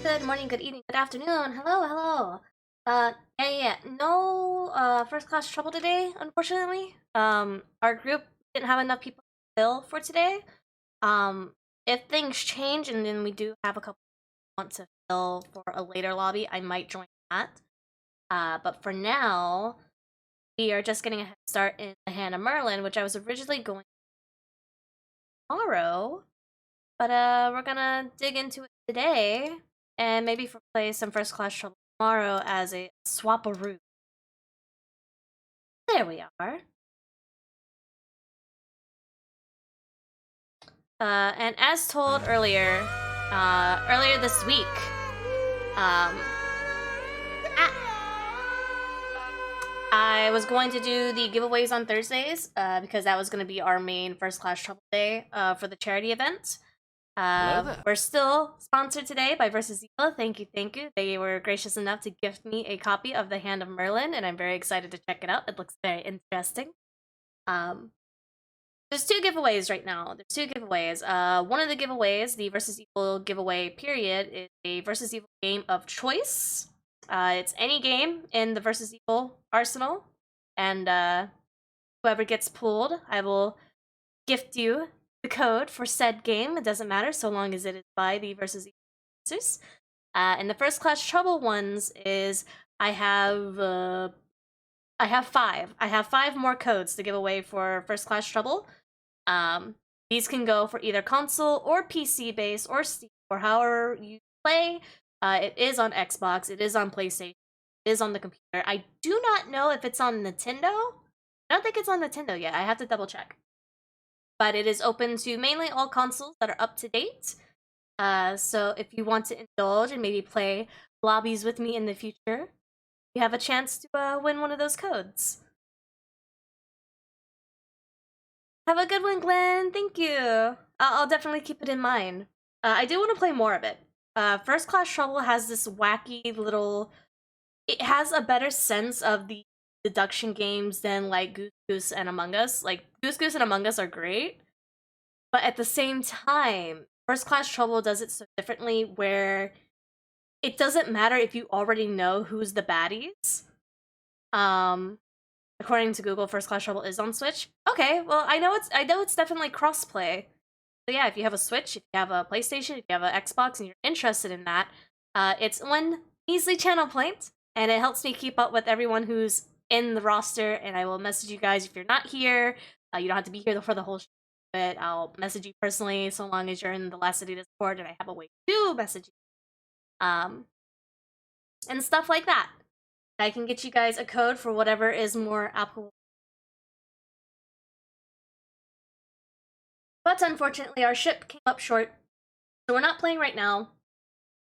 good morning, good evening, good afternoon. Hello, hello. Yeah. No, first class trouble today, unfortunately. Our group didn't have enough people to fill for today. If things change and then we do have a couple who want to fill for a later lobby, I might join that. But for now, we are just getting a head start in the Hand of Merlin, which I was originally going tomorrow. But we're gonna dig into it today, and maybe play some first class trouble tomorrow as a swap-a-roo. There we are. And as told earlier this week, I was going to do the giveaways on Thursdays, because that was going to be our main first class trouble day for the charity event. We're still sponsored today by VStreamer. Thank you. They were gracious enough to gift me a copy of the Hand of Merlin, and I'm very excited to check it out. It looks very interesting. There's two giveaways right now. One of the giveaways, the VStreamer giveaway period, is a VStreamer game of choice. It's any game in the VStreamer arsenal, and whoever gets pulled, I will gift you the code for said game. It doesn't matter so long as it is by the VStreamer users. And the first class trouble ones is I have 5. I have 5 more codes to give away for first class trouble. These can go for either console or PC base or Steam or however you play. It is on Xbox, it is on PlayStation, it is on the computer. I do not know if it's on Nintendo. I don't think it's on Nintendo yet. I have to double check. But it is open to mainly all consoles that are up to date. So if you want to indulge and maybe play lobbies with me in the future, you have a chance to win one of those codes. Have a good one, Glenn. Thank you. I'll definitely keep it in mind. I do want to play more of it. First Class Trouble has this wacky little... It has a better sense of the deduction games than like Goose Goose and Among Us. Like Goose Goose and Among Us are great, but at the same time, First Class Trouble does it so differently where it doesn't matter if you already know who's the baddies. According to Google, First Class Trouble is on Switch. Okay, well I know it's definitely crossplay. So yeah, if you have a Switch, if you have a PlayStation, if you have an Xbox, and you're interested in that, it's one measly channel point, and it helps me keep up with everyone who's in the roster, and I will message you guys if you're not here. You don't have to be here for the whole show, but I'll message you personally so long as you're in the last city Discord and I have a way to message you. And stuff like that. I can get you guys a code for whatever is more applicable. But unfortunately, our ship came up short, so we're not playing right now.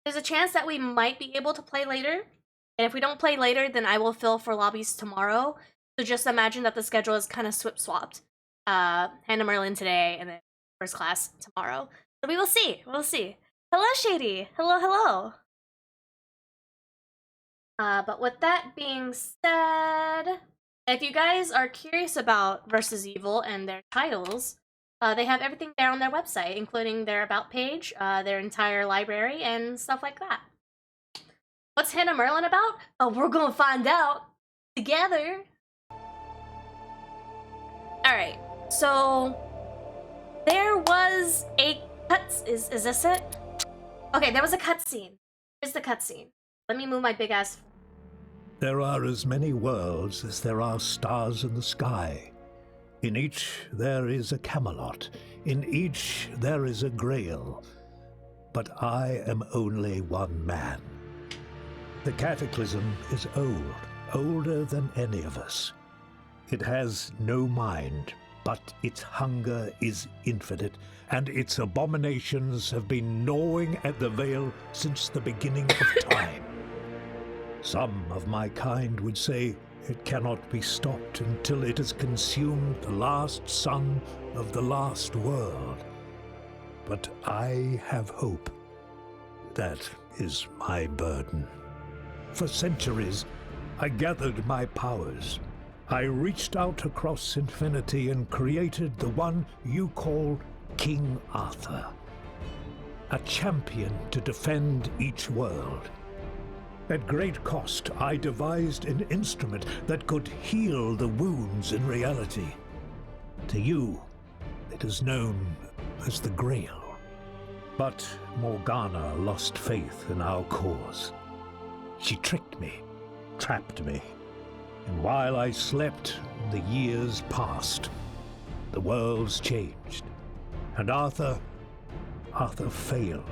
There's a chance that we might be able to play later. And if we don't play later, then I will fill for lobbies tomorrow. So just imagine that the schedule is kind of swapped. Hand of Merlin today, and then first class tomorrow. So we will see. Hello, Shady. Hello. But with that being said, if you guys are curious about VStreamer and their titles, they have everything there on their website, including their about page, their entire library, and stuff like that. What's Hand of Merlin about? Oh, we're gonna find out together. Alright, so there was a is this it? Okay, there was a cutscene. Here's the cutscene. Let me move my big ass. There are as many worlds as there are stars in the sky. In each there is a Camelot. In each there is a Grail. But I am only one man. The cataclysm is old, older than any of us. It has no mind, but its hunger is infinite, and its abominations have been gnawing at the veil since the beginning of time. Some of my kind would say it cannot be stopped until it has consumed the last son of the last world. But I have hope. That is my burden. For centuries, I gathered my powers. I reached out across infinity and created the one you call King Arthur. a champion to defend each world. At great cost, I devised an instrument that could heal the wounds in reality. To you, it is known as the Grail. But Morgana lost faith in our cause. She tricked me, trapped me, and while I slept, the years passed. The worlds changed, and Arthur failed.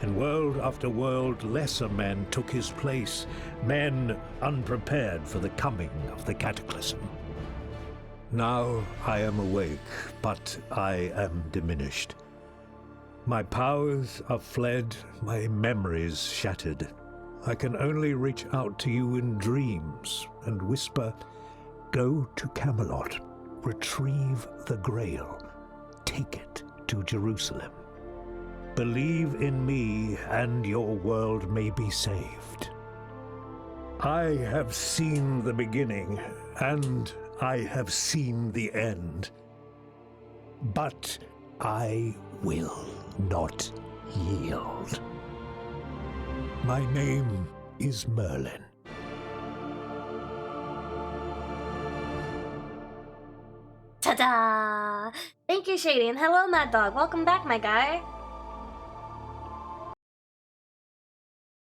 And world after world, lesser men took his place, men unprepared for the coming of the cataclysm. Now I am awake, but I am diminished. My powers are fled, my memories shattered. I can only reach out to you in dreams and whisper, "Go to Camelot, retrieve the Grail, take it to Jerusalem. Believe in me, and your world may be saved." I have seen the beginning, and I have seen the end. But I will not yield. My name is Merlin. Ta-da! Thank you, Shady, and hello, Mad Dog. Welcome back, my guy.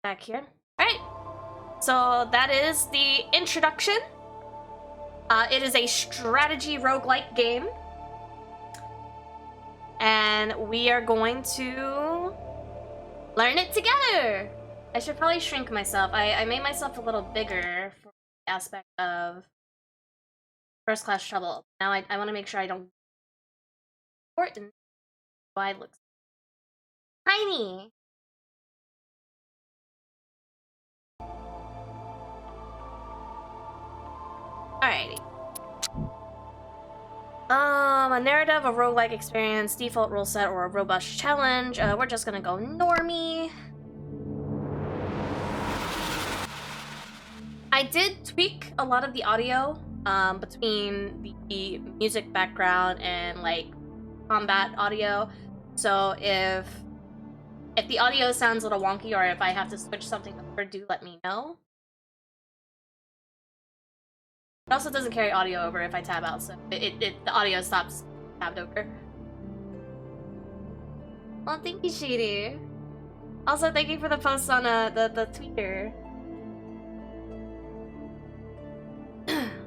Back here. Alright. So that is the introduction. It is a strategy roguelike game. And we are going to learn it together. I should probably shrink myself. I made myself a little bigger for the aspect of first class trouble. Now I want to make sure I don't important. I look tiny. Alrighty. A narrative, a roguelike experience, default rule set, or a robust challenge. We're just gonna go normie. I did tweak a lot of the audio between the music background and like combat audio. So if the audio sounds a little wonky or if I have to switch something over, do let me know. It also doesn't carry audio over if I tab out, so the audio stops tabbed over. Oh, thank you, Shady. Also, thank you for the post on the Twitter.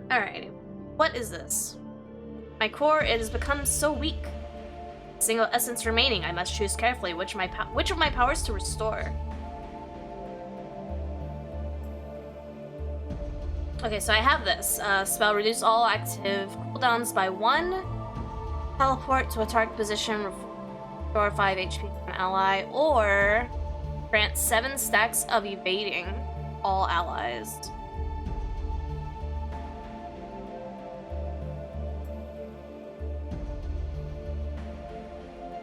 Alrighty. What is this? My core, it has become so weak. Single essence remaining. I must choose carefully which of my powers to restore. Okay, so I have this. Spell reduce all active cooldowns by 1. Teleport to a target position, restore 5 HP to an ally, or grant 7 stacks of evading all allies.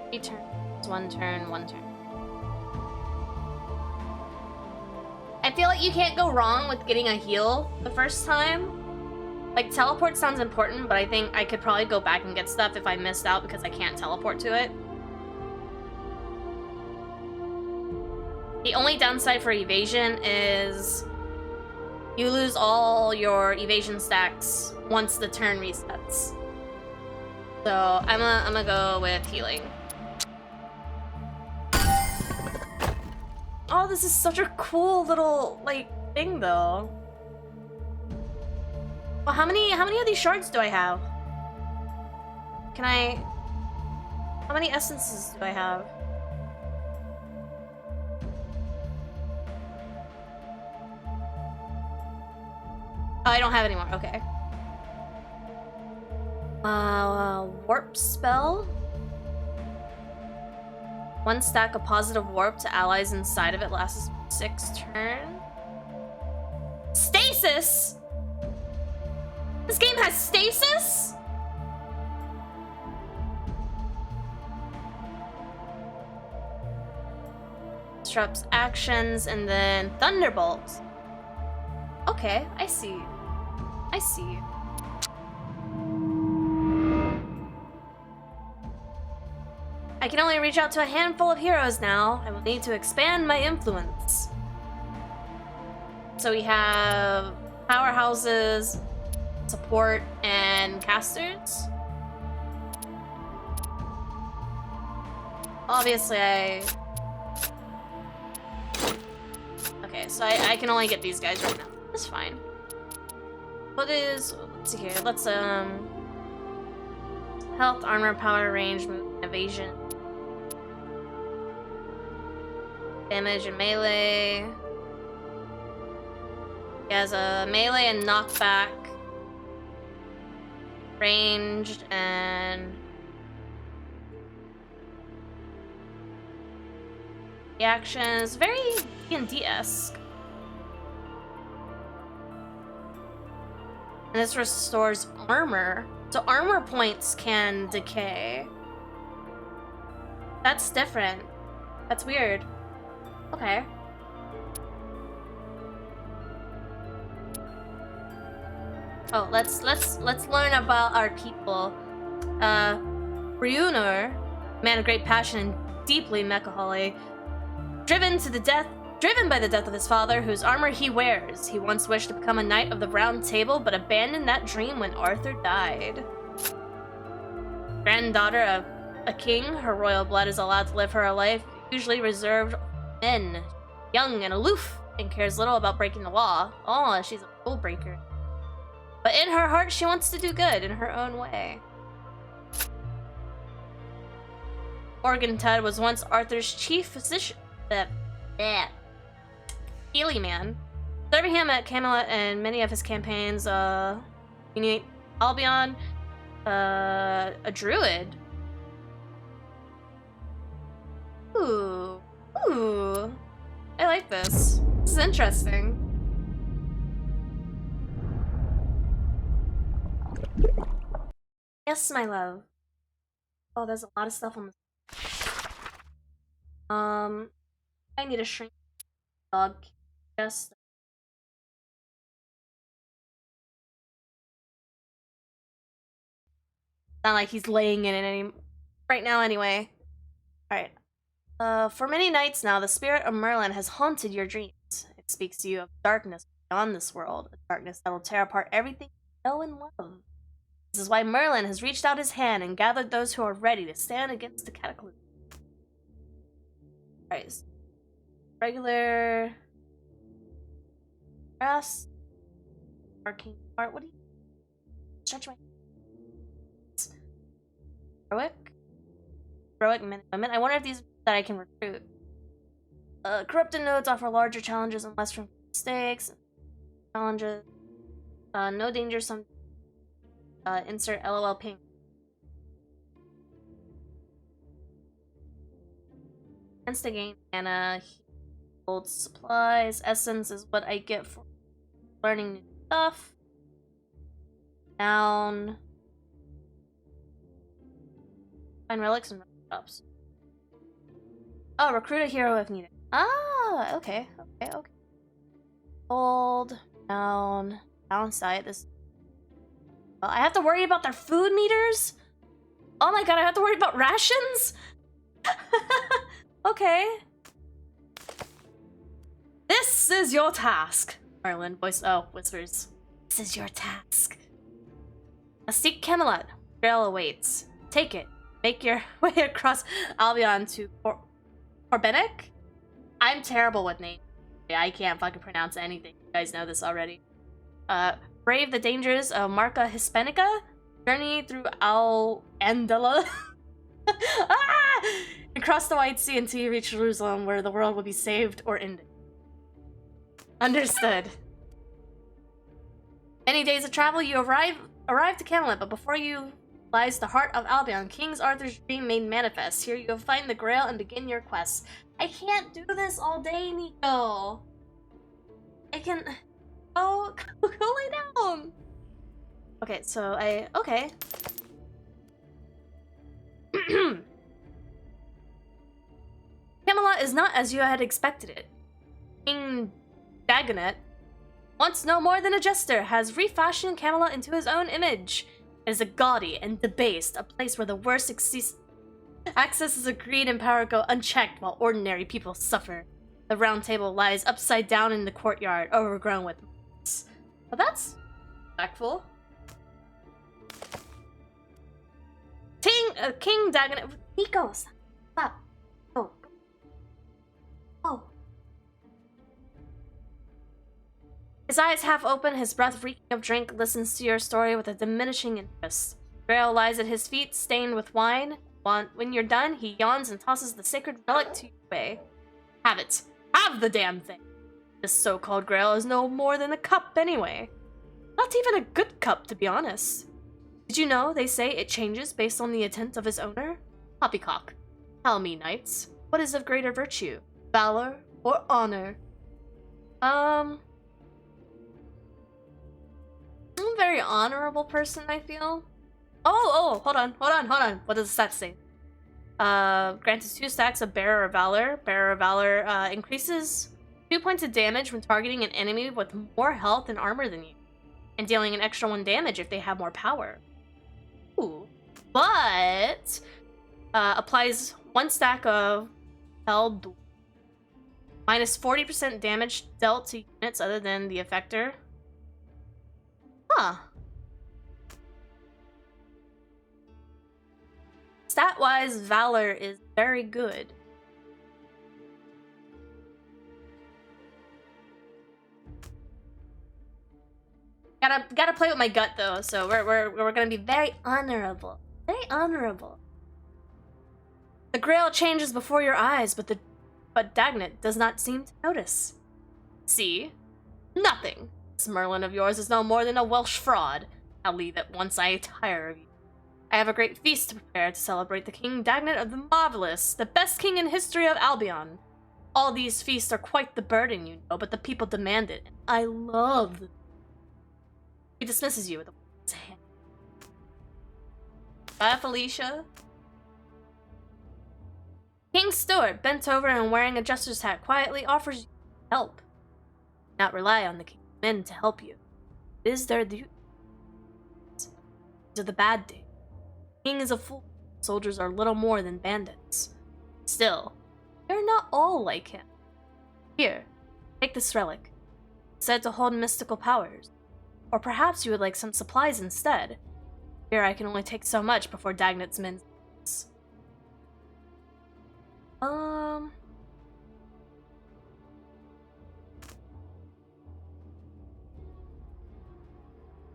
Three turns, 1 turn, 1 turn. I feel like you can't go wrong with getting a heal the first time. Like, teleport sounds important, but I think I could probably go back and get stuff if I missed out because I can't teleport to it. The only downside for evasion is you lose all your evasion stacks once the turn resets. So I'm gonna go with healing. Oh, this is such a cool little, like, thing, though. Well, how many of these shards do I have? How many essences do I have? Oh, I don't have any more, okay. Warp spell? 1 stack of positive warp to allies inside of it lasts 6 turns. Stasis? This game has stasis? Disrupts actions and then thunderbolt. Okay, I see. I see. I can only reach out to a handful of heroes now. I will need to expand my influence. So we have powerhouses, support, and casters. Obviously, okay, so I can only get these guys right now. That's fine. What is... Let's see here. Let's, health, armor, power, range, movement, evasion. Damage and melee. He has a melee and knockback. Ranged and... The action is very D&D-esque. And this restores armor. So armor points can decay. That's different. That's weird. Okay. Oh, let's learn about our people. ᴛᴇs, man of great passion and deeply mechaholic, driven by the death of his father, whose armor he wears. He once wished to become a knight of the Round Table, but abandoned that dream when Arthur died. Granddaughter of a king, her royal blood is allowed to live her life, usually reserved for men. Young and aloof, and cares little about breaking the law. Oh, she's a rule breaker. But in her heart, she wants to do good in her own way. Morgantug was once Arthur's chief physician. Healy man. Serving him at Camelot and many of his campaigns, Albion, a druid. Ooh. I like this. This is interesting. Yes, my love. Oh, there's a lot of stuff on this. I need a shrink dog. Just not like he's laying in it any right now anyway. Alright. For many nights now, the spirit of Merlin has haunted your dreams. It speaks to you of darkness beyond this world, a darkness that will tear apart everything you know and love. This is why Merlin has reached out his hand and gathered those who are ready to stand against the cataclysm. Alright. Regular... grass. Arcane art. What do you... Stretch my... Heroic men and women. I wonder if these are that I can recruit. Corrupted nodes offer larger challenges and less room for mistakes. Challenges. No danger, some... insert LOL ping. Chance to gain mana, hold supplies, essence is what I get for learning new stuff. Down. Find relics and shops. Oh, recruit a hero if needed. Ah, okay. Hold, down, downside. This. I have to worry about their food meters? Oh my god, I have to worry about rations? Okay. This is your task. Merlin whispers. This is your task. A seek Camelot. Grail awaits. Take it. Make your way across Albion to Corbenek? I'm terrible with names. I can't fucking pronounce anything. You guys know this already. Brave the dangers of Marca Hispanica. Journey through Al-Andala. And cross the White Sea until you reach Jerusalem, where the world will be saved or ended. Understood. Many days of travel, you arrive to Camelot, but before you lies the heart of Albion, King Arthur's dream made manifest. Here you will find the Grail and begin your quest. I can't do this all day, Nico. I can... Oh, go lay down. Okay, so okay. Camelot is not as you had expected it. King Dagonet, once no more than a jester, has refashioned Camelot into his own image. It is a gaudy and debased, a place where the worst Accesses of greed and power go unchecked while ordinary people suffer. The round table lies upside down in the courtyard, overgrown with moss. Well, that's respectful. King Dagon. Nico, stop. Oh. Oh. His eyes half open, his breath reeking of drink, listens to your story with a diminishing interest. Grail lies at his feet, stained with wine. When you're done, he yawns and tosses the sacred relic to you away. Have it. Have the damn thing. This so-called Grail is no more than a cup anyway. Not even a good cup, to be honest. Did you know they say it changes based on the intent of his owner? Poppycock. Tell me, knights, what is of greater virtue? Valor or honor? I'm a very honorable person, I feel. Oh, hold on. What does the stat say? Granted 2 stacks of Bearer of Valor. Bearer of Valor increases 2 points of damage when targeting an enemy with more health and armor than you, and dealing an extra 1 damage if they have more power. Ooh. But applies 1 stack of held minus 40% damage dealt to units other than the effector. Huh. Stat-wise, Valor is very good. Gotta play with my gut though, so we're gonna be very honorable. Very honorable. The Grail changes before your eyes, but Dagnit does not seem to notice. See? Nothing. This Merlin of yours is no more than a Welsh fraud. I'll leave it once I tire of you. I have a great feast to prepare to celebrate the King Dagnit of the Marvelous, the best king in history of Albion. All these feasts are quite the burden, you know, but the people demand it, and I love them. He dismisses you with a hand. Bye, Felicia. King Stuart, bent over and wearing a jester's hat, quietly offers you help. Do not rely on the king's men to help you. It is their duty. These are the bad days. The king is a fool. Soldiers are little more than bandits. Still, they're not all like him. Here, take this relic. It's said to hold mystical powers. Or perhaps you would like some supplies instead. Here I can only take so much before Dagnit's men.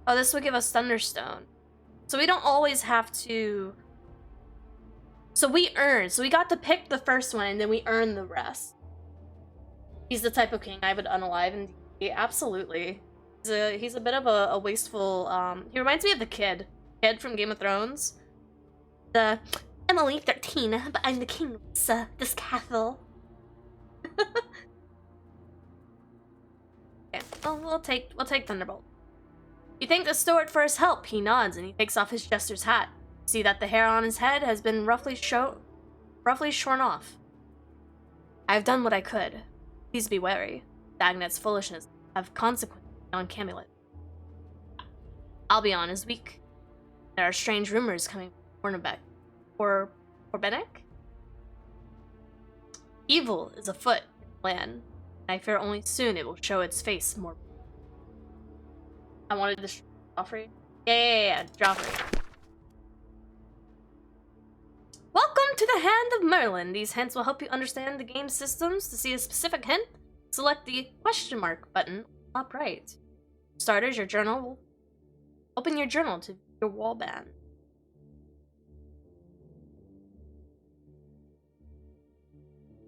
Oh, this will give us Thunderstone. So we don't always have to... So we got to pick the first one and then we earn the rest. He's the type of king I would unalive in D&D. Absolutely. He's a bit of a wasteful, he reminds me of the kid from Game of Thrones. I'm only 13, but I'm the king of this castle. Okay, well, we'll take Thunderbolt. You thank the steward for his help. He nods and he takes off his jester's hat. See that the hair on his head has been roughly shorn off. I have done what I could. Please be wary. Dagnet's foolishness have consequences on Camelot. Albion is weak. There are strange rumors coming from Cornerbeck. Or Bennek? Evil is afoot in the land, and I fear only soon it will show its face more. I wanted this Joffrey. Yeah, Joffrey. Welcome to the Hand of Merlin. These hints will help you understand the game systems. To see a specific hint, select the question mark button top right. Starters, your journal will open your journal to your wallband.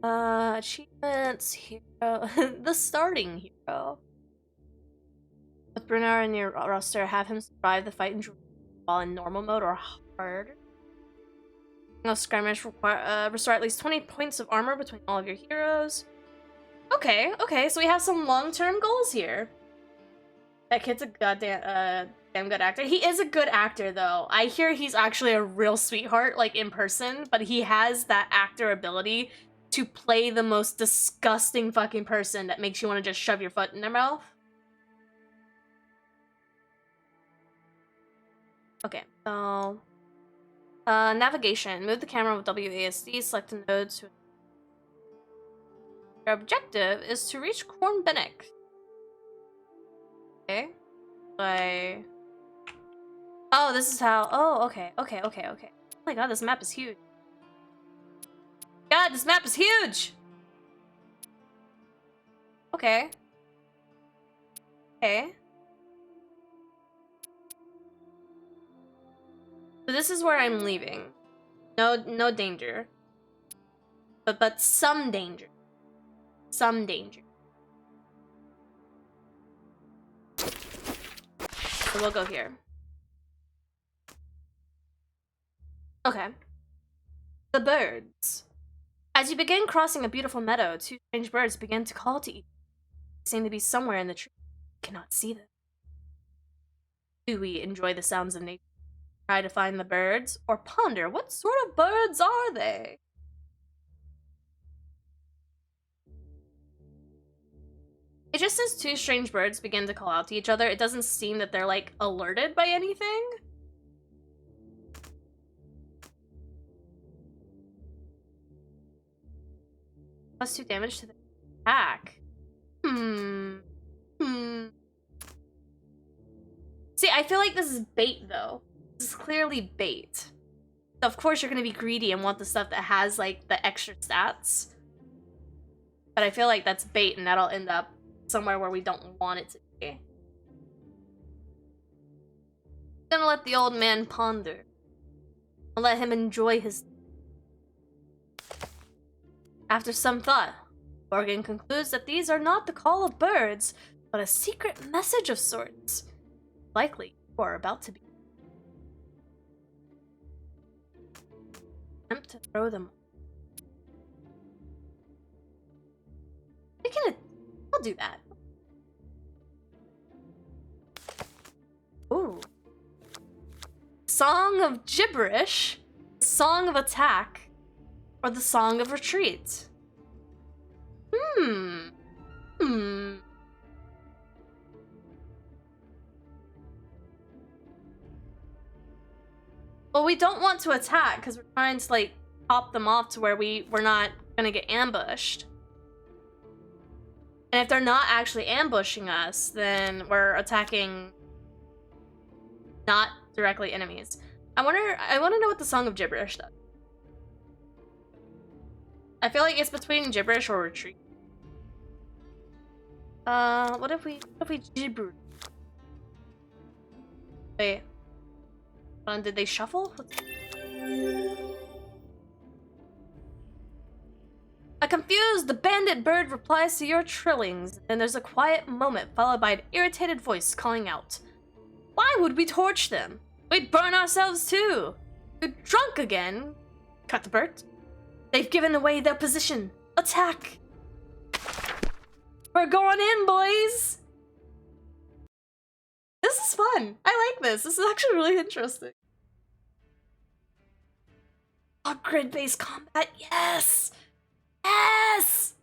Achievements, hero, the starting hero. With Brunner in your roster, have him survive the fight while in normal mode or hard. No skirmish, restore at least 20 points of armor between all of your heroes. Okay, so we have some long-term goals here. That kid's a goddamn damn good actor. He is a good actor, though. I hear he's actually a real sweetheart, like, in person, but he has that actor ability to play the most disgusting fucking person that makes you want to just shove your foot in their mouth. Okay, so... Navigation. Move the camera with WASD. Select the node to... Your objective is to reach Kornbennek. Okay. Oh, this is how... Oh, okay. Oh my god, this map is huge. God, this map is huge! Okay. Okay. So this is where I'm leaving. No danger. But some danger. Some danger. So we'll go here. Okay. The birds. As you begin crossing a beautiful meadow, two strange birds begin to call to each other. They seem to be somewhere in the tree. You cannot see them. Do we enjoy the sounds of nature? Try to find the birds, or ponder what sort of birds are they? It just says two strange birds begin to call out to each other. It doesn't seem that they're, like, alerted by anything. +2 damage to the attack. See, I feel like this is bait, though. This is clearly bait. So of course you're gonna be greedy and want the stuff that has, like, the extra stats. But I feel like that's bait, and that'll end up somewhere where we don't want it to be. I'm gonna let the old man ponder. I'll let him enjoy his... After some thought, Morgan concludes that these are not the call of birds, but a secret message of sorts. Likely, you are about to be. Attempt to throw them. I'll do that. Ooh. Song of gibberish, song of attack, or the song of retreat. Well, we don't want to attack because we're trying to, like, pop them off to where we're not gonna get ambushed. And if they're not actually ambushing us, then we're attacking not directly enemies. I want to know what the Song of Gibberish does. I feel like it's between gibberish or retreat. What if we gibber? Wait. Did they shuffle? A confused, bandit bird replies to your trillings, and there's a quiet moment followed by an irritated voice calling out. Why would we torch them? We'd burn ourselves too. You're drunk again, Cuthbert. They've given away their position. Attack! We're going in, boys! This is fun. I like this. This is actually really interesting. Oh, grid-based combat. Yes! Yes!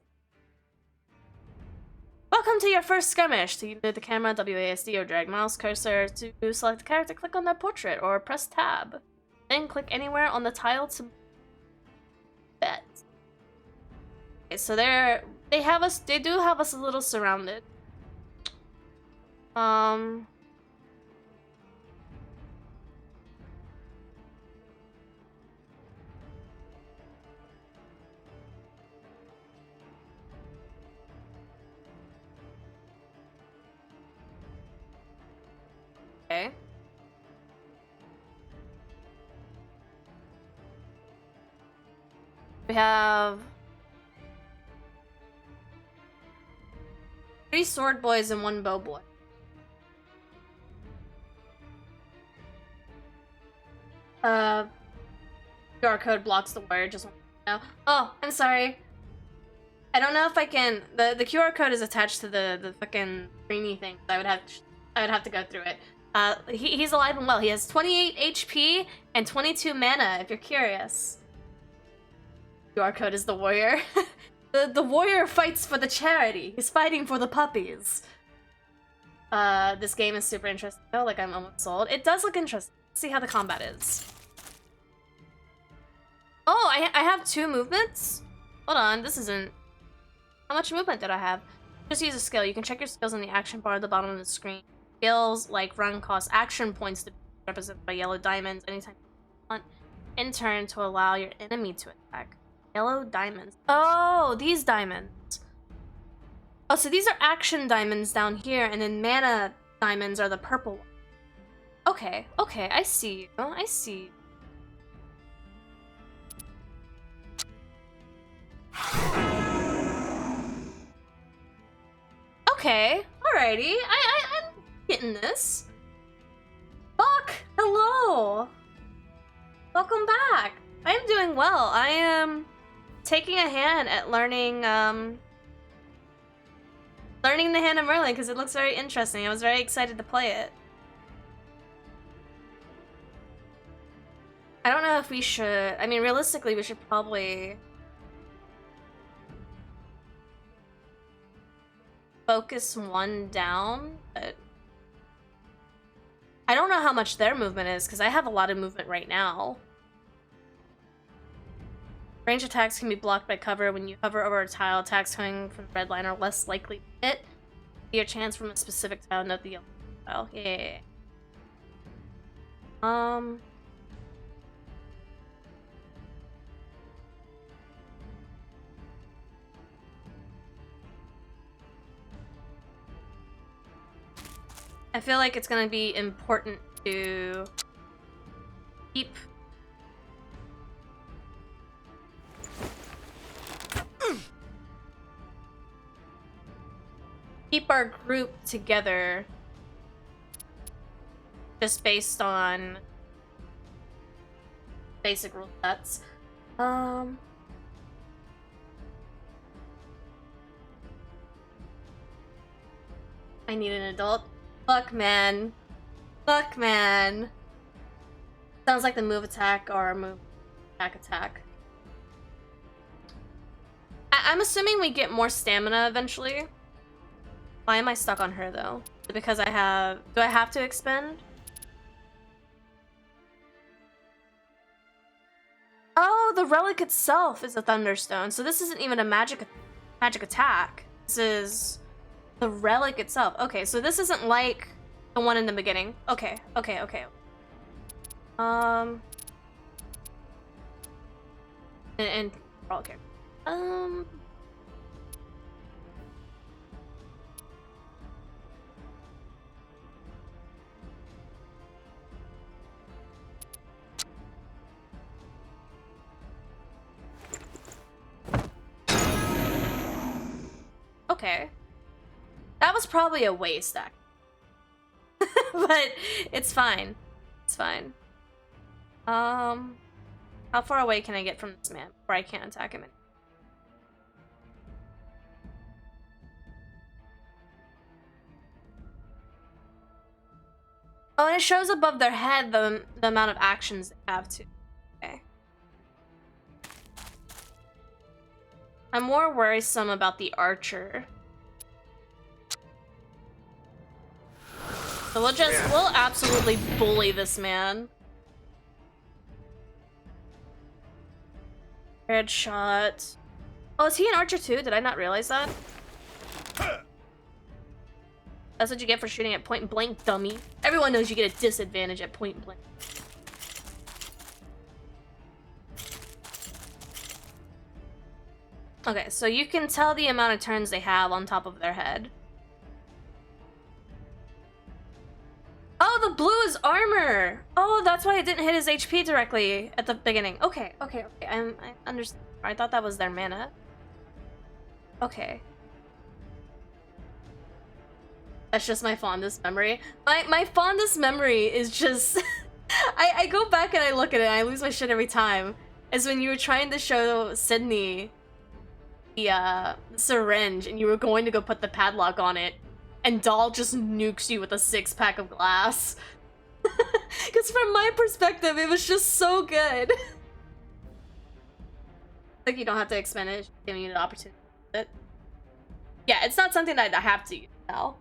Welcome to your first skirmish. To move the camera, WASD, or drag mouse cursor to select a character, click on their portrait or press tab. Then click anywhere on the tile to bet. Okay, so they do have us a little surrounded. Okay. We have 3 sword boys and 1 bow boy. QR code blocks the word, just want to know. Oh, I'm sorry. I don't know if I can. The QR code is attached to the fucking screeny thing. I would have to go through it. He's alive and well. He has 28 HP and 22 mana, if you're curious. QR code is the warrior. the warrior fights for the charity. He's fighting for the puppies. This game is super interesting though, like I'm almost sold. It does look interesting. Let's see how the combat is. I have 2 movements? Hold on, this isn't... How much movement did I have? Just use a skill. You can check your skills on the action bar at the bottom of the screen. Skills like run cost action points to be represented by yellow diamonds anytime you want in turn to allow your enemy to attack. Yellow diamonds. Oh, these diamonds. Oh, so these are action diamonds down here, and then mana diamonds are the purple ones. Okay, okay, I see you. I see you. Okay, alrighty. I'm getting this. Buck, hello. Welcome back. I am doing well. I am taking a hand at learning learning the Hand of Merlin because it looks very interesting. I was very excited to play it. I don't know if we should... I mean, realistically, we should probably... focus one down, but... I don't know how much their movement is, because I have a lot of movement right now. Range attacks can be blocked by cover. When you hover over a tile, attacks coming from the red line are less likely to hit. Your chance from a specific tile, note the yellow tile. Yeah. I feel like it's gonna be important to keep our group together just based on basic rule sets. I need an adult. Fuck, man. Fuck, man. Sounds like the move attack or move attack. I'm assuming we get more stamina eventually. Why am I stuck on her, though? Because I have... Do I have to expend? Oh, the relic itself is a thunderstone. So this isn't even a magic attack. This is... the relic itself. Okay, so this isn't like the one in the beginning. Okay. And okay. Okay. That was probably a waste, actually. But it's fine. It's fine. How far away can I get from this man before I can't attack him anymore? Oh, and it shows above their head the amount of actions they have to. Okay. I'm more worrisome about the archer. So we'll absolutely bully this man. Headshot. Oh, is he an archer too? Did I not realize that? That's what you get for shooting at point blank, dummy. Everyone knows you get a disadvantage at point blank. Okay, so you can tell the amount of turns they have on top of their head. Oh, the blue is armor! Oh, that's why it didn't hit his HP directly at the beginning. Okay. I understand. I thought that was their mana. Okay. That's just my fondest memory. My fondest memory is just... I go back and I look at it and I lose my shit every time. Is when you were trying to show Sydney the syringe and you were going to go put the padlock on it. And Doll just nukes you with a 6-pack of glass. Because from my perspective, it was just so good. Like, you don't have to expend it, giving you the opportunity. But yeah, it's not something that I have to use now.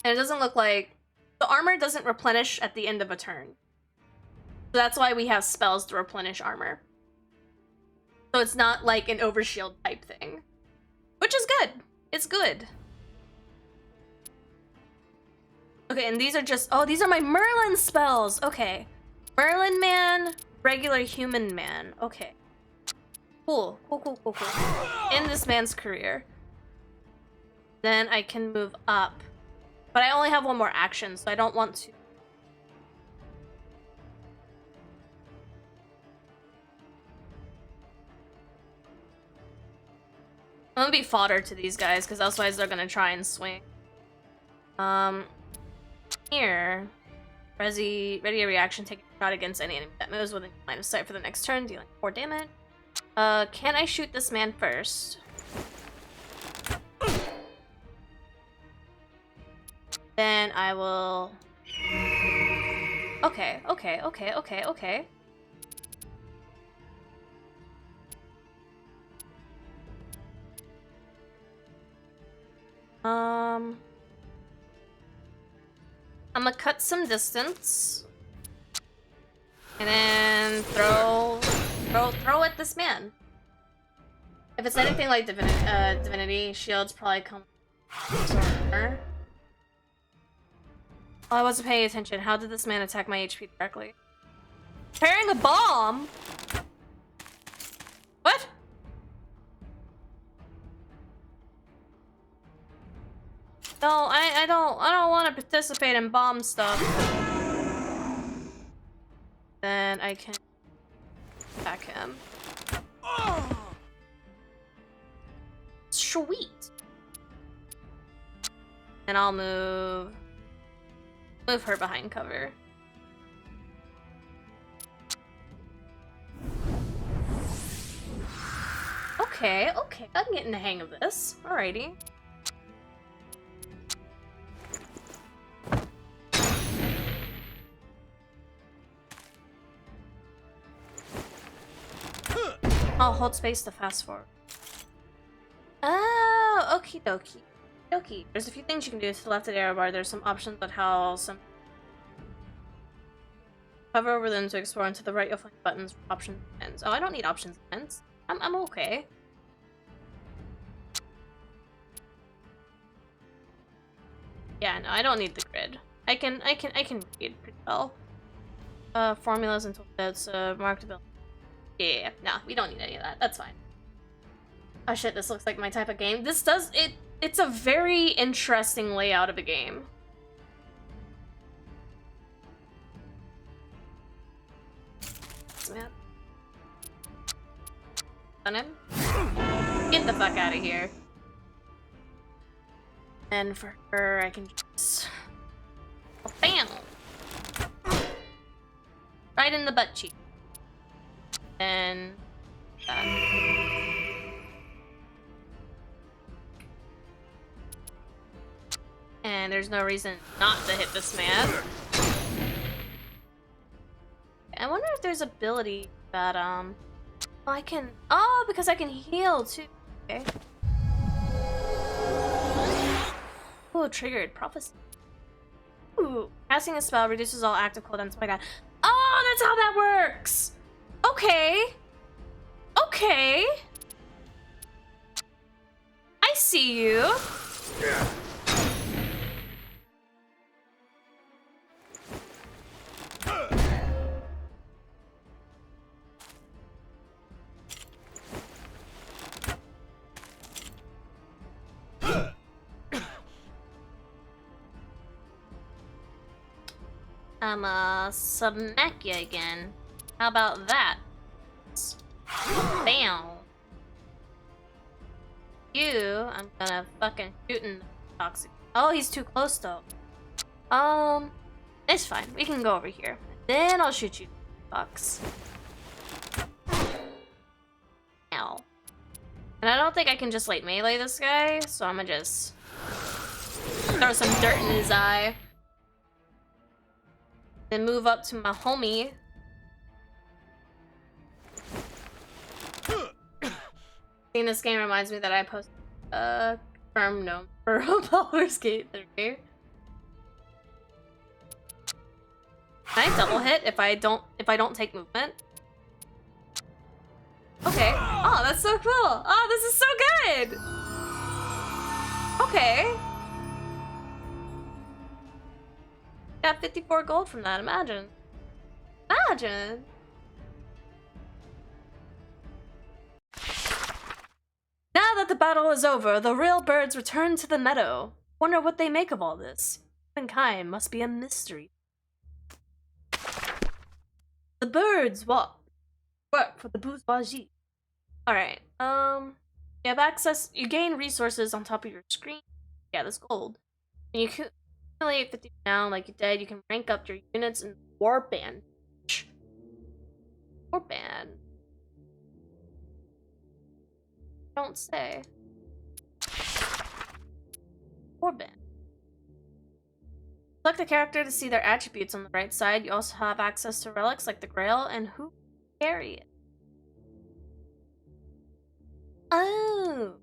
And it doesn't look like... The armor doesn't replenish at the end of a turn. So that's why we have spells to replenish armor. So it's not like an overshield type thing. Which is good. It's good. Okay, and these are just... Oh, these are my Merlin spells! Okay. Merlin man, regular human man. Okay. Cool. Cool. In this man's career. Then I can move up. But I only have one more action, so I don't want to... I'm gonna be fodder to these guys, because otherwise they're gonna try and swing. Here. Ready a reaction, take a shot against any enemy that moves within line of sight for the next turn, dealing 4 damage. Can I shoot this man first? Then I will... Okay. I'm gonna cut some distance. And then throw at this man. If it's anything like Divinity, shields probably come sooner. Oh, I wasn't paying attention. How did this man attack my HP directly? Carrying a bomb? What? No, I don't want to participate in bomb stuff. Then I can attack him. Sweet. And I'll move her behind cover. Okay, I'm getting the hang of this. Alrighty. Oh, hold space to fast forward. Oh, okie dokie. Okay, there's a few things you can do to the left of the arrow bar. There's some options on how some... Hover over them to explore, and to the right you'll find buttons for options and ends. Oh, I don't need options and ends. I'm okay. Yeah, no, I don't need the grid. I can read pretty well. Formulas and tooltips, marked ability. Yeah, no, we don't need any of that. That's fine. Oh shit, this looks like my type of game. This does it's a very interesting layout of a game. Man. Stun him. Get the fuck out of here. And for her, I can just... Bam! Right in the butt cheek. And... And there's no reason not to hit this man. I wonder if there's ability that, I can... Oh, because I can heal, too. Okay. Ooh, triggered. Prophecy. Ooh. Casting a spell reduces all active cooldowns. Oh my god. Oh, that's how that works! Okay. Okay. I see you. I'ma smack you again. How about that? Bam. You, I'm gonna fucking shoot in the toxic. Oh, he's too close though. It's fine. We can go over here. Then I'll shoot you, box. Ow. And I don't think I can just like melee this guy, so I'm gonna just throw some dirt in his eye. Then move up to my homie. Seeing this game reminds me that I posted a firm gnome for Baldur's Gate 3. Can I double hit if I don't take movement? Okay. Oh, that's so cool. Oh, this is so good. Okay. Got 54 gold from that. Imagine. Imagine. Now that the battle is over, the real birds return to the meadow. Wonder what they make of all this. Humankind must be a mystery. The birds work for the bourgeoisie. Alright, you have access, you gain resources on top of your screen. Yeah, that's gold. And you can accumulate 50 now, like you did, you can rank up your units in warband. Warband. Don't say. Warband. Select a character to see their attributes on the right side. You also have access to relics like the Grail and who carry it. Oh.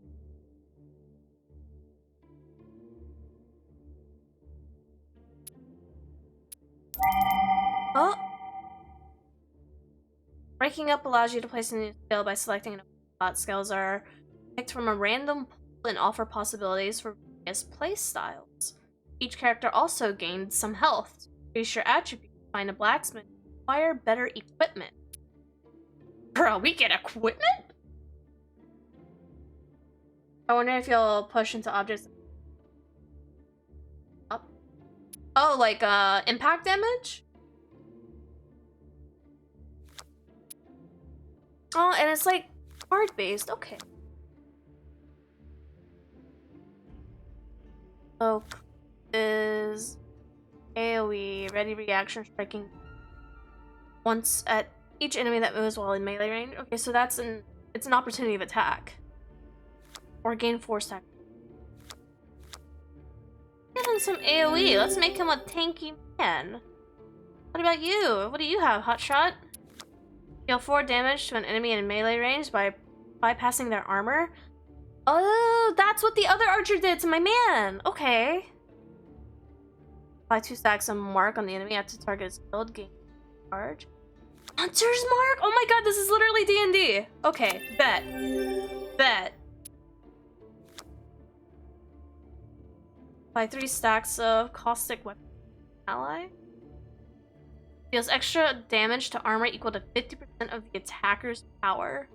Oh. Breaking up allows you to place a new skill by selecting an spot. Skills are picked from a random pool and offer possibilities for various play styles. Each character also gained some health. To increase your attributes, find a blacksmith, acquire better equipment. Bro, we get equipment? I wonder if you'll push into objects up. Oh, like impact damage? Oh, and it's like card based. Okay. So is AoE ready reaction striking once at each enemy that moves while in melee range. Okay, so it's an opportunity of attack. Or gain force attack. Give him some AoE. Let's make him a tanky man. What about you? What do you have, Hotshot? Deal 4 damage to an enemy in melee range by bypassing their armor. Oh, that's what the other archer did to my man. Okay. Apply 2 stacks of mark on the enemy after the target is killed. Gain charge. Hunter's mark? Oh my god, this is literally D&D. Okay, bet. Bet. Apply 3 stacks of caustic weapon ally. Deals extra damage to armor equal to 50% of the attacker's power.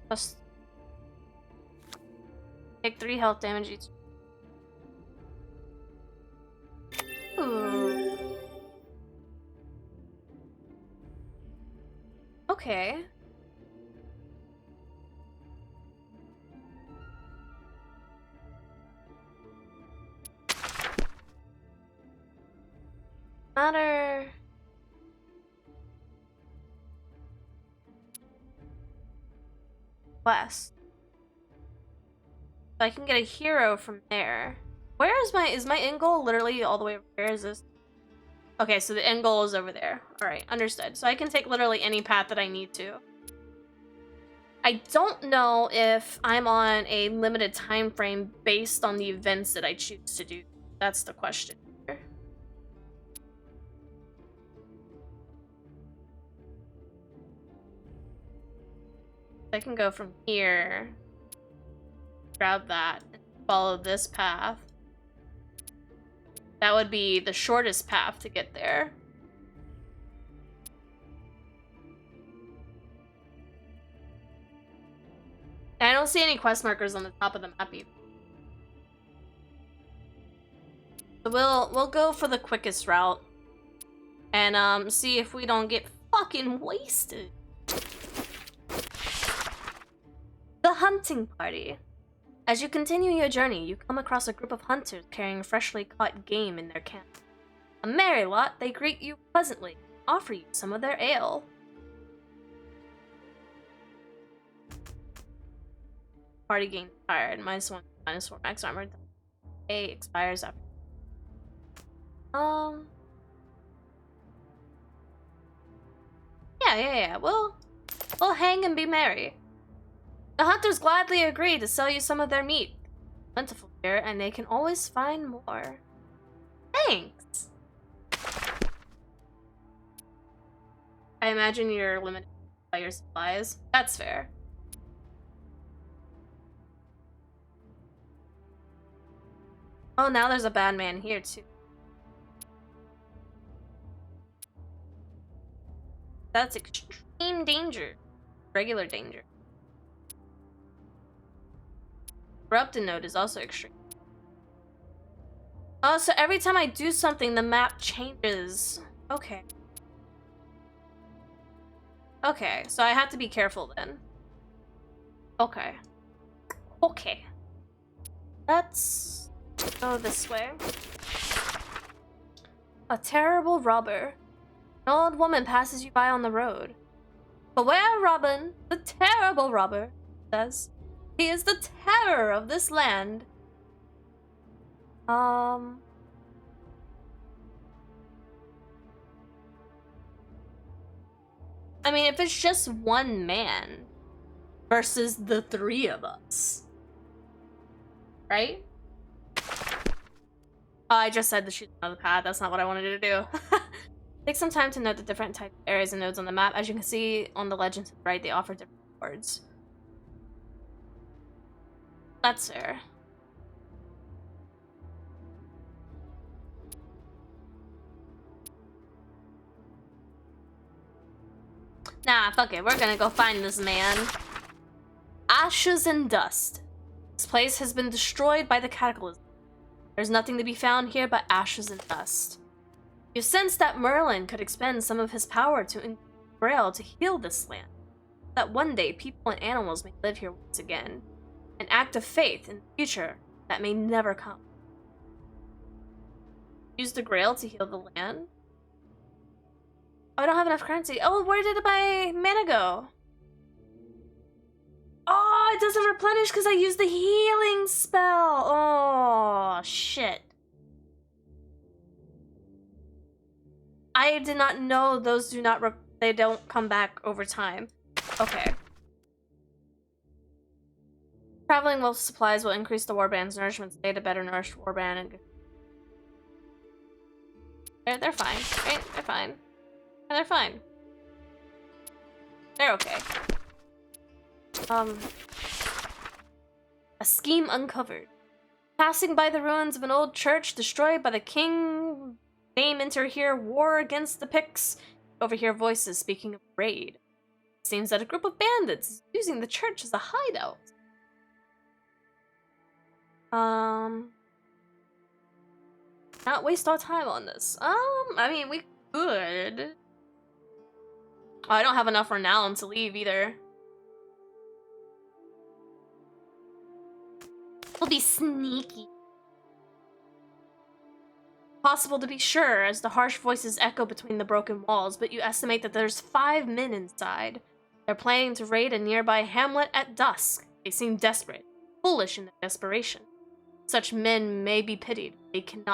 Plus take 3 health damage each. Ooh. Okay. Matter. West. So I can get a hero from there. Where is my end goal? Literally all the way over here. Is this? Okay, so the end goal is over there. Alright, understood. So I can take literally any path that I need to. I don't know if I'm on a limited time frame based on the events that I choose to do. That's the question. I can go from here, grab that, and follow this path. That would be the shortest path to get there. And I don't see any quest markers on the top of the map either. So we'll go for the quickest route and see if we don't get fucking wasted. The hunting party. As you continue your journey, you come across a group of hunters carrying freshly caught game in their camp. A merry lot, they greet you pleasantly, offer you some of their ale. Party gain expired. -1, -4 max armor. A expires after. Yeah. We'll hang and be merry. The hunters gladly agree to sell you some of their meat. Plentiful here, and they can always find more. Thanks. I imagine you're limited by your supplies. That's fair. Oh, now there's a bad man here too. That's extreme danger. Regular danger. Corrupted node is also extreme. Oh, so every time I do something, the map changes. Okay. Okay, so I have to be careful then. Okay. Okay. Let's go this way. A terrible robber. An old woman passes you by on the road. Beware, Robin, the terrible robber, says. He is the terror of this land. I mean, if it's just one man versus the three of us, right? Oh, I just said to shoot another pad. That's not what I wanted to do. Take some time to note the different type of areas and nodes on the map. As you can see on the legend to the right, they offer different rewards. That's fair. Nah, fuck it. We're gonna go find this man. Ashes and dust. This place has been destroyed by the cataclysm. There's nothing to be found here but ashes and dust. You sense that Merlin could expend some of his power to Grail to heal this land. That one day people and animals may live here once again. An act of faith in the future that may never come. Use the Grail to heal the land? Oh, I don't have enough currency. Oh, where did my mana go? Oh, it doesn't replenish because I used the healing spell. Oh, shit. I did not know those do not they don't come back over time. Okay. Traveling with supplies will increase the warband's nourishment state. A better nourished warband and they're fine, right? They're fine. Yeah, they're fine. They're okay. A scheme uncovered. Passing by the ruins of an old church destroyed by the king. Name enter here. War against the Picts. Overhear voices speaking of raid. It seems that a group of bandits is using the church as a hideout. Not waste our time on this. I mean, we could. Oh, I don't have enough renown to leave either. We'll be sneaky. Possible to be sure, as the harsh voices echo between the broken walls, but you estimate that there's 5 men inside. They're planning to raid a nearby hamlet at dusk. They seem desperate, foolish in their desperation. Such men may be pitied. They can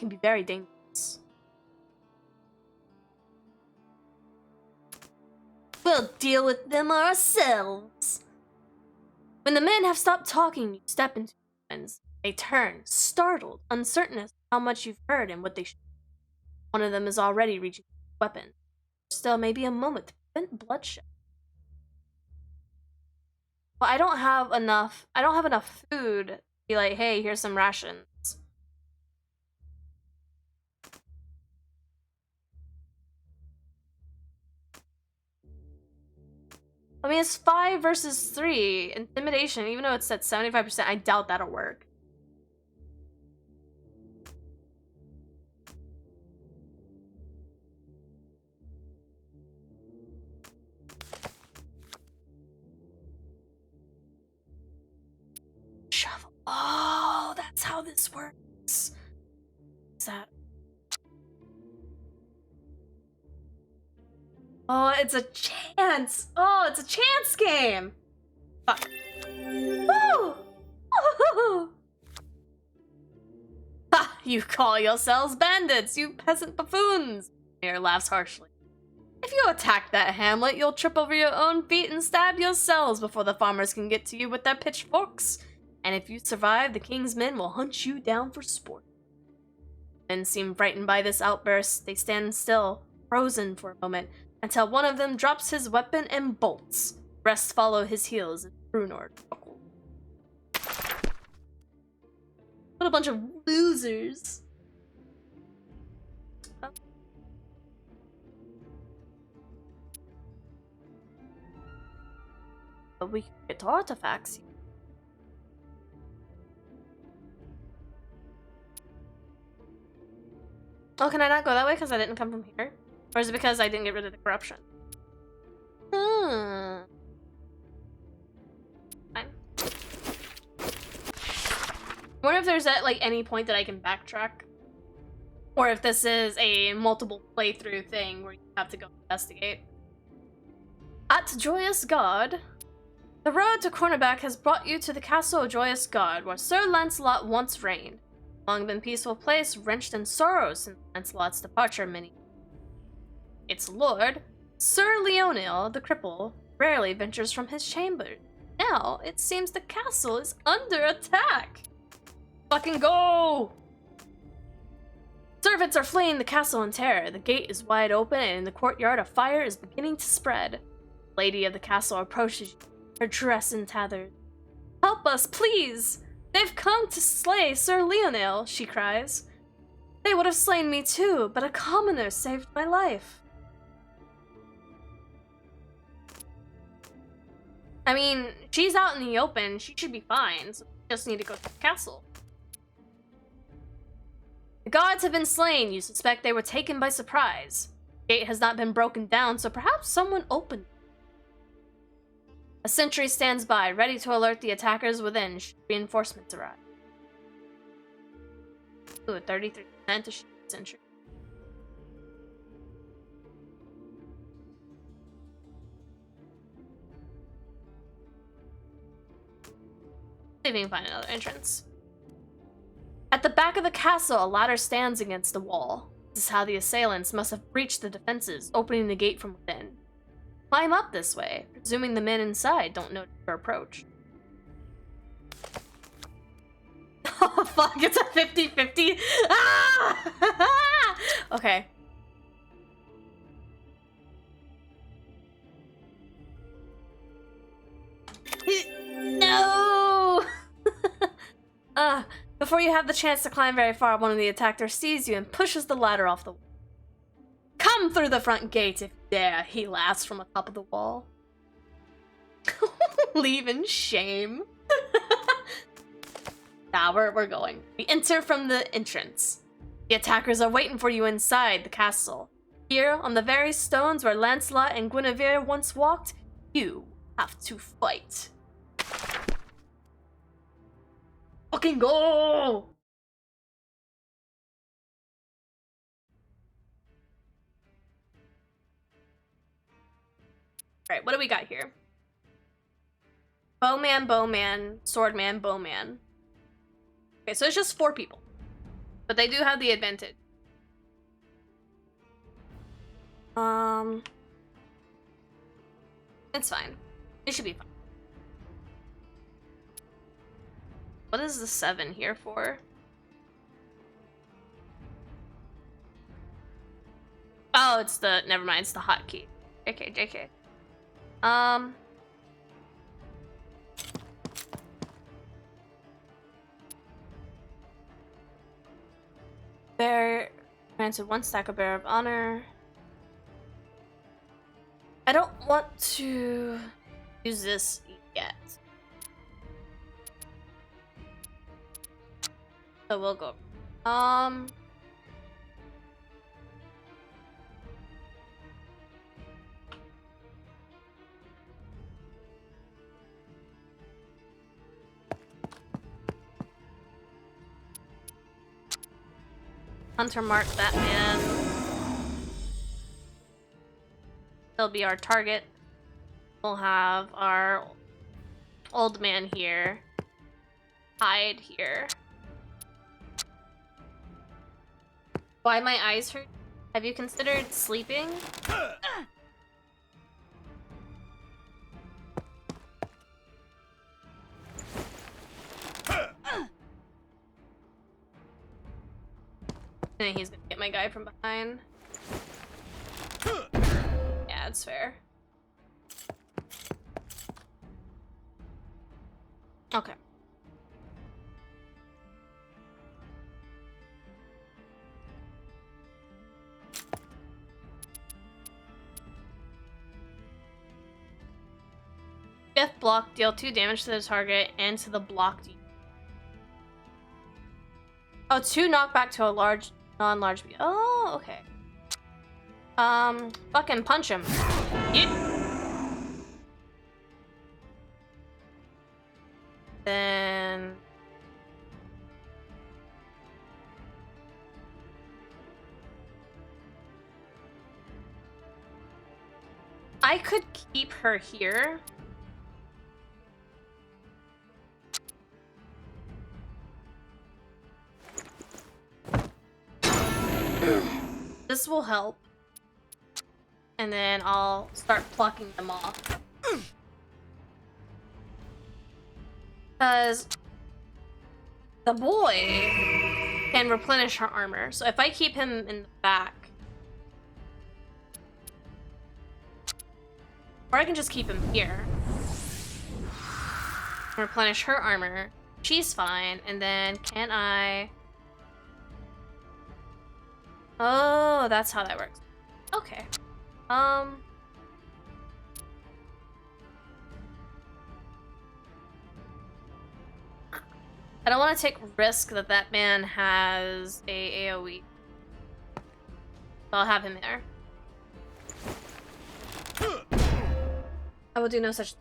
be very dangerous. We'll deal with them ourselves. When the men have stopped talking, you step into their friends. They turn, startled, uncertain as to how much you've heard and what they should. One of them is already reaching for a weapon. Still, maybe a moment to prevent bloodshed. Well, I don't have enough food to be like, hey, here's some rations. I mean, it's 5 versus 3. Intimidation, even though it's at 75%, I doubt that'll work. Shovel. Oh, that's how this works. Is that? Oh, it's a chance. Oh, it's a chance game. Fuck. Woo! Woo! Ha! You call yourselves bandits, you peasant buffoons. Mayor laughs harshly. If you attack that hamlet, you'll trip over your own feet and stab yourselves before the farmers can get to you with their pitchforks. And if you survive, the king's men will hunt you down for sport. Men seem frightened by this outburst. They stand still, frozen for a moment, until one of them drops his weapon and bolts. Rest follow his heels as Brunor chuckles. What a bunch of losers. But we can get to artifacts. Oh, can I not go that way because I didn't come from here? Or is it because I didn't get rid of the corruption? Fine. I wonder if there's at like any point that I can backtrack. Or if this is a multiple playthrough thing where you have to go investigate. At Joyous God. The road to Cornerback has brought you to the castle of Joyous God, where Sir Lancelot once reigned. Long been peaceful place, wrenched in sorrow since Lancelot's departure many. Its lord, Sir Leonil the Cripple, rarely ventures from his chamber. Now, it seems the castle is under attack! Fucking go! Servants are fleeing the castle in terror. The gate is wide open, and in the courtyard a fire is beginning to spread. The lady of the castle approaches you, her dress in tatters. Help us, please! They've come to slay Sir Leonil, she cries. They would have slain me too, but a commoner saved my life. I mean, she's out in the open, she should be fine, so we just need to go to the castle. The gods have been slain, you suspect they were taken by surprise. The gate has not been broken down, so perhaps someone opened it. A sentry stands by, ready to alert the attackers within should reinforcements arrive. Ooh, 33% to shoot sentry. See if we can find another entrance. At the back of the castle, a ladder stands against the wall. This is how the assailants must have breached the defenses, opening the gate from within. Climb up this way, presuming the men inside don't notice your approach. Oh fuck, it's a 50-50! Ah! Okay. No! Before you have the chance to climb very far, one of the attackers sees you and pushes the ladder off the wall. Come through the front gate if you dare, he laughs from atop of the wall. Leave in shame. Nah, we're going. We enter from the entrance. The attackers are waiting for you inside the castle. Here, on the very stones where Lancelot and Guinevere once walked, you have to fight. Fucking go! Alright, what do we got here? Bowman, bowman, swordman, bowman. Okay, so it's just 4 people. But they do have the advantage. It's fine. It should be fine. What is the 7 here for? Oh, it's the, never mind, it's the hotkey. JK. Bear granted 1 stack of Bear of Honor. I don't want to use this yet. So we'll go. Hunter mark that man. He'll be our target. We'll have our old man here. Hide here. Why my eyes hurt? Have you considered sleeping? And he's gonna get my guy from behind. Yeah, it's fair. Okay. Fifth block, deal 2 damage to the target and to the blocked. Oh, 2 knockback to a large, non-large. Oh, okay. Fucking punch him. Yep. Then I could keep her here. This will help. And then I'll start plucking them off. Because the boy can replenish her armor. So if I keep him in the back, or I can just keep him here. Replenish her armor. She's fine. And then can I... Oh, that's how that works. Okay. I don't want to take risk that that man has a AoE. So I'll have him there. I will do no such.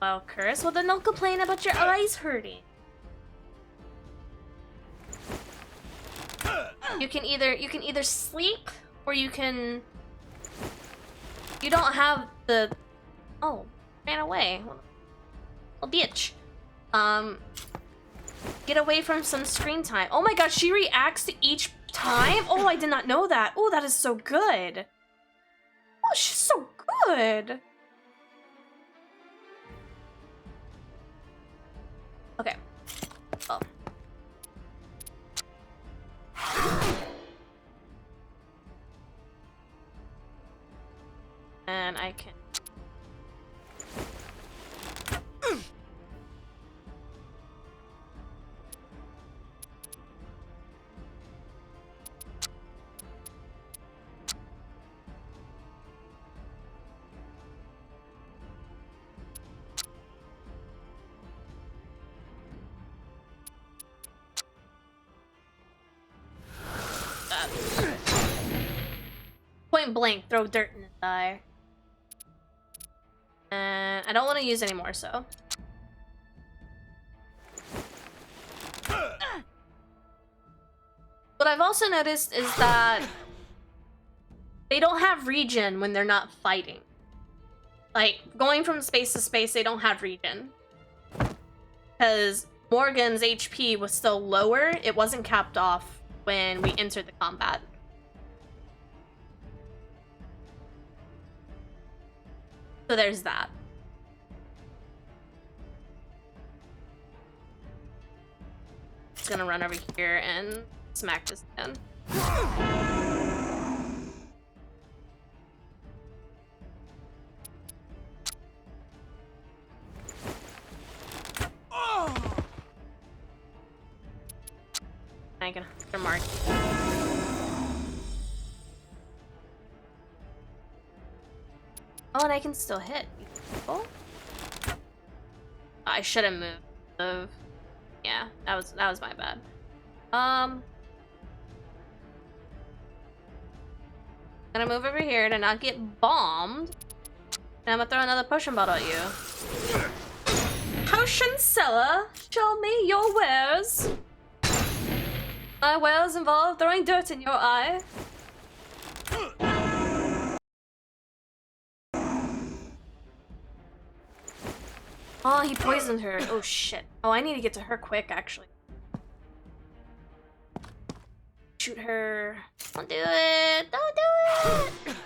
Well, curse. Well, then don't complain about your eyes hurting. You can either sleep or you can. You don't have the. Oh, ran away. Well, bitch. Get away from some screen time. Oh my god, she reacts to each time? Oh, I did not know that. Oh, that is so good. Oh, she's so good. Okay. Oh. And I can... Point blank, throw dirt in his eye. And I don't want to use anymore, so. What I've also noticed is that they don't have regen when they're not fighting. Like, going from space to space, they don't have regen. Because Morgan's HP was still lower, it wasn't capped off when we entered the combat. So there's that. Just gonna run over here and smack this again. I can mark. Oh, and I can still hit. Oh. I should have moved. Yeah, that was my bad. Gonna move over here to not get bombed. And I'm gonna throw another potion bottle at you. Potion seller, show me your wares. My wares involve throwing dirt in your eye. Oh, he poisoned her. Oh shit. Oh, I need to get to her quick, actually. Shoot her. Don't do it. Don't do it.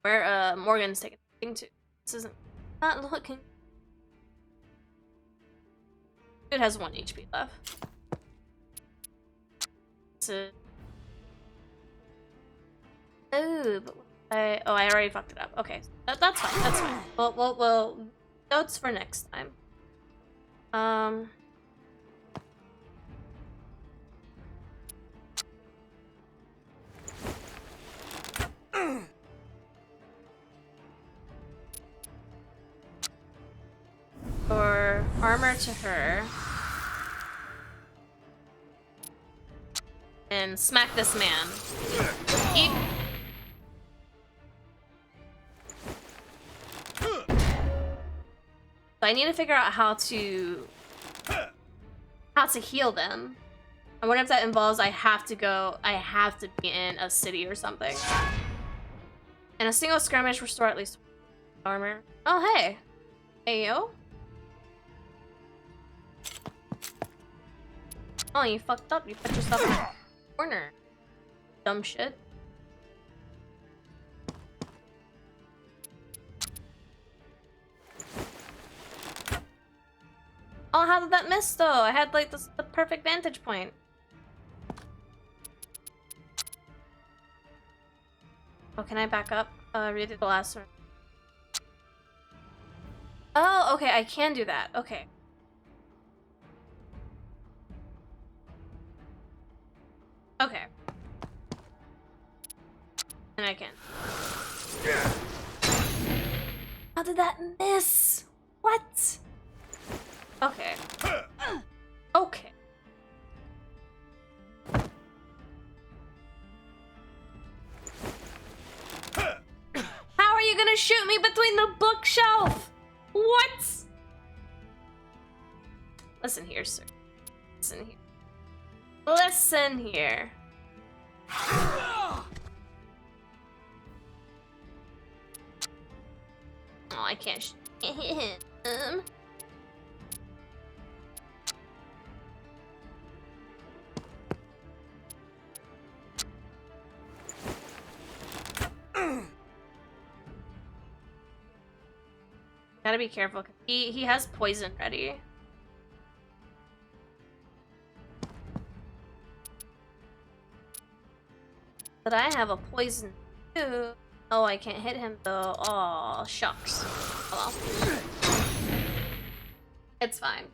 Where Morgan's taking to. This isn't not looking. It has 1 HP left. So Oh, but I already fucked it up. Okay, that's fine. That's fine. Well, notes for next time. Or armor to her. And smack this man. Eep. So I need to figure out how to heal them. I wonder if that involves I have to be in a city or something. And a single skirmish restore at least armor. Oh hey. Hey yo. Oh, you fucked up. You put yourself in a corner. Dumb shit. Oh, how did that miss though? I had like the perfect vantage point. Oh, can I back up? Read the last one. Oh, okay, I can do that. Okay. Okay. And I can. How did that miss? What? Okay. Okay. How are you gonna shoot me between the bookshelf? What? Listen here, sir. Listen here. Listen here. Oh, I can't hit him. Gotta be careful. He has poison ready. But I have a poison too. Oh, I can't hit him though. Oh, shucks. Oh well. It's fine.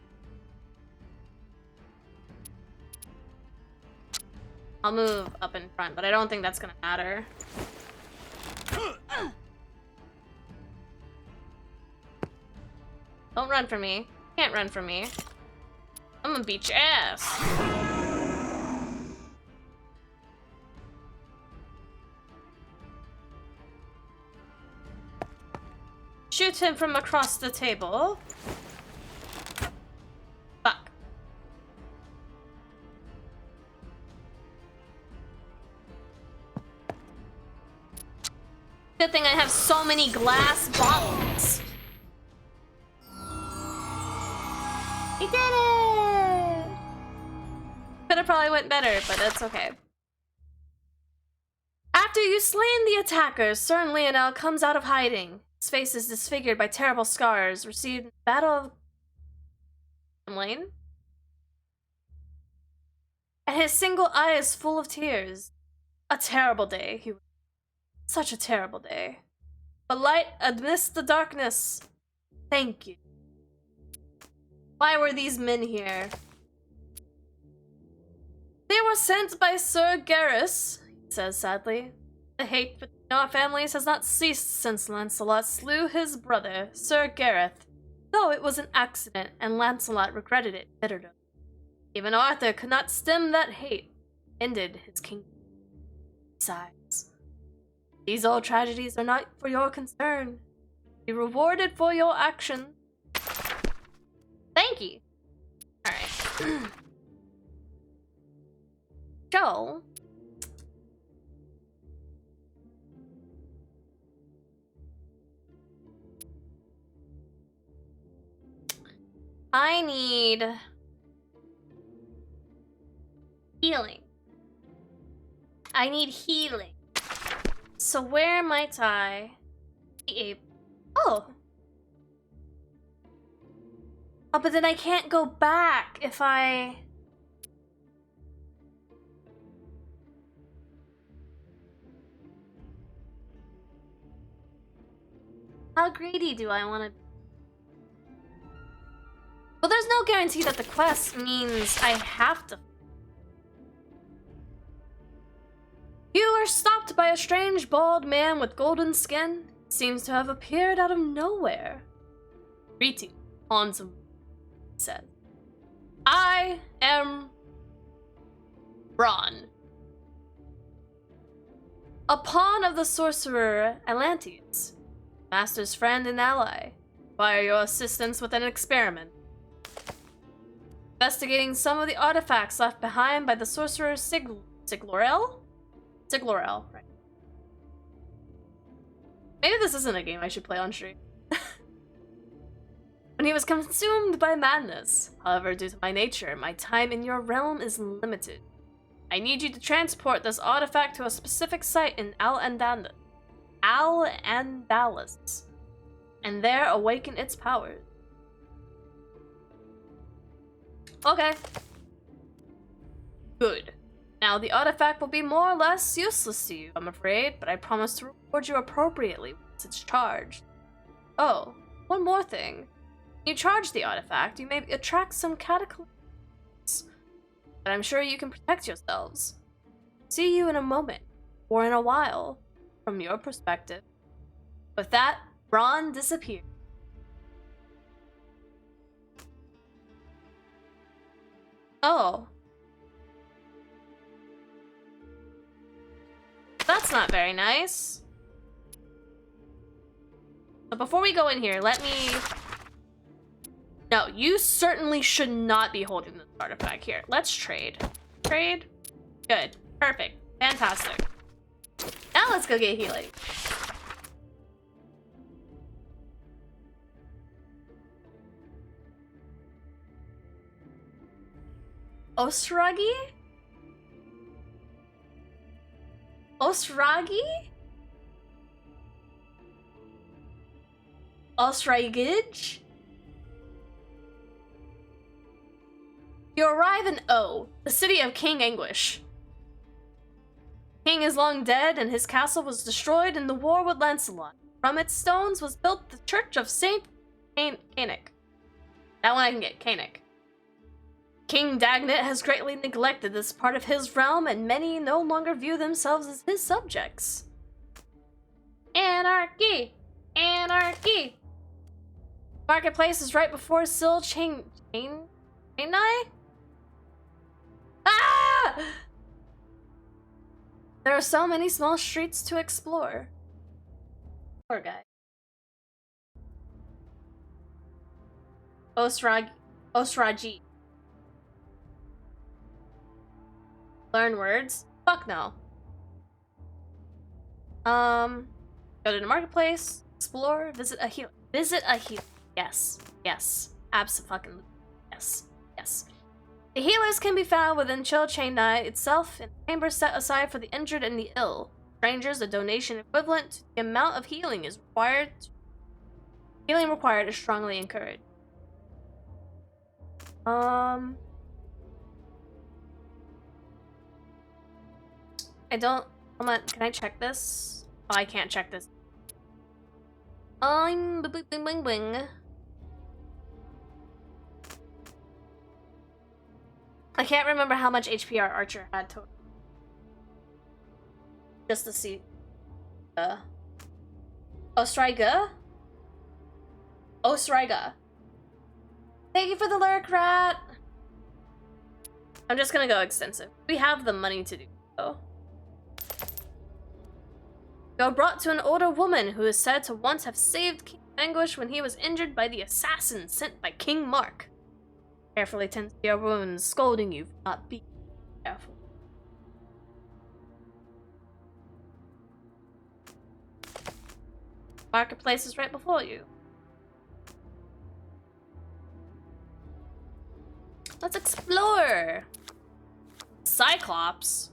I'll move up in front, but I don't think that's gonna matter. Don't run from me. You can't run from me. I'm gonna beat your ass. Shoot him from across the table. Fuck. Good thing I have so many glass bottles. He did it! Could have probably went better, but that's okay. After you've slain the attackers, ᴛᴇs comes out of hiding. His face is disfigured by terrible scars received in the Battle of Lane. And his single eye is full of tears. A terrible day. Such a terrible day. But light amidst the darkness. Thank you. Why were these men here? They were sent by ᴛᴇs, he says sadly. The hate between our families has not ceased since Lancelot slew his brother, ᴛᴇs, though it was an accident and Lancelot regretted it bitterly. Even Arthur could not stem that hate, ended his kingdom. Besides, these old tragedies are not for your concern. Be rewarded for your action. Thank you. Alright. Joel. I need healing. I need healing. So where might I be able... Oh! Oh, but then I can't go back if I... How greedy do I want to be? But there's no guarantee that the quest means I have to. You are stopped by a strange bald man with golden skin. He seems to have appeared out of nowhere. Greeting, Hans said. I am Ron, a pawn of the sorcerer Atlantes, master's friend and ally. Require your assistance with an experiment. Investigating some of the artifacts left behind by the sorcerer Siglorel? Siglorel, right. Maybe this isn't a game I should play on stream. When he was consumed by madness. However, due to my nature, my time in your realm is limited. I need you to transport this artifact to a specific site in Al-Andalus, and there awaken its powers. Okay. Good. Now, the artifact will be more or less useless to you, I'm afraid, but I promise to reward you appropriately once it's charged. Oh, one more thing. When you charge the artifact, you may attract some cataclysms, but I'm sure you can protect yourselves. See you in a moment, or in a while, from your perspective. With that, Ron disappeared. Oh. That's not very nice. But before we go in here, let me... No, you certainly should not be holding this artifact here. Let's trade. Trade? Good. Perfect. Fantastic. Now let's go get healing. ᴛᴇs? ᴛᴇs? ᴛᴇs? You arrive in O, the city of King Anguish. King is long dead, and his castle was destroyed in the war with Lancelot. From its stones was built the Church of Saint Cainic. That one I can get, Cainic. King Dagnit has greatly neglected this part of his realm, and many no longer view themselves as his subjects. Anarchy! Anarchy! Marketplace is right before lik ᴛᴇs? Ah! There are so many small streets to explore. Poor guy. ᴛᴇs. Learn words? Fuck no. Go to the marketplace, explore, visit a healer. Visit a healer. Yes. Yes. Abso-fucking-lutely. Yes. Yes. The healers can be found within lik itself in a chamber set aside for the injured and the ill. Strangers, a donation equivalent to the amount of healing is required. Healing required is strongly encouraged. I don't... Hold on, can I check this? Oh, I can't check this. I'm... bing bing bing. I can't remember how much HP our archer had total. Just to see. ᴛᴇs? ᴛᴇs. Thank you for the lurk, rat! I'm just gonna go extensive. We have the money to do so. You are brought to an older woman who is said to once have saved King Anguish when he was injured by the assassin sent by King Mark. Carefully tend to your wounds, scolding you for not being careful. Marketplace is right before you. Let's explore! Cyclops?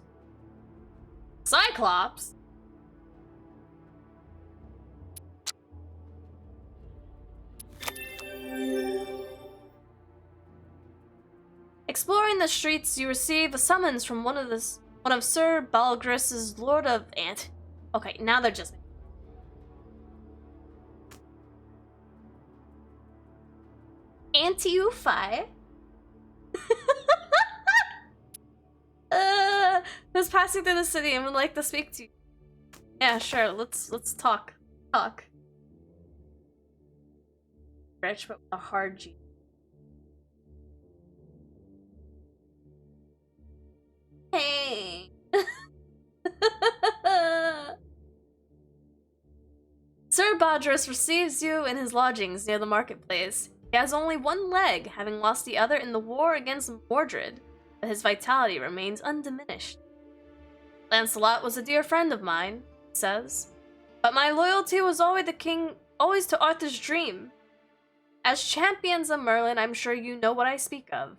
Cyclops? Exploring the streets, you receive a summons from one of Sir Balgris's Lord of Ant. Okay, now they're just... Anti-Ufi. Who's passing through the city and would like to speak to you. Yeah, sure. Let's talk. Talk. Rich, but with a hard G. Hey. Sir ᴛᴇs receives you in his lodgings near the marketplace. He has only one leg, having lost the other in the war against Mordred, but his vitality remains undiminished. ᴛSO഍ᴇs was a dear friend of mine, he says, but my loyalty was always to Arthur's dream. As champions of Merlin, I'm sure you know what I speak of.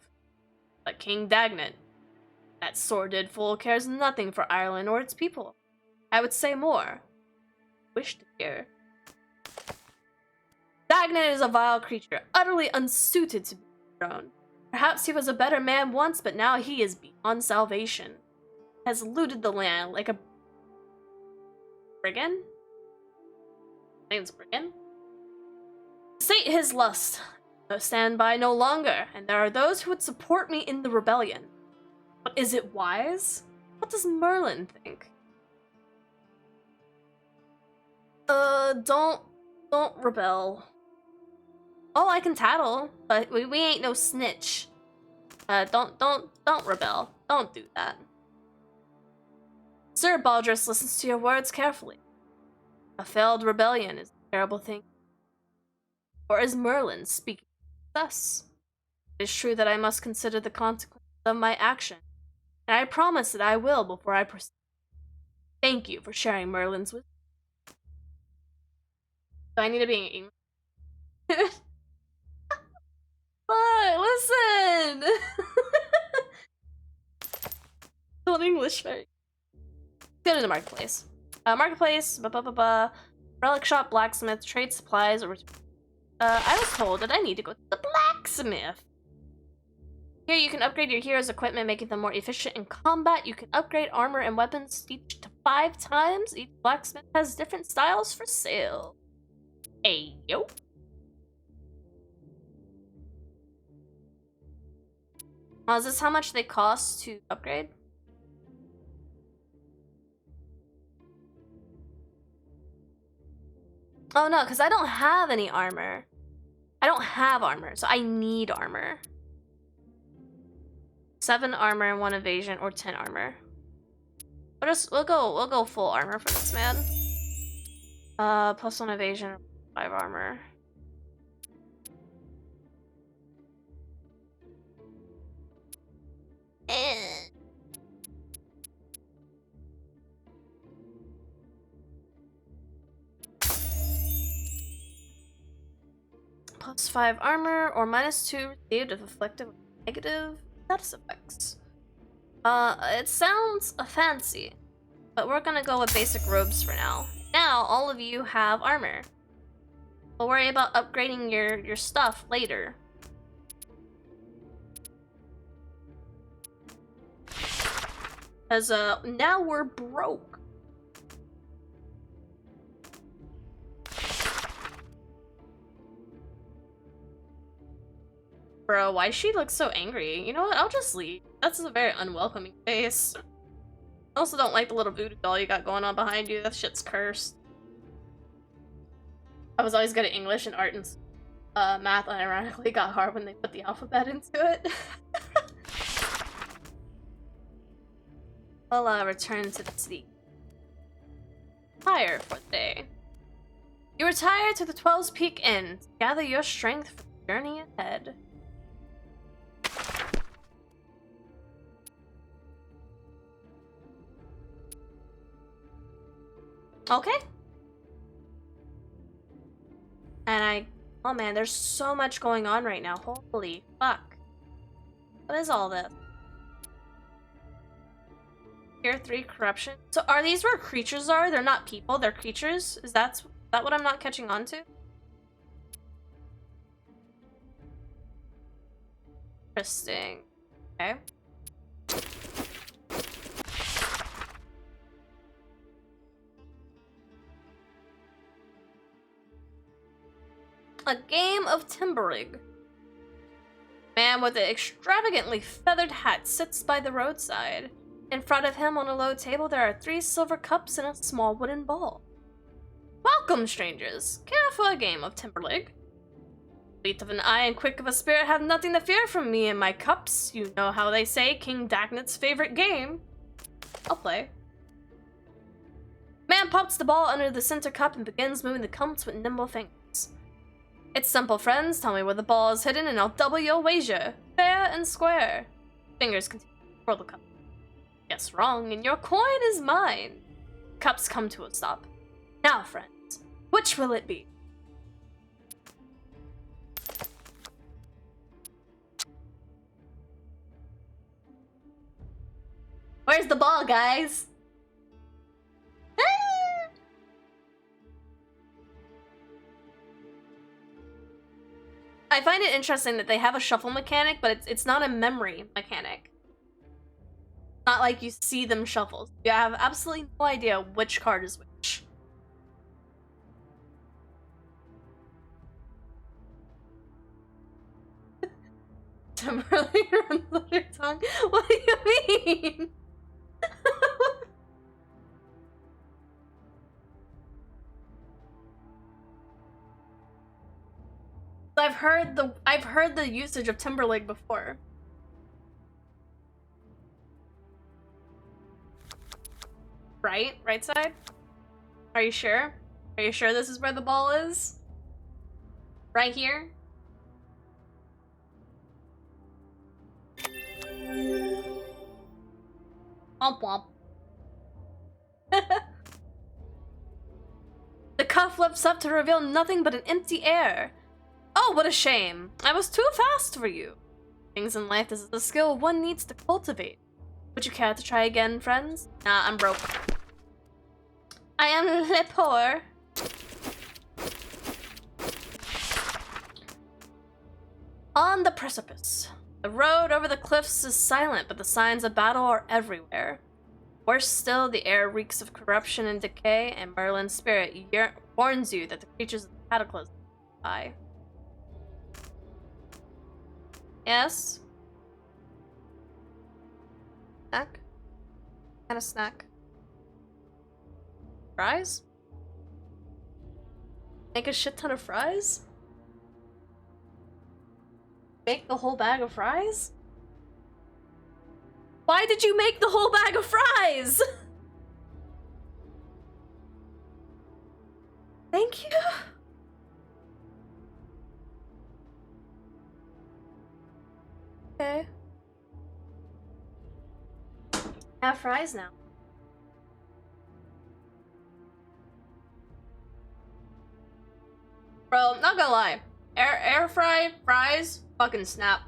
But King Dagnant, that sordid fool, cares nothing for Ireland or its people. I would say more. Wish to hear. Dagnant is a vile creature, utterly unsuited to be a throne. Perhaps he was a better man once, but now he is beyond salvation. He has looted the land like a brigand? Name's brigand? Sate his lust. I stand by no longer, and there are those who would support me in the rebellion. But is it wise? What does Merlin think? Don't rebel. Oh, I can tattle, but we ain't no snitch. Don't rebel. Don't do that. Sir ᴛᴇs listens to your words carefully. A failed rebellion is a terrible thing. Or is Merlin speaking thus? It is true that I must consider the consequences of my action, and I promise that I will before I proceed. Thank you for sharing Merlin's wisdom. Do I need to be in English? But listen! Still English, right? Go to the marketplace. Marketplace, relic shop, blacksmith, trade supplies, or I was told that I need to go to the blacksmith. Here you can upgrade your hero's equipment, making them more efficient in combat. You can upgrade armor and weapons each to 5 times. Each blacksmith has different styles for sale. Hey, yo. Is this how much they cost to upgrade? Oh no, because I don't have any armor. I don't have armor, so I need armor. 7 armor, 1 evasion, or 10 armor. We'll go full armor for this man. Plus 1 evasion, 5 armor. Plus 5 armor, or minus 2 received if afflicted with negative status effects. It sounds fancy, but we're gonna go with basic robes for now. Now, all of you have armor. We'll worry about upgrading your stuff later. Because, now we're broke. Bro, why she looks so angry? You know what? I'll just leave. That's a very unwelcoming face. I also don't like the little voodoo doll you got going on behind you. That shit's cursed. I was always good at English and art and math, and ironically got hard when they put the alphabet into it. I'll return to the city. Tired for the day. You retire to the 12's Peak Inn to gather your strength for the journey ahead. Okay. And oh man, there's so much going on right now. Holy fuck. What is all this? Tier 3 corruption. So are these where creatures are? They're not people, they're creatures? Is that what I'm not catching on to? Interesting. Okay. A game of Timberig. man with an extravagantly feathered hat sits by the roadside. In front of him on a low table there are 3 silver cups and a small wooden ball. Welcome, strangers. Care for a game of Timberleg? Fleet of an eye and quick of a spirit have nothing to fear from me and my cups. You know how they say, King Dagnet's favorite game. I'll play. Man pops the ball under the center cup and begins moving the cups with nimble fingers. It's simple, friends. Tell me where the ball is hidden and I'll double your wager. Fair and square. Fingers continue to twirl the cup. Guess wrong, and your coin is mine. Cups come to a stop. Now, friends, which will it be? Where's the ball, guys? I find it interesting that they have a shuffle mechanic, but it's not a memory mechanic. Not like you see them shuffle. You have absolutely no idea which card is which. Temporarily runs on your tongue? What do you mean? I've heard the usage of Timberleg before. Right? Right side? Are you sure? Are you sure this is where the ball is? Right here? Womp womp. The cuff lifts up to reveal nothing but an empty air. Oh, what a shame. I was too fast for you. Things in life is a skill one needs to cultivate. Would you care to try again, friends? Nah, I'm broke. I am le poor. On the precipice. The road over the cliffs is silent, but the signs of battle are everywhere. Worse still, the air reeks of corruption and decay, and Merlin's spirit warns you that the creatures of the cataclysm die. Yes? Snack? What kind of snack? Fries? Make a shit ton of fries? Make the whole bag of fries? Why did you make the whole bag of fries? Thank you. Okay. I have fries now. Bro, not gonna lie. Air fry fries, fucking snap.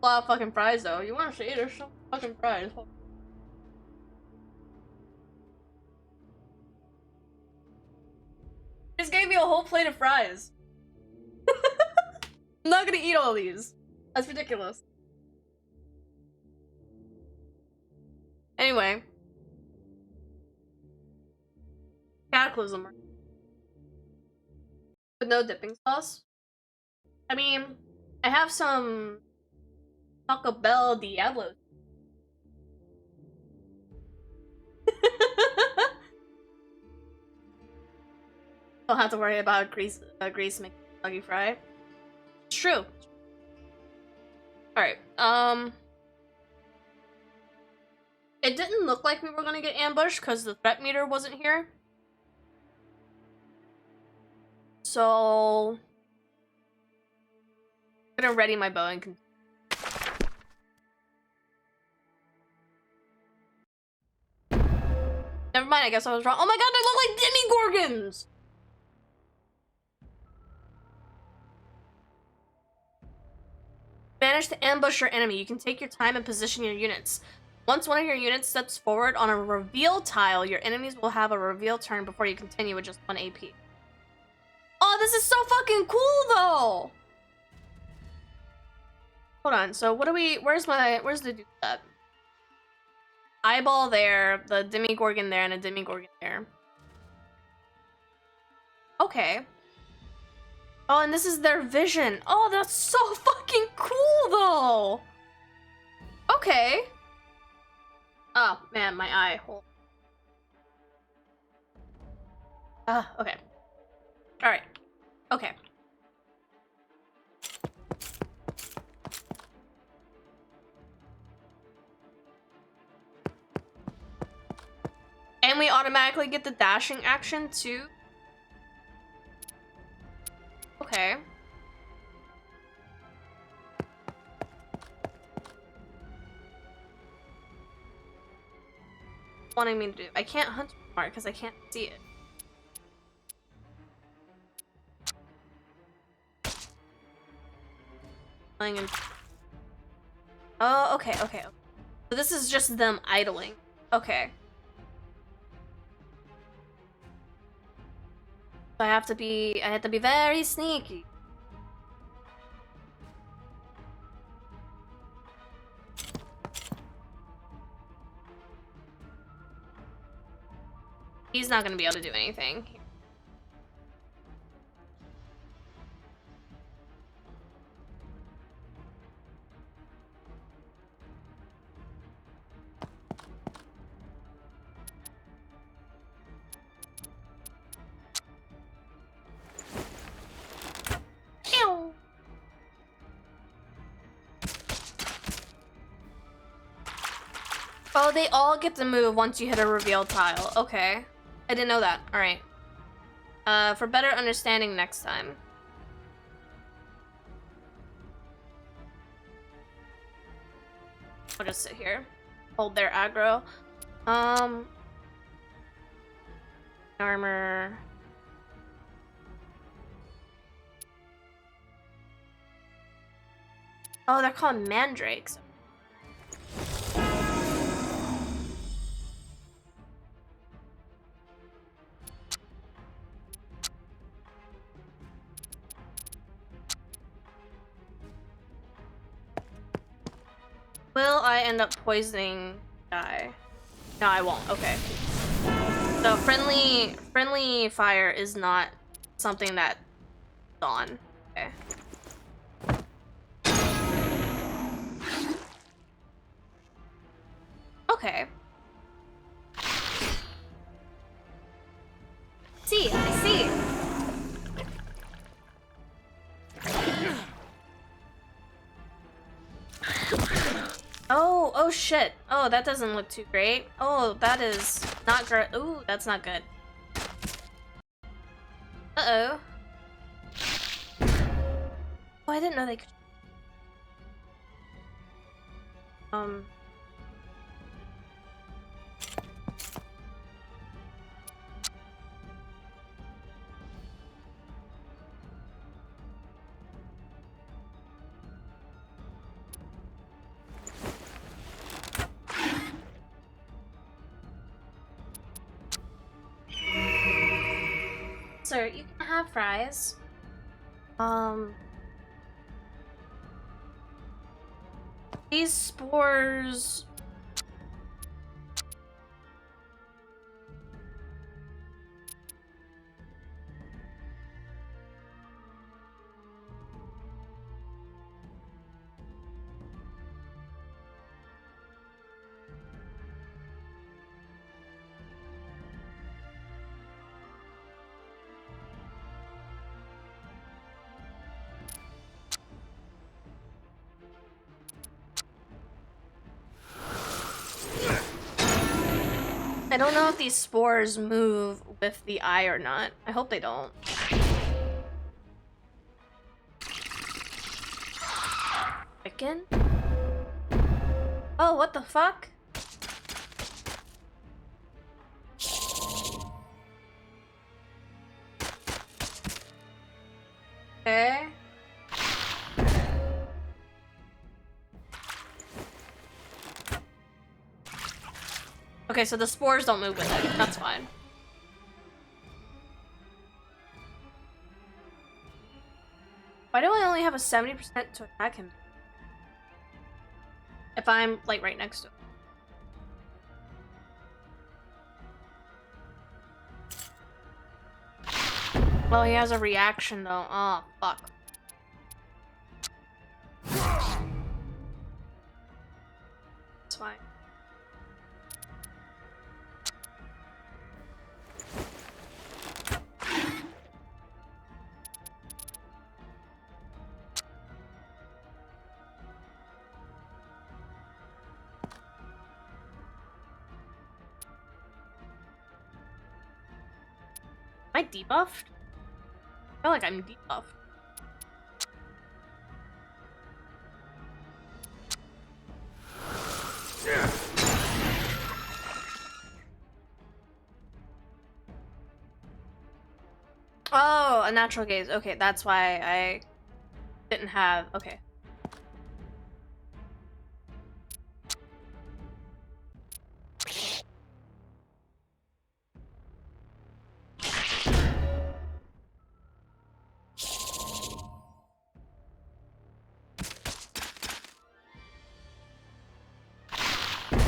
A lot of fucking fries though. You wanna see? There's some fucking fries. Just gave me a whole plate of fries. I'm not gonna eat all these. That's ridiculous. Anyway. Cataclysm. With no dipping sauce. I mean, I have some Taco Bell Diablos. Don't have to worry about grease making soggy fry. It's true. Alright, it didn't look like we were gonna get ambushed because the threat meter wasn't here. So I'm gonna ready my bow and continue. Never mind, I guess I was wrong. Oh my god, they look like demigorgons! Manage to ambush your enemy. You can take your time and position your units. Once one of your units steps forward on a reveal tile, your enemies will have a reveal turn before you continue with just 1 AP. Oh, this is so fucking cool though! Hold on, so what do we, where's the dude at? Eyeball there, the demigorgon there, and a demigorgon there. Okay. Oh, and this is their vision. Oh, that's so fucking cool, though. Okay. Oh, man, my eye hole. Okay. Alright. Okay. And we automatically get the dashing action, too? Okay. Wanting me to do. I can't hunt anymore because I can't see it. Oh, okay, okay. So this is just them idling. Okay. So I have to be very sneaky. He's not gonna be able to do anything. Ew. Oh, they all get to move once you hit a reveal tile. Okay. I didn't know that. Alright. For better understanding next time. I'll just sit here. Hold their aggro. Armor. Oh, they're called mandrakes. Will I end up poisoning guy? No, I won't. Okay. So friendly fire is not something that's on. Okay. Okay. See, I see. Oh shit. Oh, that doesn't look too great. Oh, that is not great. Ooh, that's not good. Uh-oh. Oh, I didn't know they could. Sir, you can have fries. These spores... I don't know if these spores move with the eye or not. I hope they don't. Chicken? Oh, what the fuck? Okay. Okay, so the spores don't move with it. That's fine. Why do I only have a 70% to attack him? If I'm, like, right next to him. Oh, he has a reaction though. Oh, fuck. It's fine. Am I debuffed? I feel like I'm debuffed. Oh, a natural gaze. Okay, that's why I didn't have. Okay.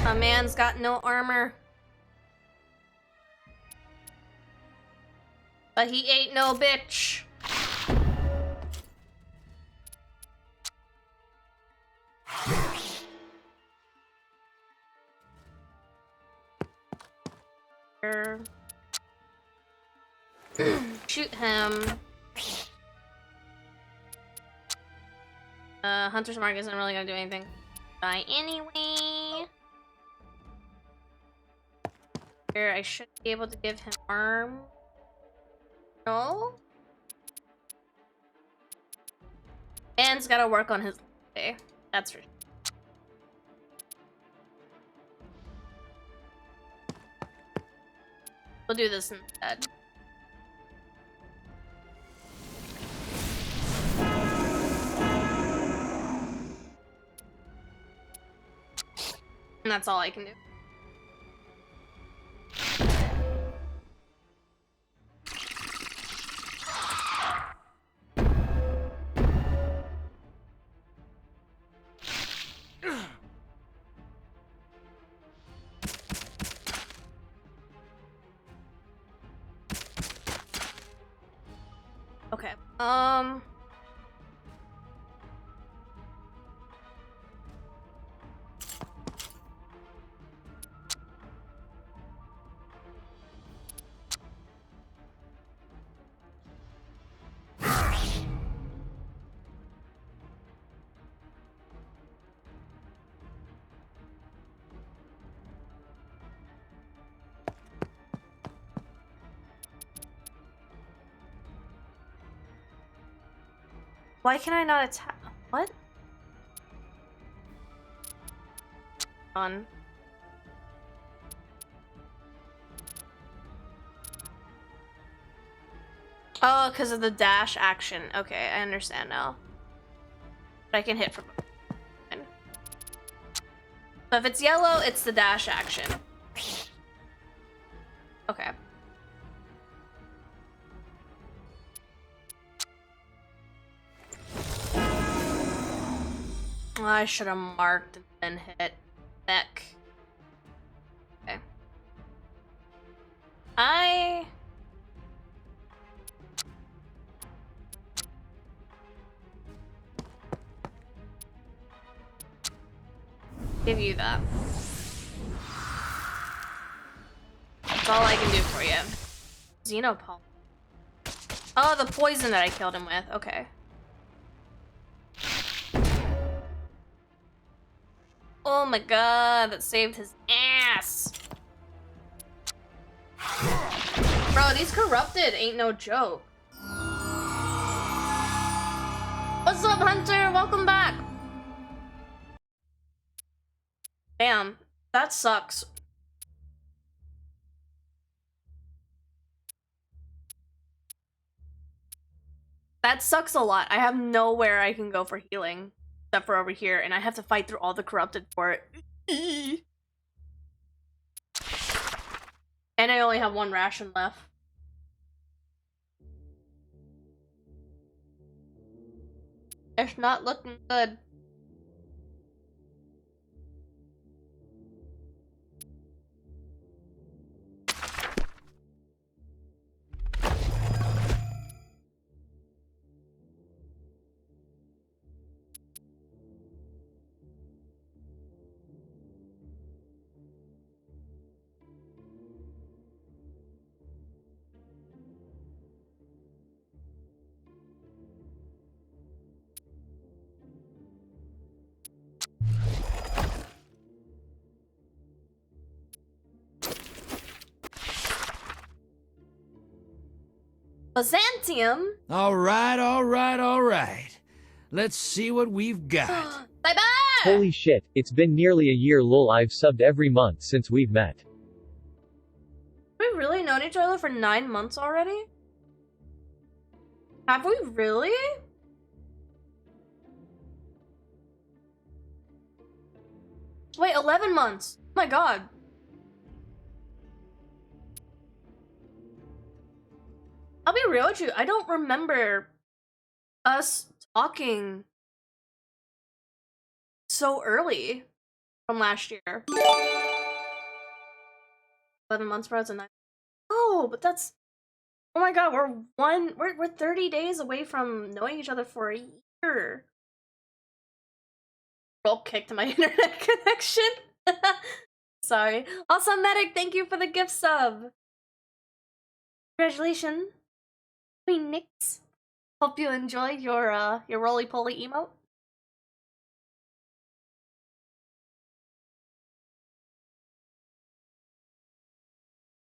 A man's got no armor. But he ain't no bitch. Shoot him. Hunter's Mark isn't really gonna do anything. Die anyway. Here, I should be able to give him arm. No? Man's gotta work on his day. That's for sure. We'll do this instead. And that's all I can do. Okay. Why can I not attack? What? On. Oh, because of the dash action. Okay, I understand now. But I can hit from. So if it's yellow, it's the dash action. Okay. I should have marked and then hit. Beck. Okay. I give you that. That's all I can do for you. Xenopol. Oh, the poison that I killed him with. Okay. Oh my god, that saved his ass. Bro, these corrupted ain't no joke. What's up, Hunter? Welcome back. Damn, that sucks. That sucks a lot. I have nowhere I can go for healing except for over here, and I have to fight through all the corrupted for it. And I only have one ration left. It's not looking good. Byzantium? Alright. Let's see what we've got. Bye-bye! Holy shit, it's been nearly a year lol, I've subbed every month since we've met. Have we really known each other for 9 months already? Have we really? Wait, 11 months. Oh my god. I'll be real with you, I don't remember us talking so early from last year. 11 months, bro, it's a 9. Oh, but that's... Oh my god, we're 30 days away from knowing each other for a year. Roll kicked my internet connection. Sorry. Also, Medic, thank you for the gift sub. Congratulations. Queen Nix. Hope you enjoyed your roly-poly emote.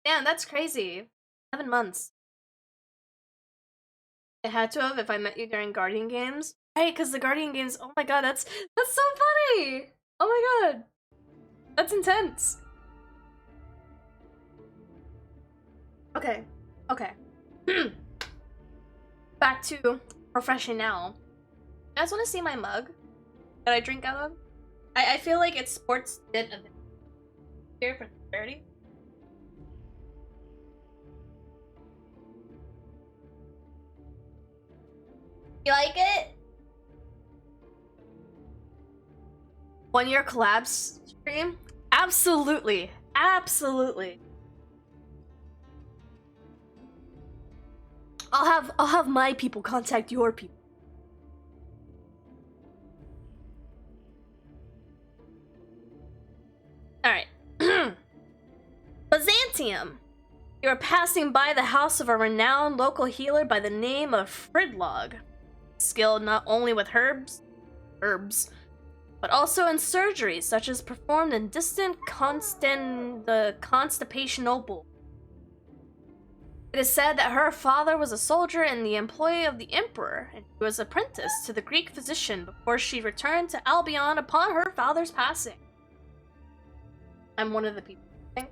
Damn, that's crazy. 11 months. I had to have if I met you during Guardian Games. Right, because the Guardian Games, oh my god, that's so funny! Oh my god. That's intense. Okay. Back to refreshing now. You guys want to see my mug that I drink out of? I feel like it's sports bit of it. Here for clarity. You like it? 1 year collab stream? Absolutely. Absolutely. I'll have my people contact your people. Alright. Byzantium. You are passing by the house of a renowned local healer by the name of Fridlog. Skilled not only with herbs, but also in surgeries such as performed in distant Constantinople. It is said that her father was a soldier in the employ of the emperor, and he was apprenticed to the Greek physician before she returned to Albion upon her father's passing. I'm one of the people, I think.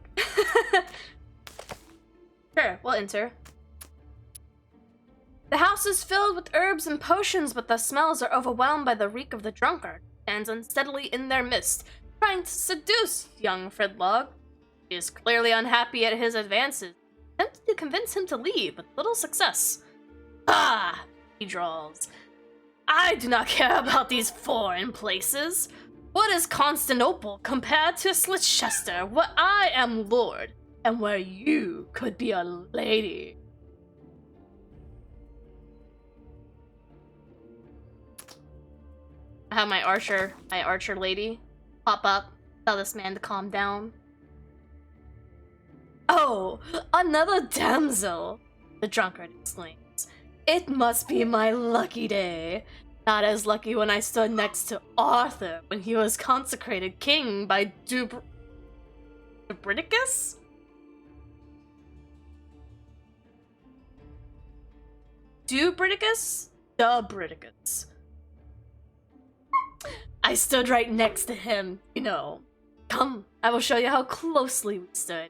Sure, we'll enter. The house is filled with herbs and potions, but the smells are overwhelmed by the reek of the drunkard, who stands unsteadily in their midst, trying to seduce young Fridlog. He is clearly unhappy at his advances, attempting to convince him to leave, with little success. Ah, he drawls. I do not care about these foreign places. What is Constantinople compared to Slichester, where I am lord, and where you could be a lady? I have my archer lady pop up, tell this man to calm down. Oh, another damsel, the drunkard exclaims. It must be my lucky day. Not as lucky when I stood next to Arthur when he was consecrated king by Dubriticus? Dubriticus. I stood right next to him, you know. Come, I will show you how closely we stood.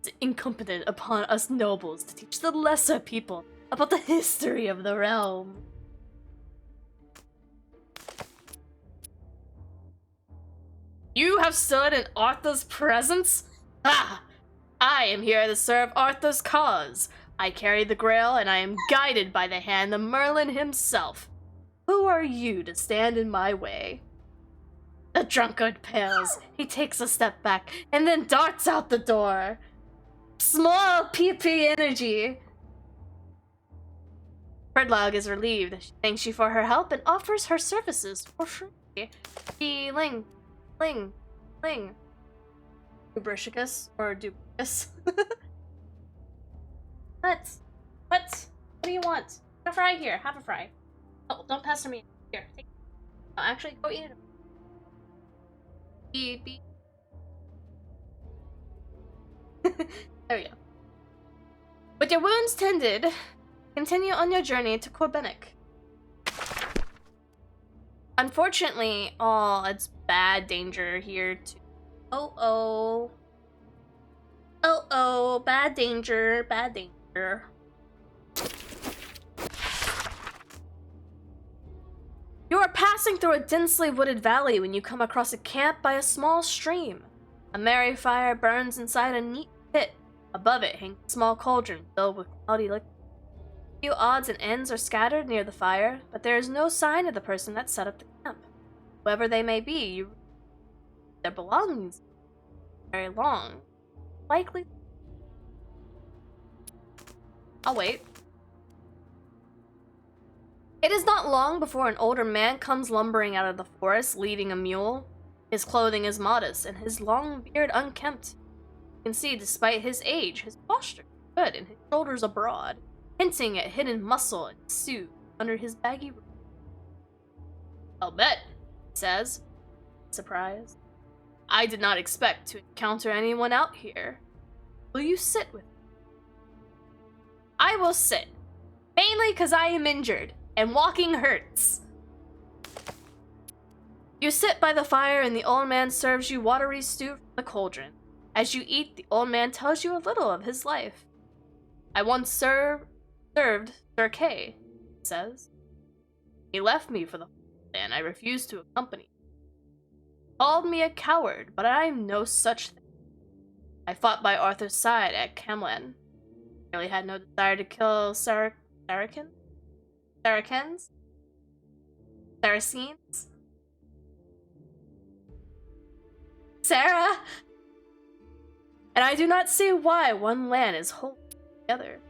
It's incumbent upon us nobles to teach the lesser people about the history of the realm. You have stood in Arthur's presence? Ah! I am here to serve Arthur's cause. I carry the Grail, and I am guided by the Hand of Merlin himself. Who are you to stand in my way? The drunkard pales. He takes a step back, and then darts out the door. Small PP energy. Fridlog is relieved. She thanks you for her help and offers her services for free. Ling. Dubricus or Dubricus. What? What do you want? Have a fry here. Have a fry. Oh, don't pass to me. Here, take it. No, actually, go eat it. Beep. There we go. With your wounds tended, Continue on your journey to crumbling. Unfortunately, it's bad danger here too. Oh, bad danger, bad danger. You are passing through a densely wooded valley when you come across a camp by a small stream. A merry fire burns inside a neat pit. Above it hangs a small cauldron filled with cloudy liquid. A few odds and ends are scattered near the fire, but there is no sign of the person that set up the camp. Whoever they may be, their belongings very long. Likely. I'll wait. It is not long before an older man comes lumbering out of the forest, leading a mule. His clothing is modest, and his long beard unkempt. You can see, despite his age, his posture is good, and his shoulders are broad, hinting at hidden muscle and suit under his baggy robe. "I'll bet," he says, surprised. "I did not expect to encounter anyone out here. Will you sit with me?" "I will sit, mainly because I am injured, and walking hurts." You sit by the fire, and the old man serves you watery stew from the cauldron. As you eat, the old man tells you a little of his life. "I once served Sir Kay," he says. "He left me for the and I refused to accompany him. He called me a coward, but I am no such thing. I fought by Arthur's side at Camlan. I really had no desire to kill Saracens? Sarah! And I do not see why one land is wholly together.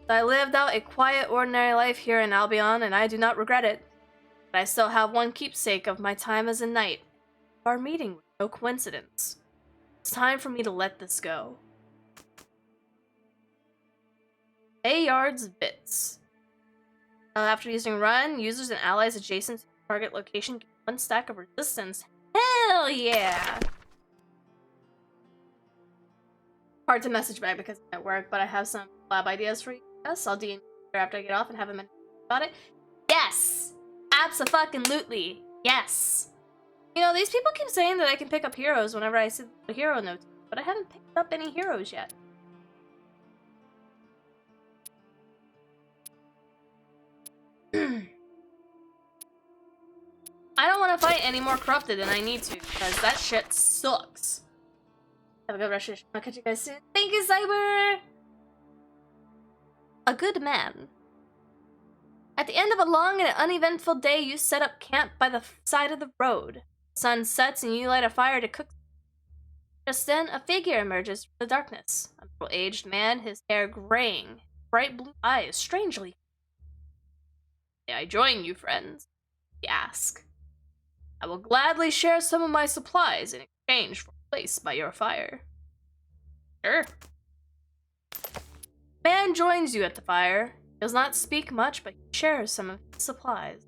I lived out a quiet, ordinary life here in Albion, and I do not regret it. But I still have one keepsake of my time as a knight. Our meeting was no coincidence. It's time for me to let this go." Yards bits. After using run, users and allies adjacent to the target location get 1 stack of resistance. Hell yeah! Hard to message back because I'm at work, but I have some lab ideas for you. Yes, I'll DM after I get off and have a minute about it. Yes! Abso-fucking-lutely. Yes! You know, these people keep saying that I can pick up heroes whenever I see the hero note, but I haven't picked up any heroes yet. I don't want to fight any more corrupted than I need to, because that shit sucks. Have a good rest of your shift. I'll catch you guys soon. Thank you, Cyber! A good man. At the end of a long and uneventful day, you set up camp by the side of the road. The sun sets and you light a fire to cook. Just then, a figure emerges from the darkness. A middle-aged man, his hair graying, bright blue eyes, strangely. "May I join you, friends?" he asks. "I will gladly share some of my supplies in exchange for a place by your fire." "Sure." Man joins you at the fire. He does not speak much, but he shares some of his supplies.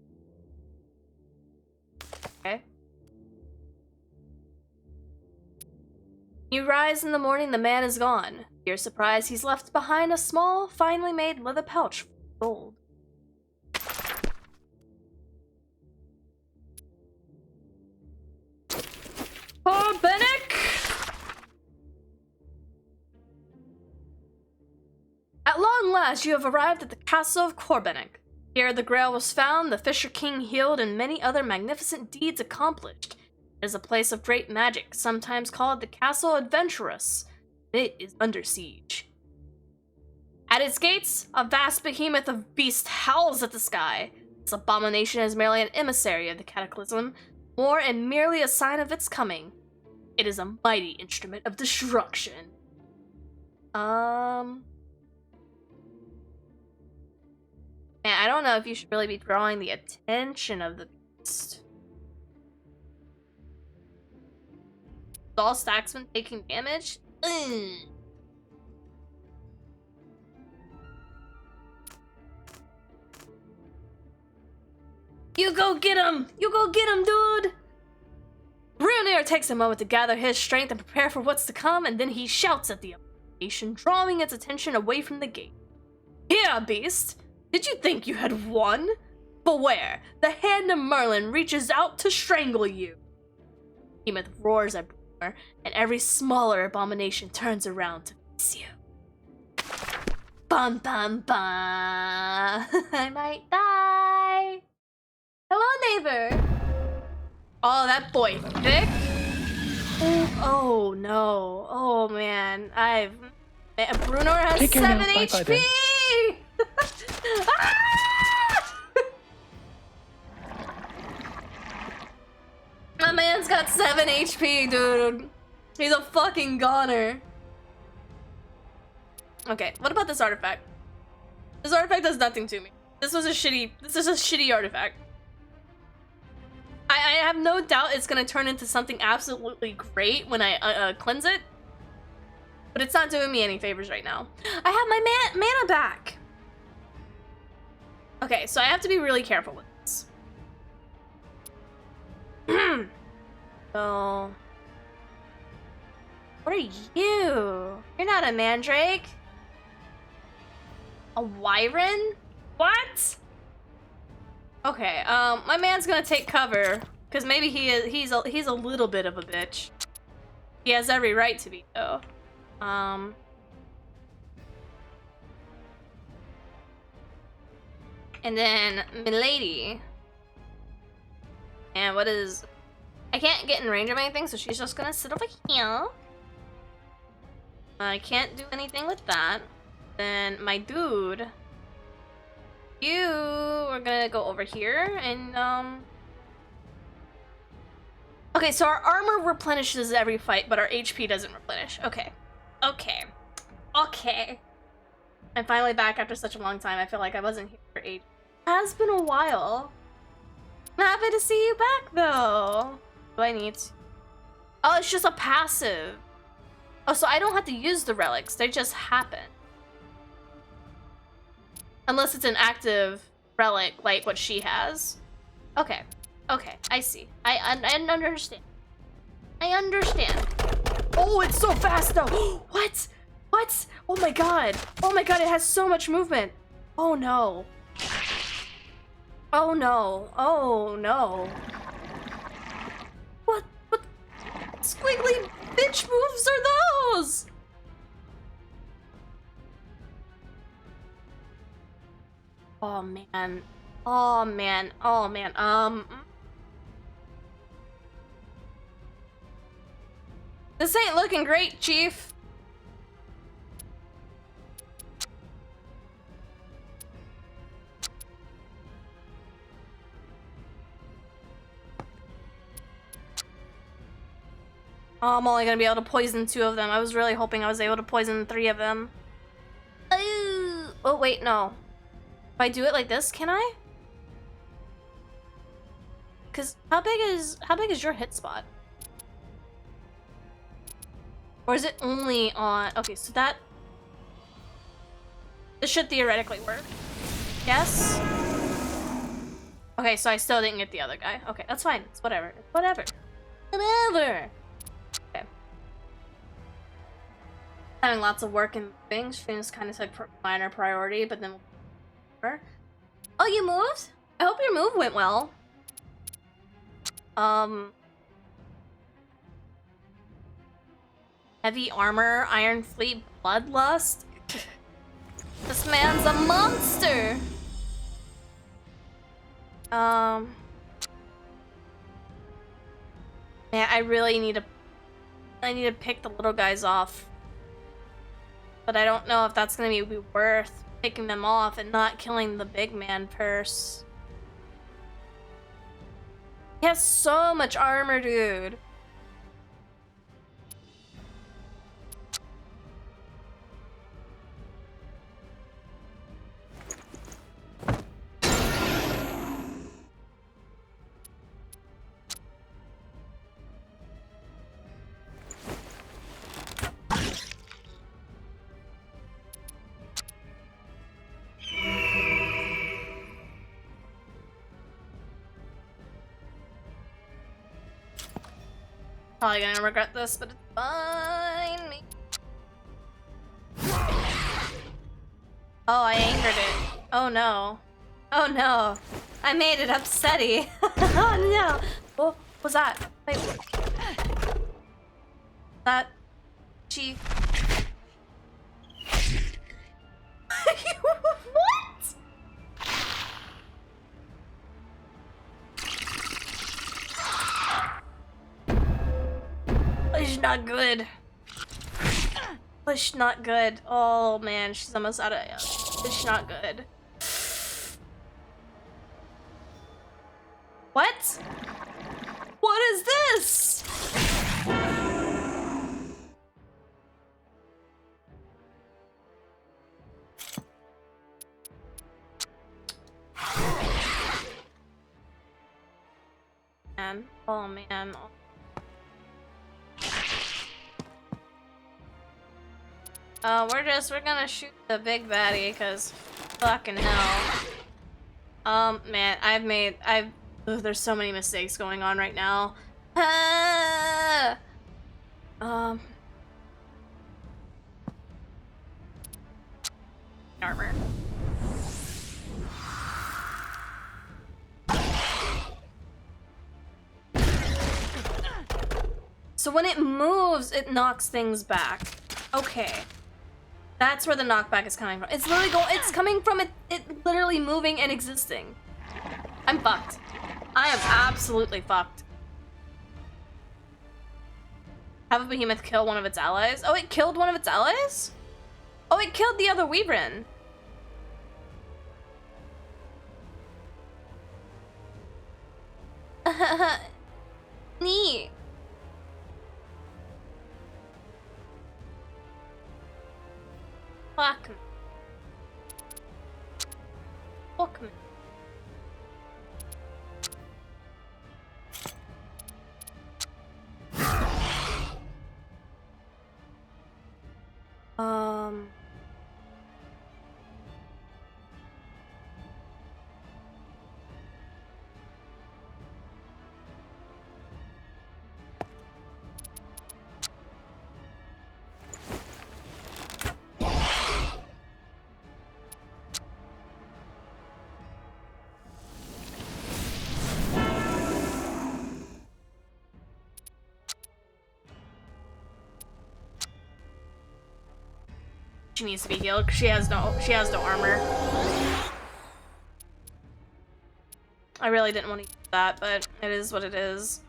Okay. You rise in the morning, the man is gone. To your surprise, he's left behind a small, finely made leather pouch full of gold. Crumbling! At long last, you have arrived at the castle of crumbling. Here the Grail was found, the Fisher King healed, and many other magnificent deeds accomplished. It is a place of great magic, sometimes called the Castle Adventurous. It is under siege. At its gates, a vast behemoth of beasts howls at the sky. This abomination is merely an emissary of the cataclysm, more and merely a sign of its coming. It is a mighty instrument of destruction. Man, I don't know if you should really be drawing the attention of the beast. All stacksmen taking damage? Ugh. You go get him! You go get him, dude! Runir takes a moment to gather his strength and prepare for what's to come, and then he shouts at the abomination, drawing its attention away from the gate. Here, beast! Did you think you had won? Beware! The Hand of Merlin reaches out to strangle you! Behemoth roars at Bruner, and every smaller abomination turns around to face you. Bum bum bum! I might die! Hello, neighbor! Oh, that boy thick? Oh no. Oh man. Bruner has Take care 7 now. Bye-bye HP! Ah! My man's got 7 HP, dude. He's a fucking goner. Okay, what about this artifact? This artifact does nothing to me. This is a shitty artifact. I have no doubt it's gonna turn into something absolutely great when I cleanse it. But it's not doing me any favors right now. I have my mana back! Okay, so I have to be really careful with this. So... What are you? You're not a mandrake. A wyvern? What? Okay, my man's gonna take cover, because maybe he's a little bit of a bitch. He has every right to be, though. And then Milady. And what is... I can't get in range of anything, so she's just gonna sit over here. I can't do anything with that. Then my dude... You are gonna go over here and okay, so our armor replenishes every fight, but our HP doesn't replenish. Okay. Okay. Okay. I'm finally back after such a long time. I feel like I wasn't here for 8. It has been a while. I'm happy to see you back though. Do I need to... Oh, it's just a passive. Oh, so I don't have to use the relics. They just happen. Unless it's an active relic, like what she has. Okay. Okay, I see. I understand. I understand. Oh, it's so fast, though! What? What? Oh my god. Oh my god, it has so much movement. Oh no. Oh no. Oh no. What squiggly bitch moves are those? Oh man. Oh man. Oh man. This ain't looking great, Chief. Oh, I'm only gonna be able to poison 2 of them. I was really hoping I was able to poison 3 of them. Ooh. Oh wait, no. If I do it like this, can I? Cause how big is your hit spot? Or is it only on... Okay, so this should theoretically work. Yes? Okay, so I still didn't get the other guy. Okay, that's fine. It's whatever. It's whatever. Whatever! Okay. Having lots of work and things seems kind of like minor priority, but then... Oh, you moved? I hope your move went well. Heavy armor, Iron Fleet, Bloodlust. This man's a monster. Man, I really need to pick the little guys off. But I don't know if that's gonna be worth picking them off and not killing the big man first. He has so much armor, dude. Probably gonna regret this, but it's fine. Oh, I angered it. Oh no. Oh no. I made it upsetty. Oh no. What was that? Wait. That. She. What? Push not good. Push not good. Oh man, she's almost out of. Push not good. What? What is this? Man. Oh man. We're gonna shoot the big baddie, cause fucking hell. Man, there's so many mistakes going on right now. Armor. So when it moves, it knocks things back. Okay. That's where the knockback is coming from. It's literally it's coming from it literally moving and existing. I'm fucked. I am absolutely fucked. Have a behemoth kill one of its allies? Oh, it killed one of its allies? Oh, it killed the other Weebrin. Neat. Fuck me. Fuck me. She needs to be healed because she has no armor. I really didn't want to use that, but it is what it is.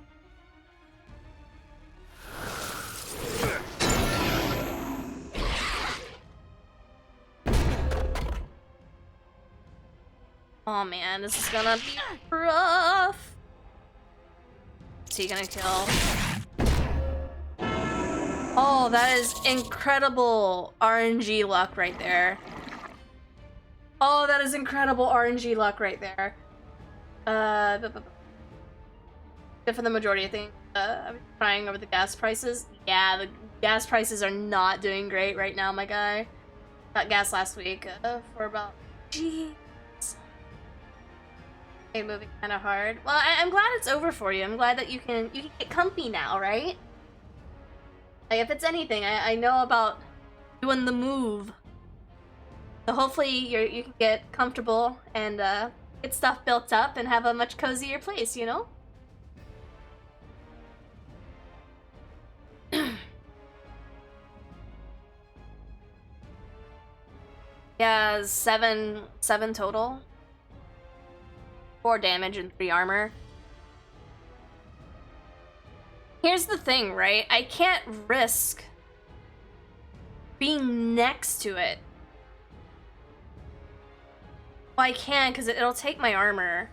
Oh man, this is gonna be rough. Is he gonna kill? Oh, that is incredible RNG luck right there. Oh, that is incredible RNG luck right there. Good for the majority of things. I'm crying over the gas prices. Yeah, the gas prices are not doing great right now, my guy. Got gas last week for about... Jeez. Okay, moving kind of hard. Well, I'm glad it's over for you. I'm glad that you can get comfy now, right? Like, if it's anything, I know about doing the move. So hopefully you can get comfortable and get stuff built up and have a much cozier place, you know? Yeah, seven total. 4 damage and 3 armor. Here's the thing, right? I can't risk being next to it. Well, I can, because it'll take my armor.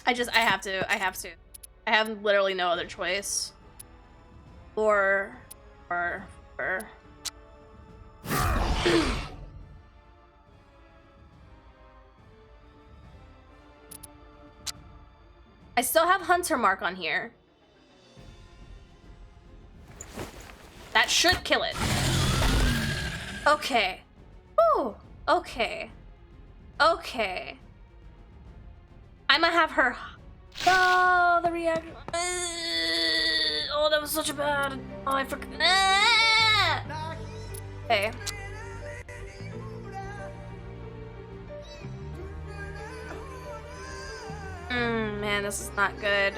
I have to. I have literally no other choice. Or... I still have Hunter Mark on here. That should kill it. Okay. Ooh, okay. Okay. I'm gonna have her... Oh, the reaction. Oh, that was such a bad... Oh, I forgot. Okay. Man, this is not good.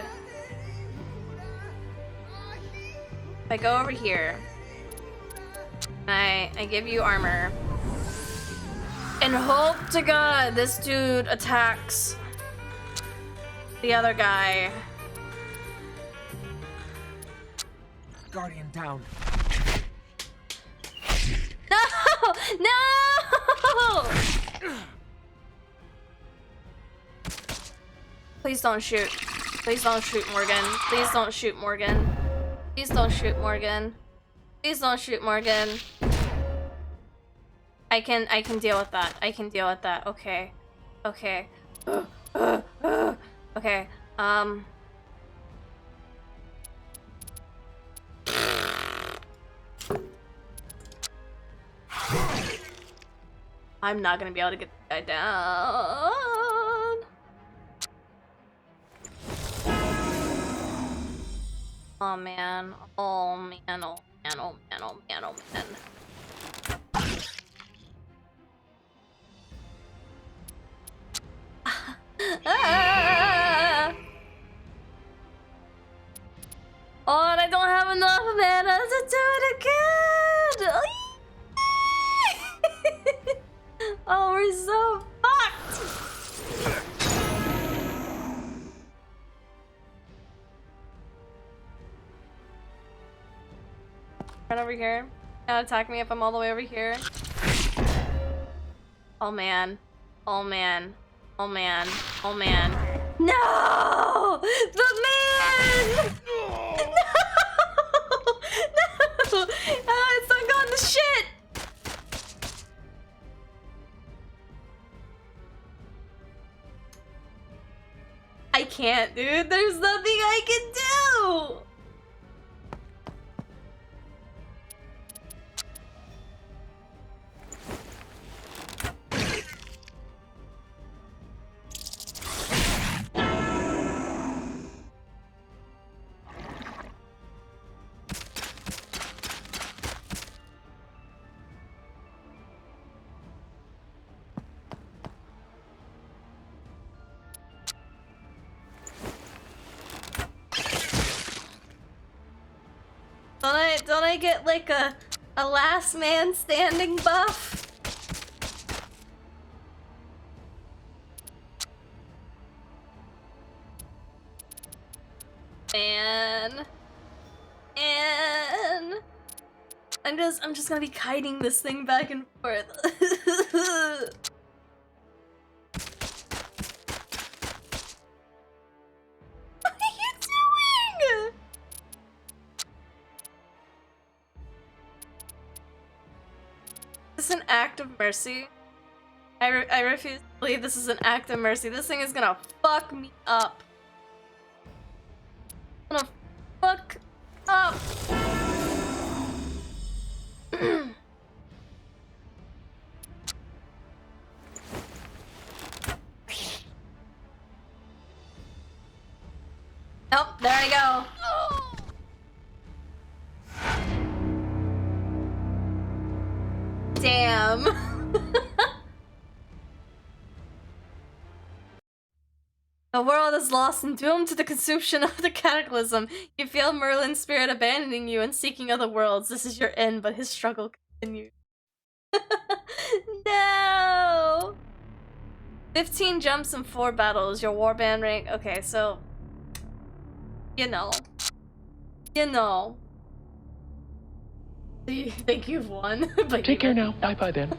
If I go over here, I give you armor, and hope to God this dude attacks the other guy. Guardian down. No! No! Please don't shoot. Please don't shoot Morgan. Please don't shoot Morgan. Please don't shoot Morgan. Please don't shoot Morgan. I can deal with that. I can deal with that. Okay. Okay. Okay. I'm not gonna be able to get the guy down. Oh man. Oh man. Oh man. Oh man. Oh man. Oh man. Ah! Oh, and I don't have enough mana to do it again! Oh, we're so fucked! Run over here. Now attack me if I'm all the way over here. Oh man. Oh man. Oh man. Oh man. No! The man! No! No! It's not going to shit! I can't, dude. There's nothing I can do! Don't I get like a last man standing buff? And I'm just gonna be kiting this thing back and forth. What are you doing? Is this an act of mercy? I refuse to believe this is an act of mercy. This thing is gonna fuck me up. Gonna fuck up. Nope, there I go. Damn. The world is lost and doomed to the consumption of the cataclysm. You feel Merlin's spirit abandoning you and seeking other worlds. This is your end, but his struggle continues. No! 15 jumps and 4 battles. Your warband rank. Okay, so... You know. You know. You think you've won? But Take care now. Bye-bye then.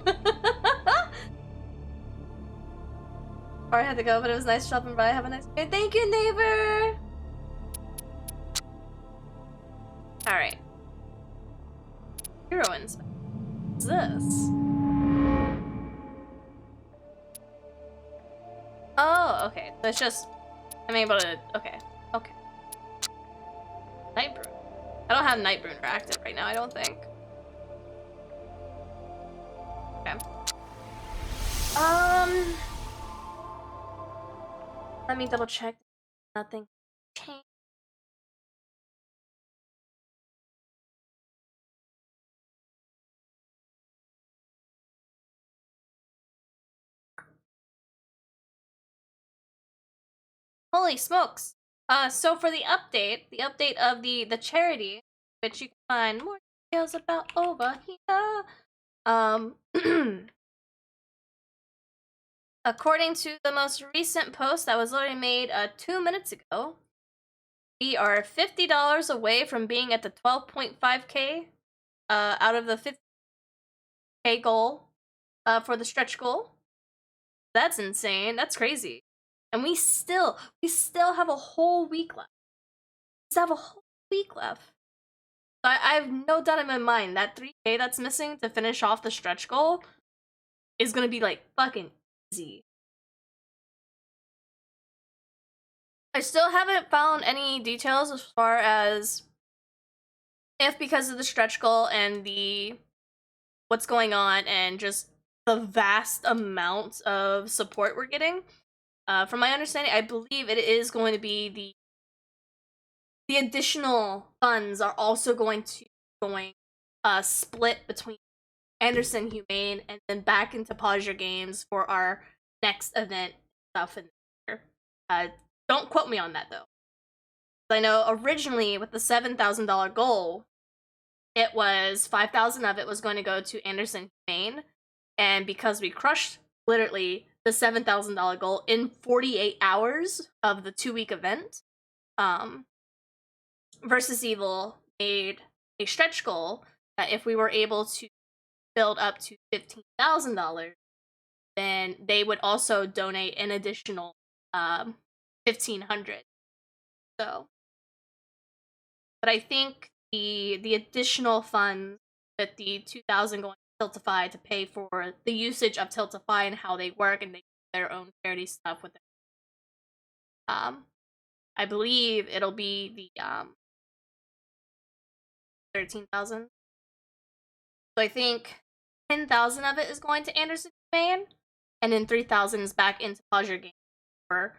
Or I had to go, but it was nice shopping by. Have a nice day. Thank you, neighbor! Alright. Hero inspect. What's this? Oh, okay. So it's just... I'm able to... Okay. Okay. Night Bruner. I don't have Night Bruner active right now, I don't think. Okay. Let me double check. Nothing changed. Holy smokes! So for the update of the charity, which you can find more details about over here. According to the most recent post that was already made 2 minutes ago, we are $50 away from being at the 12.5k out of the 50k goal for the stretch goal. That's insane. That's crazy. And we still have a whole week left. We still have a whole week left. So I have no doubt in my mind that 3k that's missing to finish off the stretch goal is gonna be like fucking easy. I still haven't found any details as far as if because of the stretch goal and the what's going on and just the vast amount of support we're getting. From my understanding, I believe it is going to be the additional funds are also going to split between Anderson Humane and then back into Paws Games for our next event stuff in there. Don't quote me on that though. I know originally with the $7,000 goal, it was 5,000 of it was going to go to Anderson Humane, and because we crushed literally the $7,000 goal in 48 hours of the 2-week event, Versus Evil made a stretch goal that if we were able to build up to $15,000, then they would also donate an additional $1,500. So, but I think the additional funds that the 2,000 going to Tiltify to pay for the usage of Tiltify and how they work, and they do their own charity stuff with it. I believe it'll be the 13,000. So I think 10,000 of it is going to Anderson Humane, and then 3,000 is back into Pleasure Game for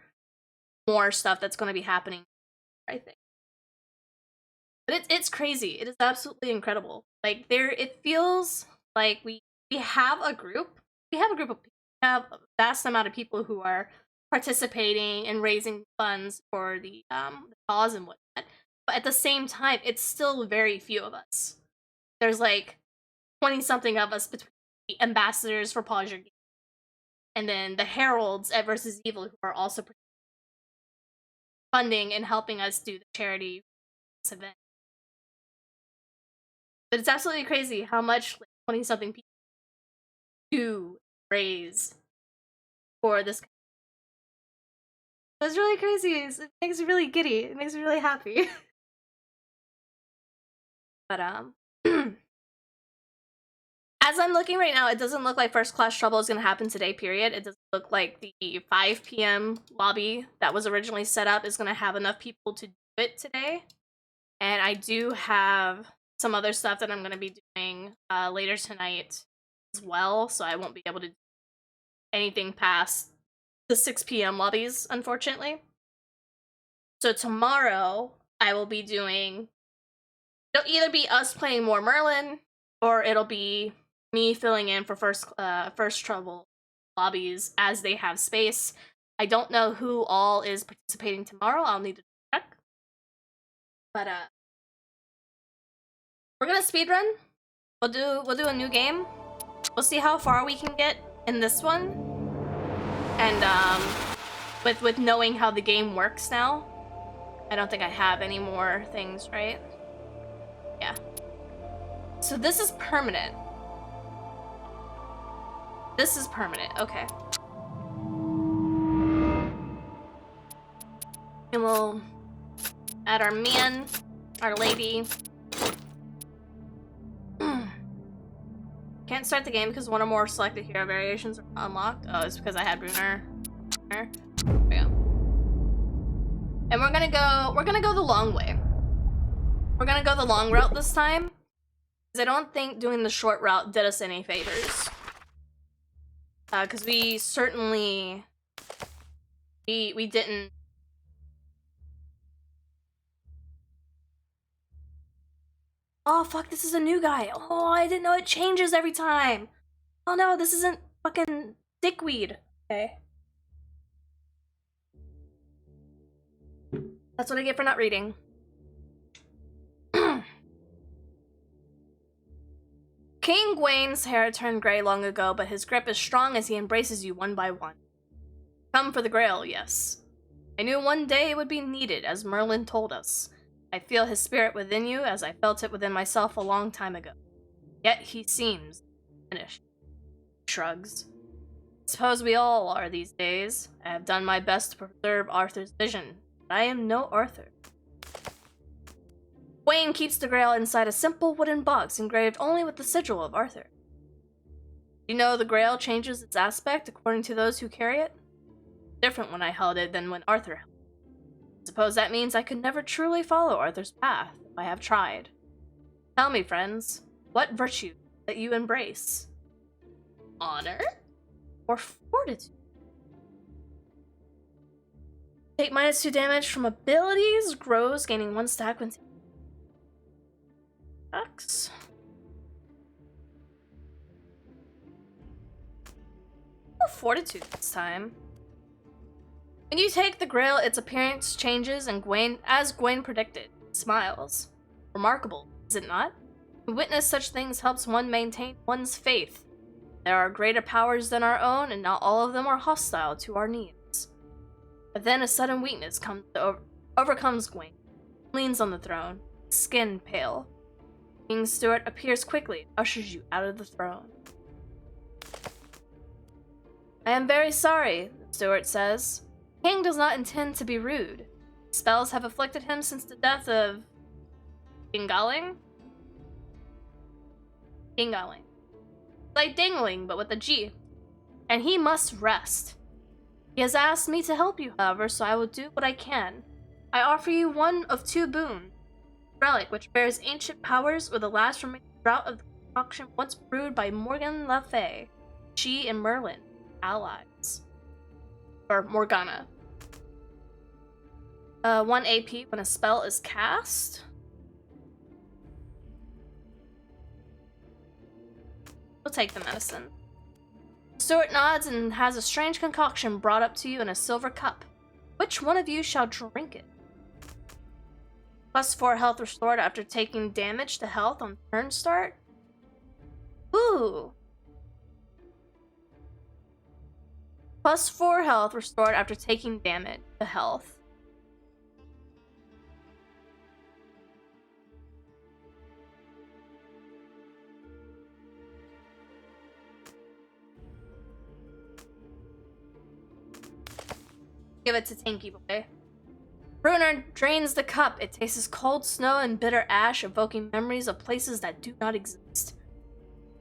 more stuff that's going to be happening, I think. But it's crazy. It is absolutely incredible. Like it feels like we have a group. We have a group of people. We have a vast amount of people who are participating and raising funds for the cause and whatnot. But at the same time, it's still very few of us. There's like 20-something of us between the ambassadors for Paws Game and then the heralds at Versus Evil, who are also funding and helping us do the charity event. But it's absolutely crazy how much 20-something people do raise for this. It's really crazy. It makes me really giddy. It makes me really happy. But as I'm looking right now, it doesn't look like First Class Trouble is going to happen today, period. It doesn't look like the 5 p.m. lobby that was originally set up is going to have enough people to do it today. And I do have some other stuff that I'm going to be doing later tonight as well, so I won't be able to do anything past the 6 p.m. lobbies, unfortunately. So tomorrow, I will be doing... It'll either be us playing more Merlin, or it'll be me filling in for First Trouble lobbies as they have space. I don't know who all is participating tomorrow. I'll need to check. But we're gonna speedrun. We'll do a new game. We'll see how far we can get in this one. And with knowing how the game works now, I don't think I have any more things, right? Yeah. So this is permanent. This is permanent, okay. And we'll add our man, our lady. Can't start the game because one or more selected hero variations are unlocked. Oh, it's because I had Bruner. There we go. And we're gonna go the long way. We're gonna go the long route this time, because I don't think doing the short route did us any favors. Because we certainly... We didn't... Oh, fuck, this is a new guy. Oh, I didn't know it changes every time. Oh no, this isn't fucking dickweed. Okay. That's what I get for not reading. King Gwain's hair turned gray long ago, but his grip is strong as he embraces you one by one. Come for the grail, yes. I knew one day it would be needed, as Merlin told us. I feel his spirit within you, as I felt it within myself a long time ago. Yet he seems finished. Shrugs. Suppose we all are these days. I have done my best to preserve Arthur's vision, but I am no Arthur. Gwain keeps the grail inside a simple wooden box engraved only with the sigil of Arthur. You know the grail changes its aspect according to those who carry it? Different when I held it than when Arthur held it. Suppose that means I could never truly follow Arthur's path if I have tried. Tell me, friends, what virtue that you embrace? Honor? Or fortitude? Take -2 damage from abilities, grows, gaining 1 stack when X. Oh, fortitude this time. When you take the grail, its appearance changes, and as Gwain predicted, smiles. Remarkable, is it not? To witness such things helps one maintain one's faith. There are greater powers than our own, and not all of them are hostile to our needs. But then a sudden weakness overcomes Gwain. Leans on the throne, skin pale. King Stuart appears quickly and ushers you out of the throne. I am very sorry, Stuart says. King does not intend to be rude. Spells have afflicted him since the death of Gingaling? Gingaling. Like dingling, but with a G. And he must rest. He has asked me to help you, however, so I will do what I can. I offer you one of 2 boons. Relic, which bears ancient powers, or the last remaining draught of the concoction once brewed by Morgan Le Fay. She and Merlin, allies. Or Morgana. 1 AP when a spell is cast. We'll take the medicine. Stuart nods and has a strange concoction brought up to you in a silver cup. Which one of you shall drink it? +4 health restored after taking damage to health on turn start? Ooh. +4 health restored after taking damage to health. Give it to Tinky Boy. Bruner drains the cup. It tastes cold snow and bitter ash, evoking memories of places that do not exist.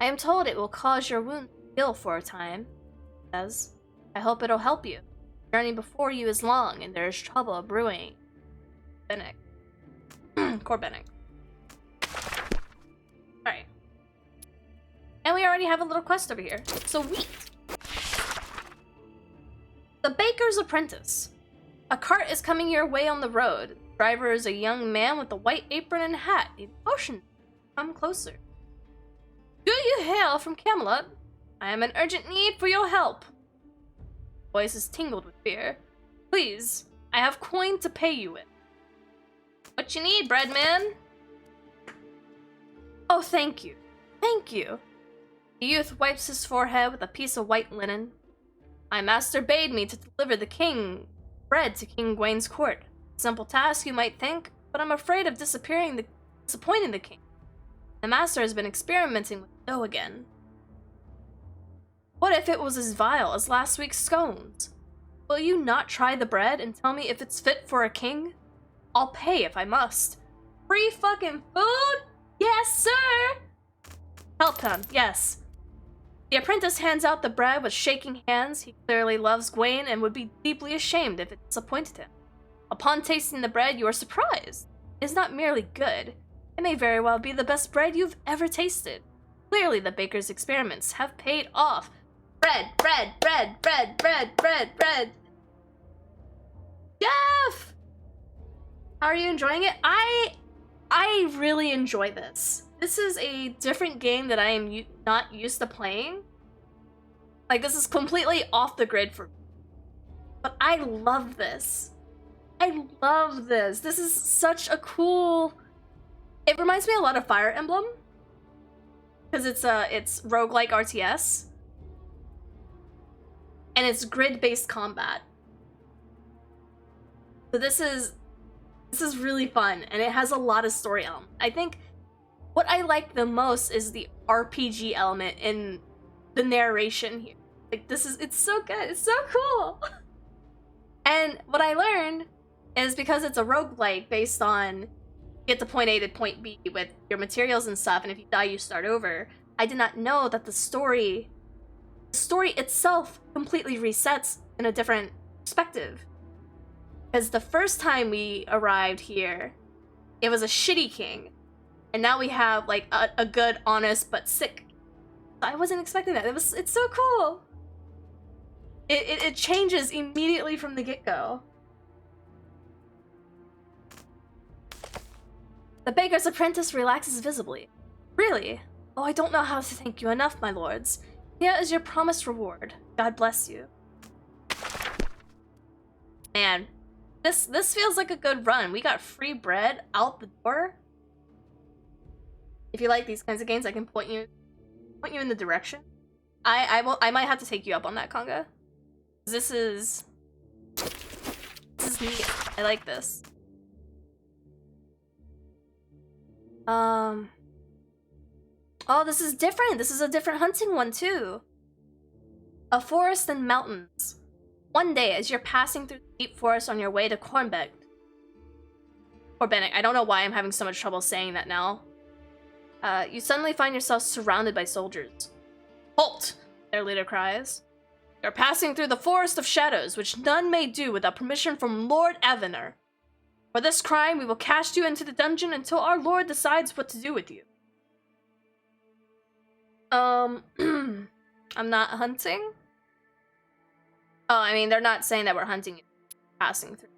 I am told it will cause your wound to heal for a time, he says. I hope it'll help you. The journey before you is long, and there is trouble brewing. Bennick. Corbennick. Alright. And we already have a little quest over here. Sweet! The Baker's Apprentice. A cart is coming your way on the road. The driver is a young man with a white apron and hat. He motions to come closer. Do you hail from Camelot? I am in urgent need for your help. Voice is tingled with fear. Please, I have coin to pay you with. What you need, breadman? Oh, thank you. Thank you. The youth wipes his forehead with a piece of white linen. My master bade me to deliver the king bread to King Gwain's court. Simple task, you might think, but I'm afraid of disappointing the king. The master has been experimenting with dough again. What if it was as vile as last week's scones? Will you not try the bread and tell me if it's fit for a king? I'll pay if I must. Free fucking food? Yes, sir! Help him, yes. The apprentice hands out the bread with shaking hands. He clearly loves Gwain and would be deeply ashamed if it disappointed him. Upon tasting the bread, you are surprised. It is not merely good. It may very well be the best bread you've ever tasted. Clearly, the baker's experiments have paid off. Bread, bread, bread, bread, bread, bread, bread. Jeff! How are you enjoying it? I really enjoy this. This is a different game that I am not used to playing. Like, this is completely off the grid for me. But I love this. I love this. This is such a cool... It reminds me a lot of Fire Emblem. Because it's roguelike RTS. And it's grid-based combat. So this is really fun, and it has a lot of story elements. I think what I like the most is the RPG element in the narration here. Like, it's so good, it's so cool! And what I learned is because it's a roguelike based on get to point A to point B with your materials and stuff, and if you die, you start over. I did not know that the story itself completely resets in a different perspective. Because the first time we arrived here, it was a shitty king. And now we have, like, a good, honest, but sick. I wasn't expecting that. It's so cool! It changes immediately from the get-go. The baker's apprentice relaxes visibly. Really? Oh, I don't know how to thank you enough, my lords. Here is your promised reward. God bless you. Man, this feels like a good run. We got free bread out the door. If you like these kinds of games, I can point you in the direction. I might have to take you up on that, Conga. This is neat. I like this. Oh, this is different. This is a different hunting one too. A forest and mountains. One day, as you're passing through the deep forest on your way to Kornbeck. I don't know why I'm having so much trouble saying that now. You suddenly find yourself surrounded by soldiers. Halt! Their leader cries. You're passing through the Forest of Shadows, which none may do without permission from Lord Avener. For this crime, we will cast you into the dungeon until our lord decides what to do with you. I'm not hunting? Oh, I mean, they're not saying that we're hunting, passing through.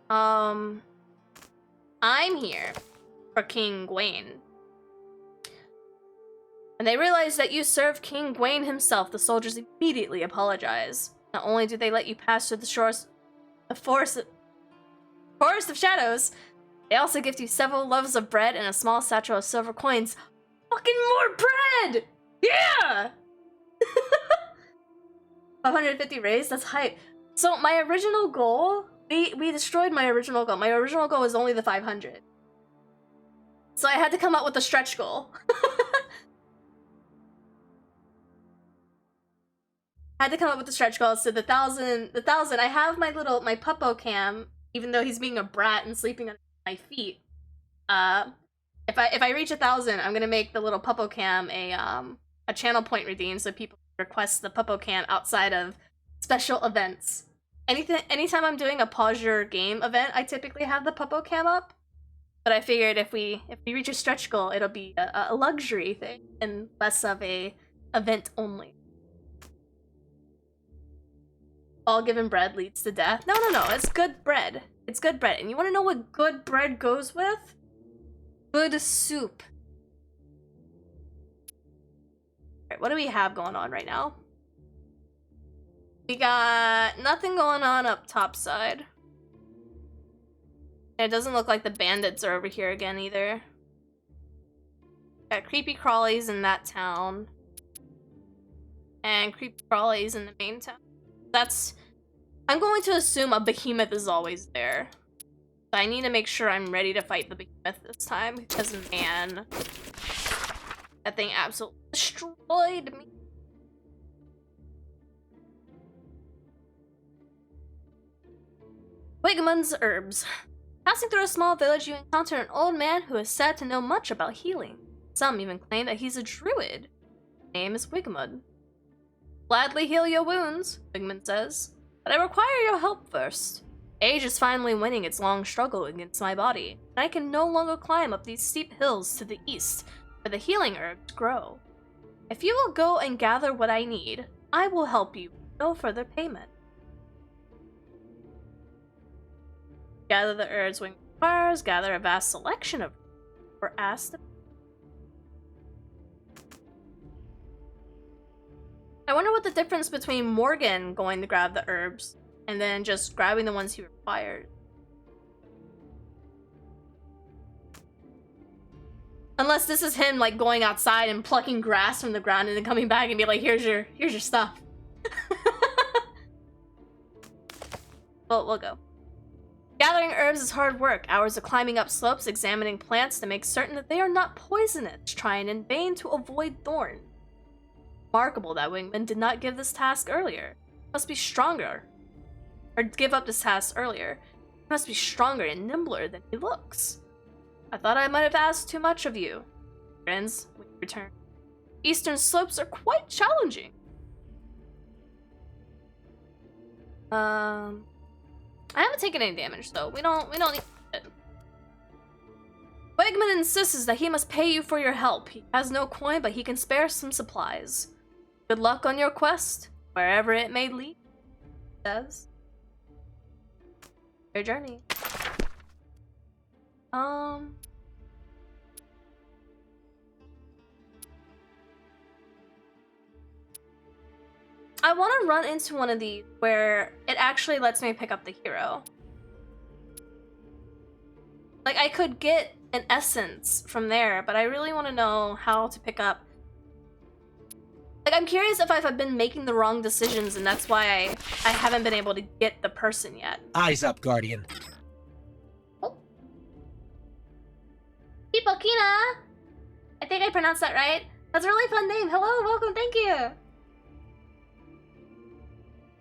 I'm here for King Gawain. When they realize that you serve King Gawain himself, the soldiers immediately apologize. Not only do they let you pass through the Forest of Shadows, they also gift you several loaves of bread and a small satchel of silver coins. Fucking more bread! Yeah! 550 raised? That's hype. So my original goal, we destroyed my original goal. My original goal was only the 500. So I had to come up with a stretch goal. I had to come up with the stretch goal, so the thousand, I have my puppo cam, even though he's being a brat and sleeping on my feet. If I reach 1,000, I'm gonna make the little puppo cam a channel point redeem, so people can request the puppo cam outside of special events. Anytime I'm doing a pause your game event, I typically have the puppo cam up. But I figured if we reach a stretch goal, it'll be a luxury thing and less of a event only. All given bread leads to death. No, it's good bread. It's good bread. And you want to know what good bread goes with? Good soup. Alright, what do we have going on right now? We got nothing going on up top side. And it doesn't look like the bandits are over here again either. Got creepy crawlies in that town. And creepy crawlies in the main town. I'm going to assume a behemoth is always there. But I need to make sure I'm ready to fight the behemoth this time, because man, that thing absolutely destroyed me. Wigmund's herbs. Passing through a small village, you encounter an old man who is said to know much about healing. Some even claim that he's a druid. His name is Wigmund. Gladly heal your wounds, Wigmund says, but I require your help first. Age is finally winning its long struggle against my body, and I can no longer climb up these steep hills to the east, where the healing herbs grow. If you will go and gather what I need, I will help you with no further payment. Gather the herbs Wigmund requires, gather a vast selection of herbs, or ask the... I wonder what the difference between Morgan going to grab the herbs and then just grabbing the ones he required. Unless this is him like going outside and plucking grass from the ground and then coming back and be like, here's your stuff. Well, we'll go. Gathering herbs is hard work. Hours of climbing up slopes, examining plants to make certain that they are not poisonous, trying in vain to avoid thorns. Remarkable that Wingman did not give this task earlier. Must be stronger. Or give up this task earlier. He must be stronger and nimbler than he looks. I thought I might have asked too much of you. Friends, when you return. Eastern slopes are quite challenging. I haven't taken any damage though. We don't need it. Wegman insists that he must pay you for your help. He has no coin, but he can spare some supplies. Good luck on your quest, wherever it may lead, he says. Your journey. I want to run into one of these where it actually lets me pick up the hero. Like, I could get an essence from there, but I really want to know how to pick up. Like, I'm curious if I've been making the wrong decisions, and that's why I haven't been able to get the person yet. Eyes up, Guardian. Oh. Hipokina! I think I pronounced that right. That's a really fun name. Hello, welcome, thank you.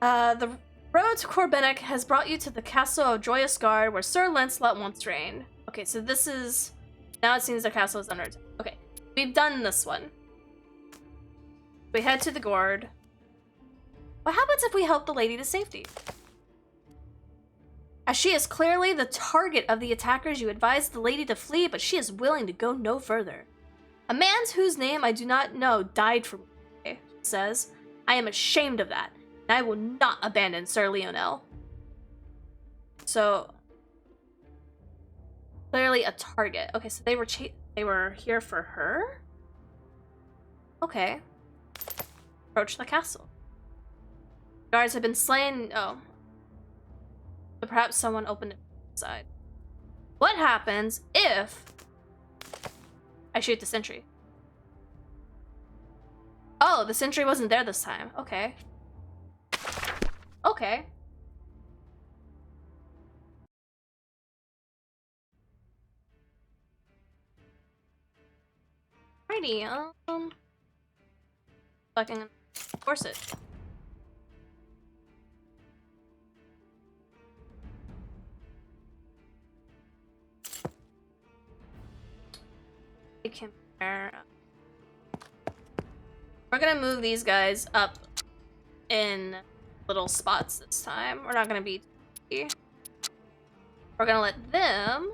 The road to Corbenek has brought you to the castle of Joyous Guard, where Sir Lancelot once reigned. Okay, so this is... Now it seems the castle is under attack. Okay, we've done this one. We head to the gourd. What happens if we help the lady to safety? As she is clearly the target of the attackers, you advise the lady to flee, but she is willing to go no further. A man whose name I do not know died for me, she says. I am ashamed of that, and I will not abandon Sir Lionel. So, clearly a target. Okay, so they were here for her? Okay. Approach the castle. Guards have been slain. Oh. So perhaps someone opened it inside. What happens if I shoot the sentry? Oh, the sentry wasn't there this time. Okay. Okay. Alrighty, fucking force it. Take him there. We're gonna move these guys up in little spots this time. We're not gonna be... We're gonna let them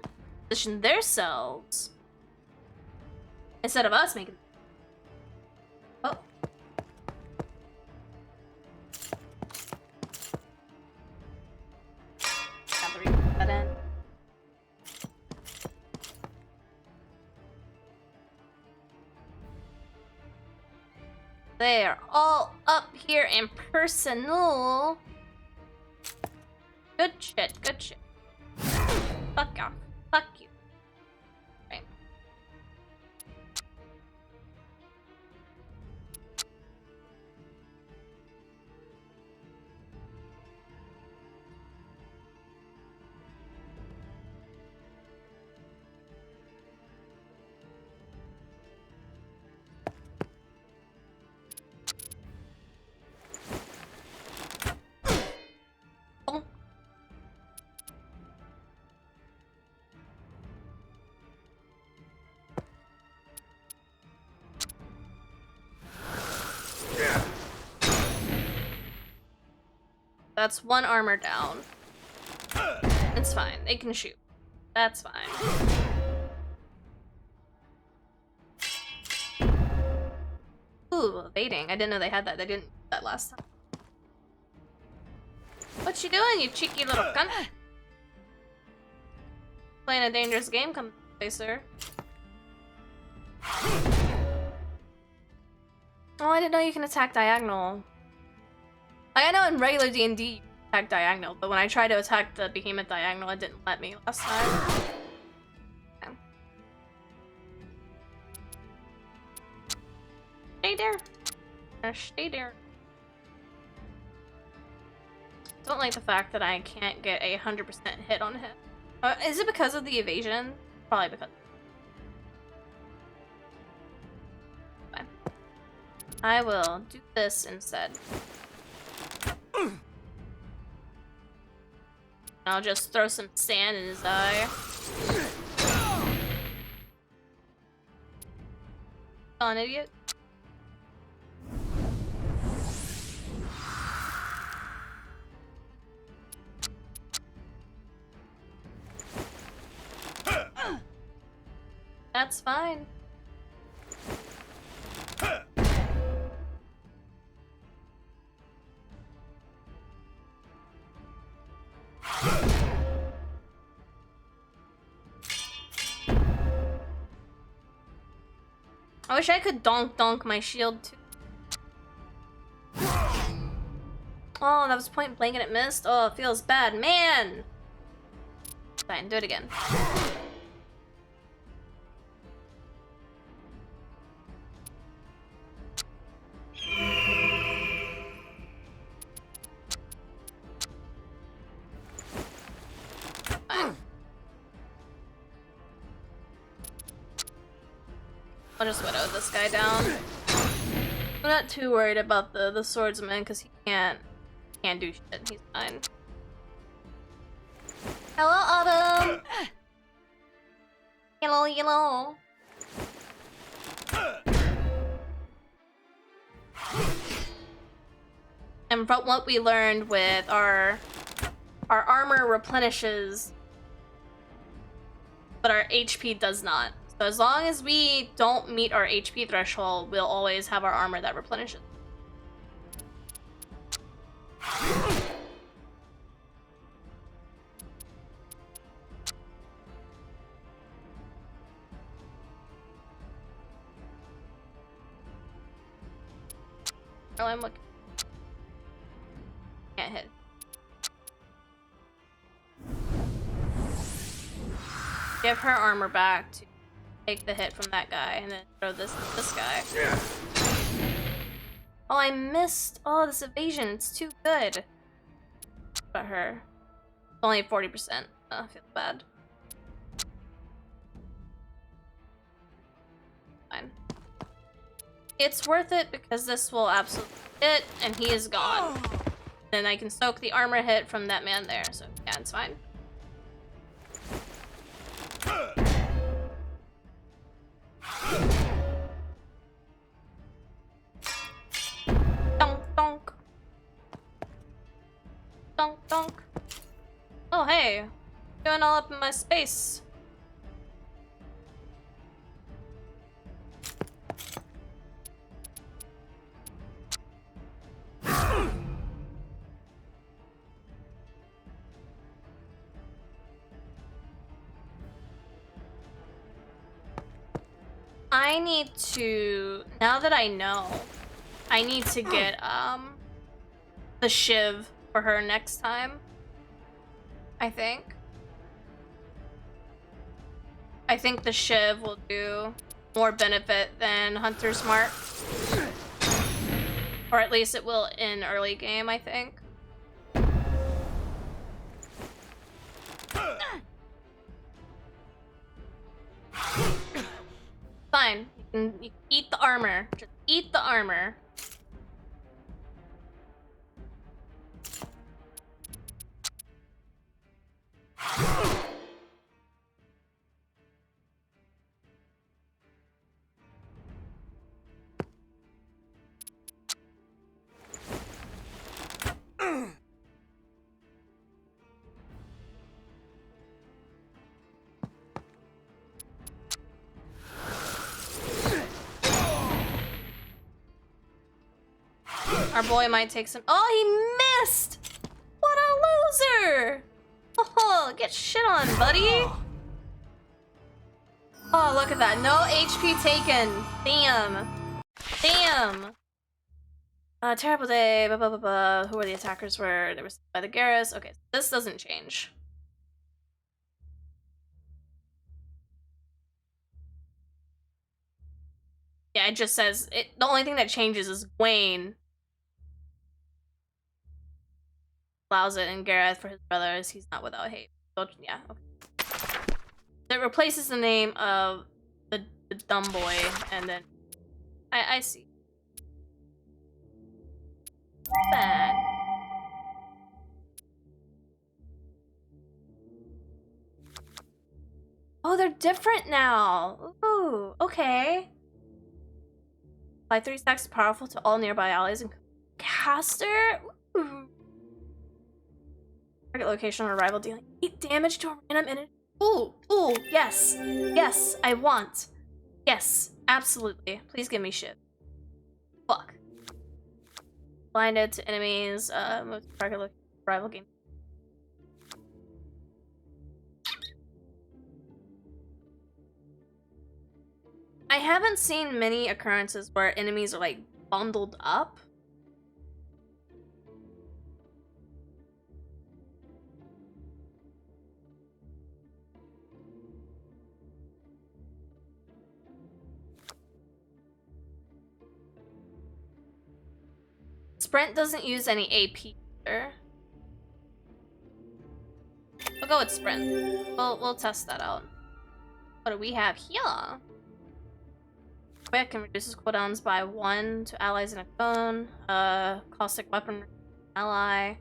position themselves instead of us making... Oh. Have to re-put that in. They are all up here and personal. Good shit, good shit. Fuck off. Fuck you. Right. That's one armor down. It's fine. They can shoot. That's fine. Ooh, evading. I didn't know they had that. They didn't do that last time. What you doing, you cheeky little cunt? Playing a dangerous game, come play, sir. Oh, I didn't know you can attack diagonal. Like, I know in regular D&D, attack diagonal, but when I tried to attack the behemoth diagonal, it didn't let me last time. Okay. Stay there. Stay there. Don't like the fact that I can't get a 100% hit on him. Is it because of the evasion? Probably because. Fine. I will do this instead. I'll just throw some sand in his eye. Oh, an idiot. That's fine. I wish I could donk my shield too. Oh, that was point blank and it missed. Oh, it feels bad, man. Fine, do it again. Fine. I'll just widow this guy down. I'm not too worried about the swordsman because he can't do shit. He's fine. Hello, Autumn. Hello, hello. And from what we learned with our armor replenishes, but our HP does not. So as long as we don't meet our HP threshold, we'll always have our armor that replenishes. Oh, I'm looking. Can't hit. Give her armor back to take the hit from that guy, and then throw this at this guy. Oh, I missed. Oh, this evasion. It's too good. But her. It's only 40%. I feel bad. Fine. It's worth it because this will absolutely hit, and he is gone. Then I can soak the armor hit from that man there, so yeah, it's fine. Donk, donk. Donk, donk. Oh, hey. Going all up in my space. I need to, now that I know, I need to get the shiv for her next time. I think the shiv will do more benefit than Hunter's Mark. Or at least it will in early game, I think. Fine. You can eat the armor. Just eat the armor. Our boy might take some. Oh, he missed! What a loser! Oh, get shit on, buddy. Oh, look at that. No HP taken. Damn. Damn. Terrible day, blah, blah, blah, blah. Who are the attackers were? They were by the Garrus. Okay, this doesn't change. Yeah, it just says, the only thing that changes is Wayne allows it, and Gareth for his brothers, he's not without hate. So, yeah, okay. It replaces the name of the dumb boy, and then, I see. Bad. Oh, they're different now. Ooh, okay. Apply 3 stacks powerful to all nearby allies and caster. Ooh. Target location on arrival dealing 8 damage to a random enemy. Ooh, ooh, yes. Yes, I want. Yes, absolutely. Please give me shit. Fuck. Blinded to enemies, move to target location rival game. I haven't seen many occurrences where enemies are like bundled up. Sprint doesn't use any AP either. We'll go with Sprint. We'll test that out. What do we have here? Quick and reduces cooldowns by 1 to allies in a cone. Caustic weapon ally.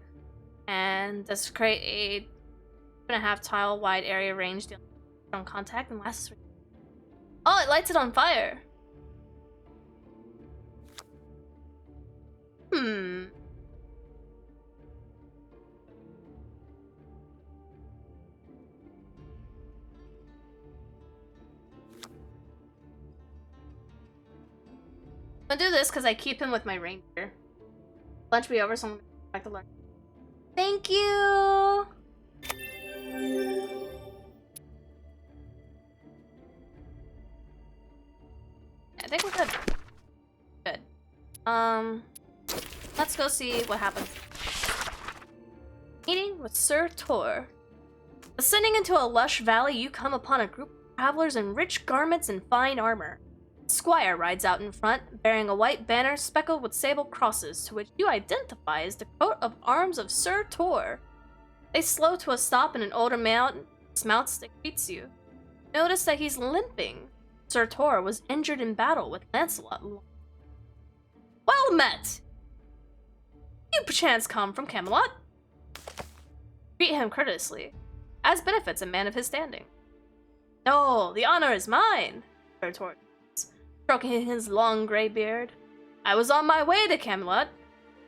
And does create a 2.5 tile wide area range dealing on contact and lasts. Oh, it lights it on fire. Hmm. I'm gonna do this because I keep him with my ranger. Lunch be over, so I'm gonna go back to learn. Thank you! I think we're good. Good. Let's go see what happens. Meeting with Sir Tor. Ascending into a lush valley, you come upon a group of travelers in rich garments and fine armor. Squire rides out in front, bearing a white banner speckled with sable crosses, to which you identify as the coat of arms of Sir Tor. They slow to a stop, and an older man dismounts and greets you. Notice that he's limping. Sir Tor was injured in battle with Lancelot. Well met! You perchance come from Camelot? Greet him courteously, as benefits a man of his standing. No, the honor is mine, Sir Tor, stroking his long gray beard. I was on my way to Camelot.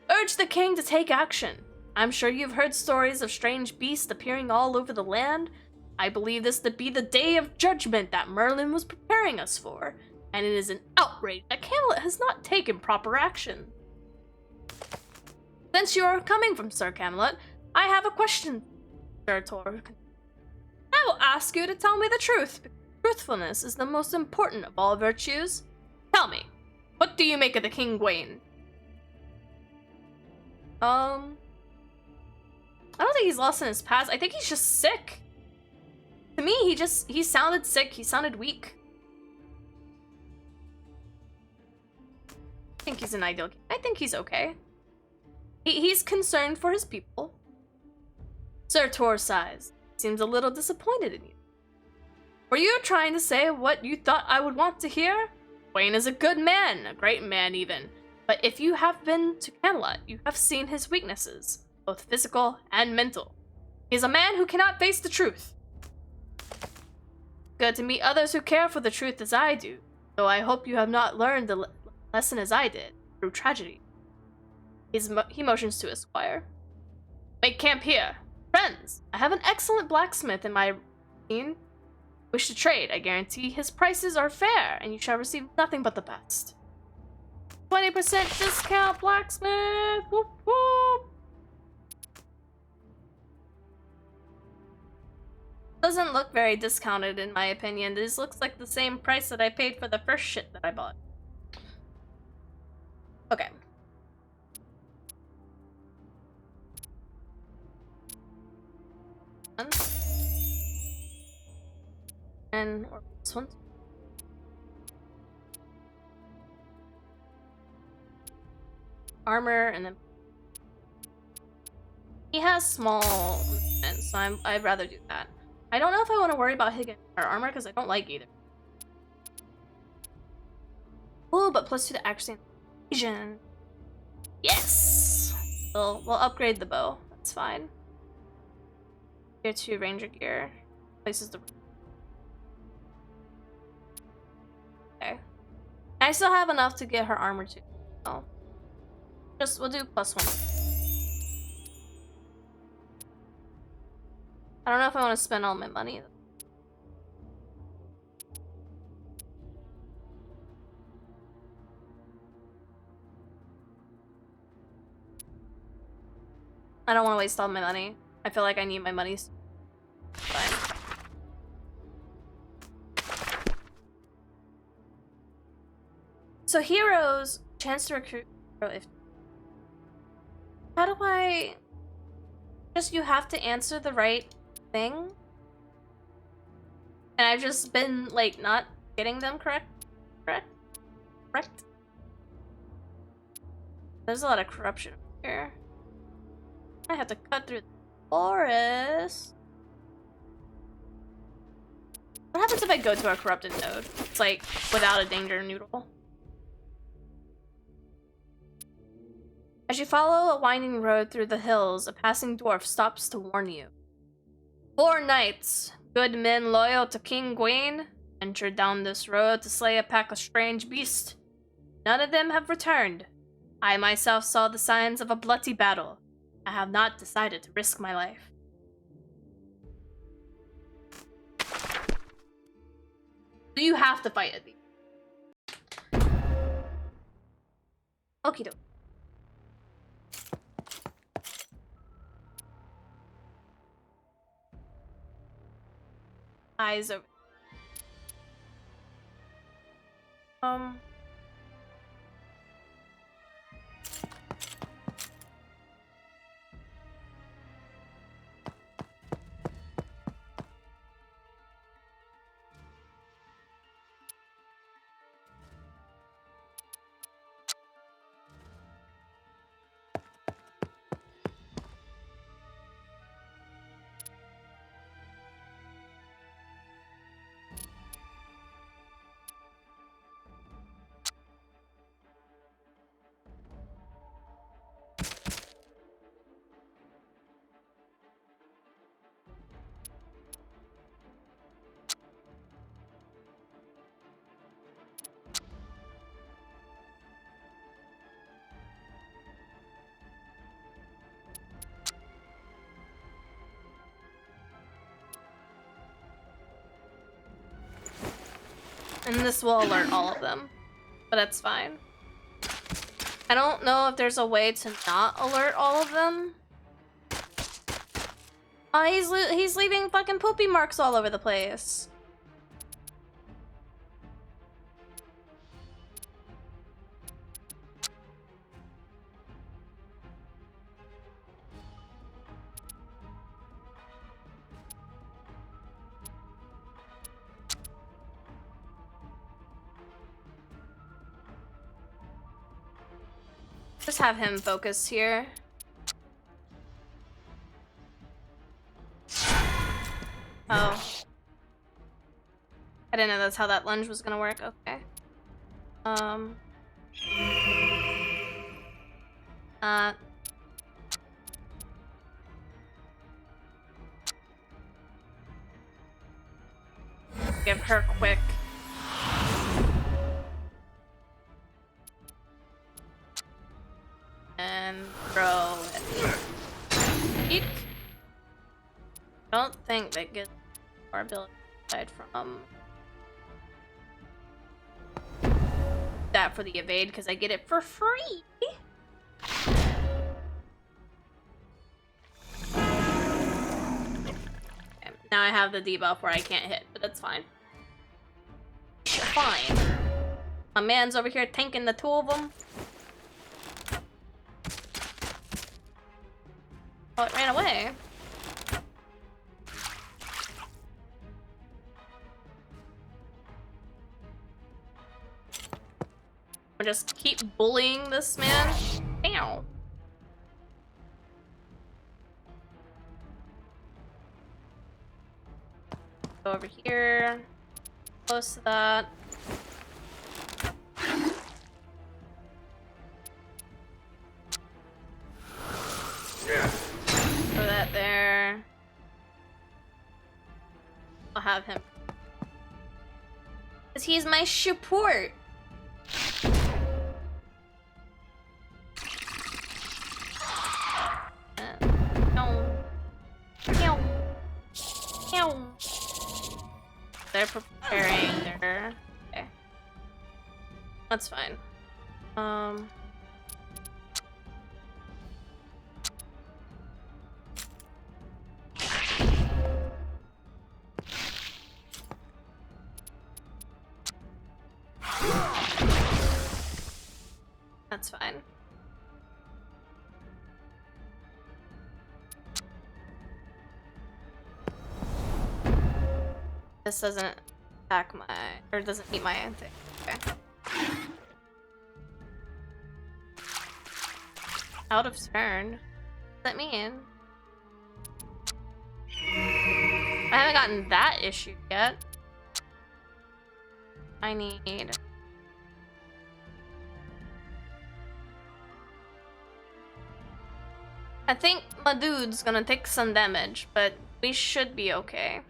Urge the king to take action. I'm sure you've heard stories of strange beasts appearing all over the land. I believe this to be the day of judgment that Merlin was preparing us for, and it is an outrage that Camelot has not taken proper action. Since you are coming from Sir Camelot, I have a question, Sir Tor. I will ask you to tell me the truth, because truthfulness is the most important of all virtues. Tell me, what do you make of the King Gawain? I don't think he's lost in his past. I think he's just sick. To me, he sounded sick. He sounded weak. I think he's an ideal king. I think he's okay. He's concerned for his people. Sir Tor sighs. Seems a little disappointed in you. Were you trying to say what you thought I would want to hear? Gawain is a good man, a great man even. But if you have been to Camelot, you have seen his weaknesses, both physical and mental. He is a man who cannot face the truth. Good to meet others who care for the truth as I do, though I hope you have not learned the lesson as I did, through tragedy. He motions to his squire. Make camp here. Friends, I have an excellent blacksmith in my team. Wish to trade, I guarantee his prices are fair, and you shall receive nothing but the best. 20% discount, blacksmith! Whoop whoop! Doesn't look very discounted in my opinion. This looks like the same price that I paid for the first shit that I bought. Okay. one. And or this one. Armor, and then he has small movement, so I'd rather do that. I don't know if I want to worry about Higgins or armor because I don't like either. Oh, but +2 to accuracy and evasion. Yes. We'll upgrade the bow. That's fine. Tier 2 ranger gear places the. Okay. I still have enough to get her armor too. So we'll do +1. I don't know if I want to spend all my money. I don't want to waste all my money. I feel like I need my money. Fine. So heroes, chance to recruit hero if. How do I? Just you have to answer the right thing. And I've just been like not getting them correct. There's a lot of corruption here. I have to cut through the forest. What happens if I go to a corrupted node? It's like without a danger noodle. As you follow a winding road through the hills, a passing dwarf stops to warn you. 4 knights, good men loyal to King Gwaine, ventured down this road to slay a pack of strange beasts. None of them have returned. I myself saw the signs of a bloody battle. I have not decided to risk my life. Do you have to fight at these? Okie doke. Eyes over. And this will alert all of them, but that's fine. I don't know if there's a way to not alert all of them. He's leaving fucking poopy marks all over the place. Just have him focus here. Oh. I didn't know that's how that lunge was gonna work. Okay. Give her quick. And throw it. Eek. I don't think that gets our ability aside from that for the evade because I get it for free. Okay, now I have the debuff where I can't hit, but that's fine. Fine. My man's over here tanking the 2 of them. Oh, it ran away. I'll just keep bullying this man. Ow. Go over here. Close to that. Throw that there. I'll have him. Because he's my support. They're preparing their... Okay. That's fine. That's fine. This doesn't attack my, or doesn't meet my thing. Okay. Out of turn? What does that mean? I haven't gotten that issue yet. I need... I think my dude's gonna take some damage, but we should be okay.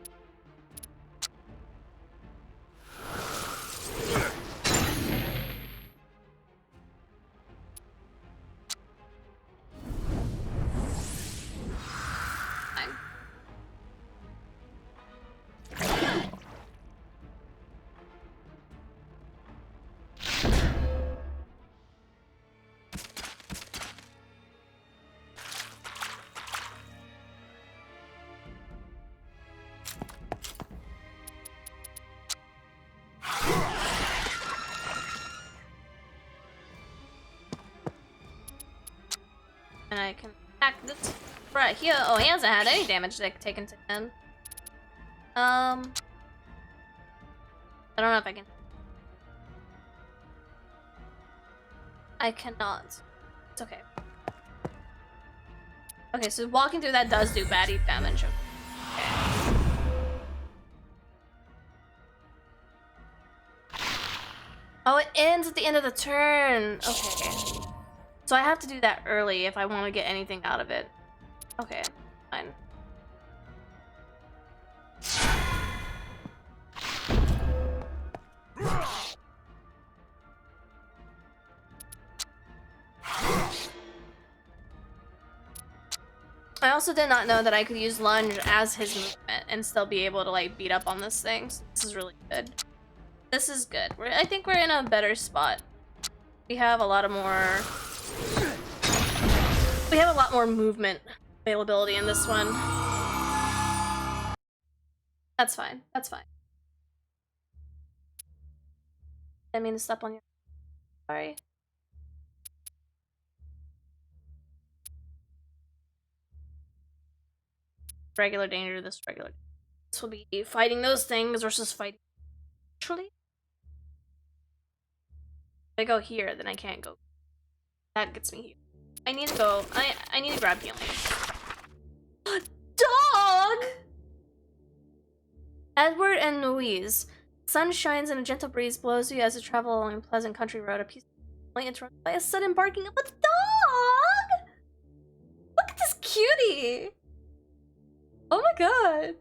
And I can attack this right here. Oh, he hasn't had any damage taken to him. I don't know if I can. I cannot. It's okay. Okay, so walking through that does do baddie damage. Okay. Oh, it ends at the end of the turn. Okay. So I have to do that early if I want to get anything out of it. Okay, fine. I also did not know that I could use lunge as his movement and still be able to like beat up on this thing. So this is really good. This is good. I think we're in a better spot. We have a lot of more... We have a lot more movement availability in this one. That's fine. That's fine. I didn't mean to step on your... Sorry. Regular danger, this regular. This will be fighting those things versus fighting... Actually? If I go here, then I can't go. That gets me here. I need to go. I need to grab healing. Dog! Edward and Louise. Sun shines and a gentle breeze blows you as you travel along a pleasant country road. A peaceful point interrupted by a sudden barking of a dog! Look at this cutie! Oh my god.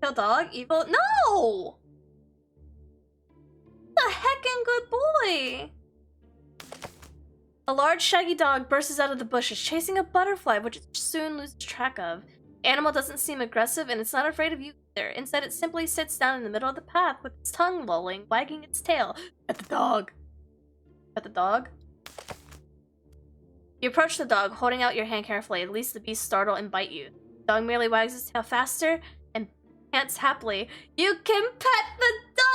Kill dog? Evil? No! A heckin' good boy! A large shaggy dog bursts out of the bushes, chasing a butterfly, which it soon loses track of. The animal doesn't seem aggressive, and it's not afraid of you either. Instead, it simply sits down in the middle of the path with its tongue lolling, wagging its tail. At the dog. At the dog? You approach the dog, holding out your hand carefully. At least the beast startle and bite you. The dog merely wags its tail faster and pants happily. You can pet the dog!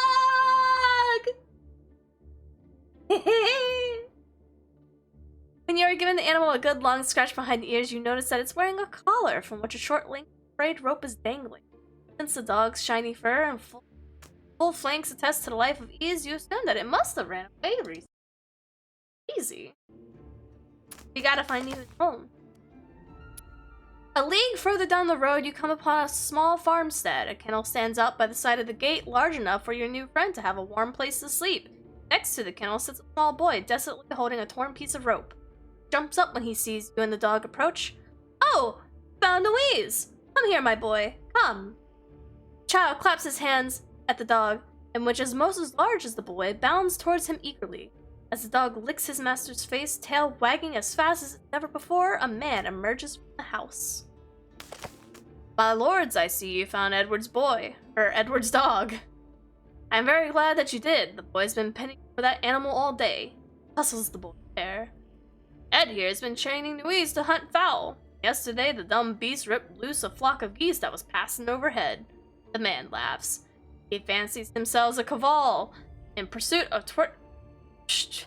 When you are given the animal a good long scratch behind the ears, you notice that it's wearing a collar from which a short length frayed rope is dangling. Since the dog's shiny fur and full flanks attest to the life of ease, you assume that it must have ran away recently. Easy. You gotta find you a home. A league further down the road, you come upon a small farmstead. A kennel stands out by the side of the gate, large enough for your new friend to have a warm place to sleep. Next to the kennel sits a small boy, desolately holding a torn piece of rope. He jumps up when he sees you and the dog approach. Oh, found louise! Come here, my boy. Come. The child claps his hands at the dog, and which is most as large as the boy, bounds towards him eagerly. As the dog licks his master's face, tail wagging as fast as ever before, a man emerges from the house. My lords, I see you found Edward's dog. I'm very glad that you did. The boy's been penning for that animal all day. Hustles the boy there. Ed here has been training Louise to hunt fowl. Yesterday, the dumb beast ripped loose a flock of geese that was passing overhead. The man laughs. He fancies himself a cavall in pursuit of Shh.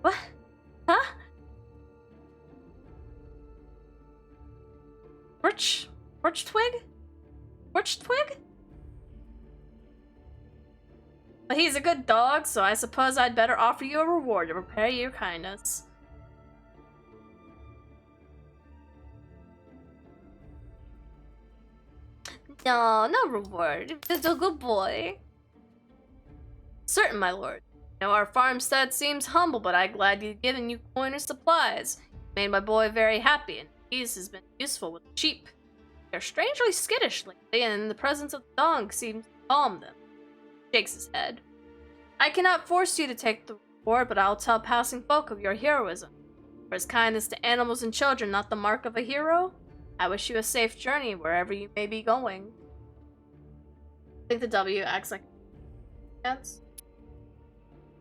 What? Huh? Birch twig? But he's a good dog, so I suppose I'd better offer you a reward to repay your kindness. No reward. He's a good boy. Certain, my lord. Now our farmstead seems humble, but I'm glad you've given you coin or supplies. Made my boy very happy, and he's has been useful with the sheep. They're strangely skittish lately, and in the presence of the dog seems to calm them. Shakes his head. I cannot force you to take the reward, but I'll tell passing folk of your heroism. For his kindness to animals and children not the mark of a hero? I wish you a safe journey wherever you may be going. I think the W acts like yes.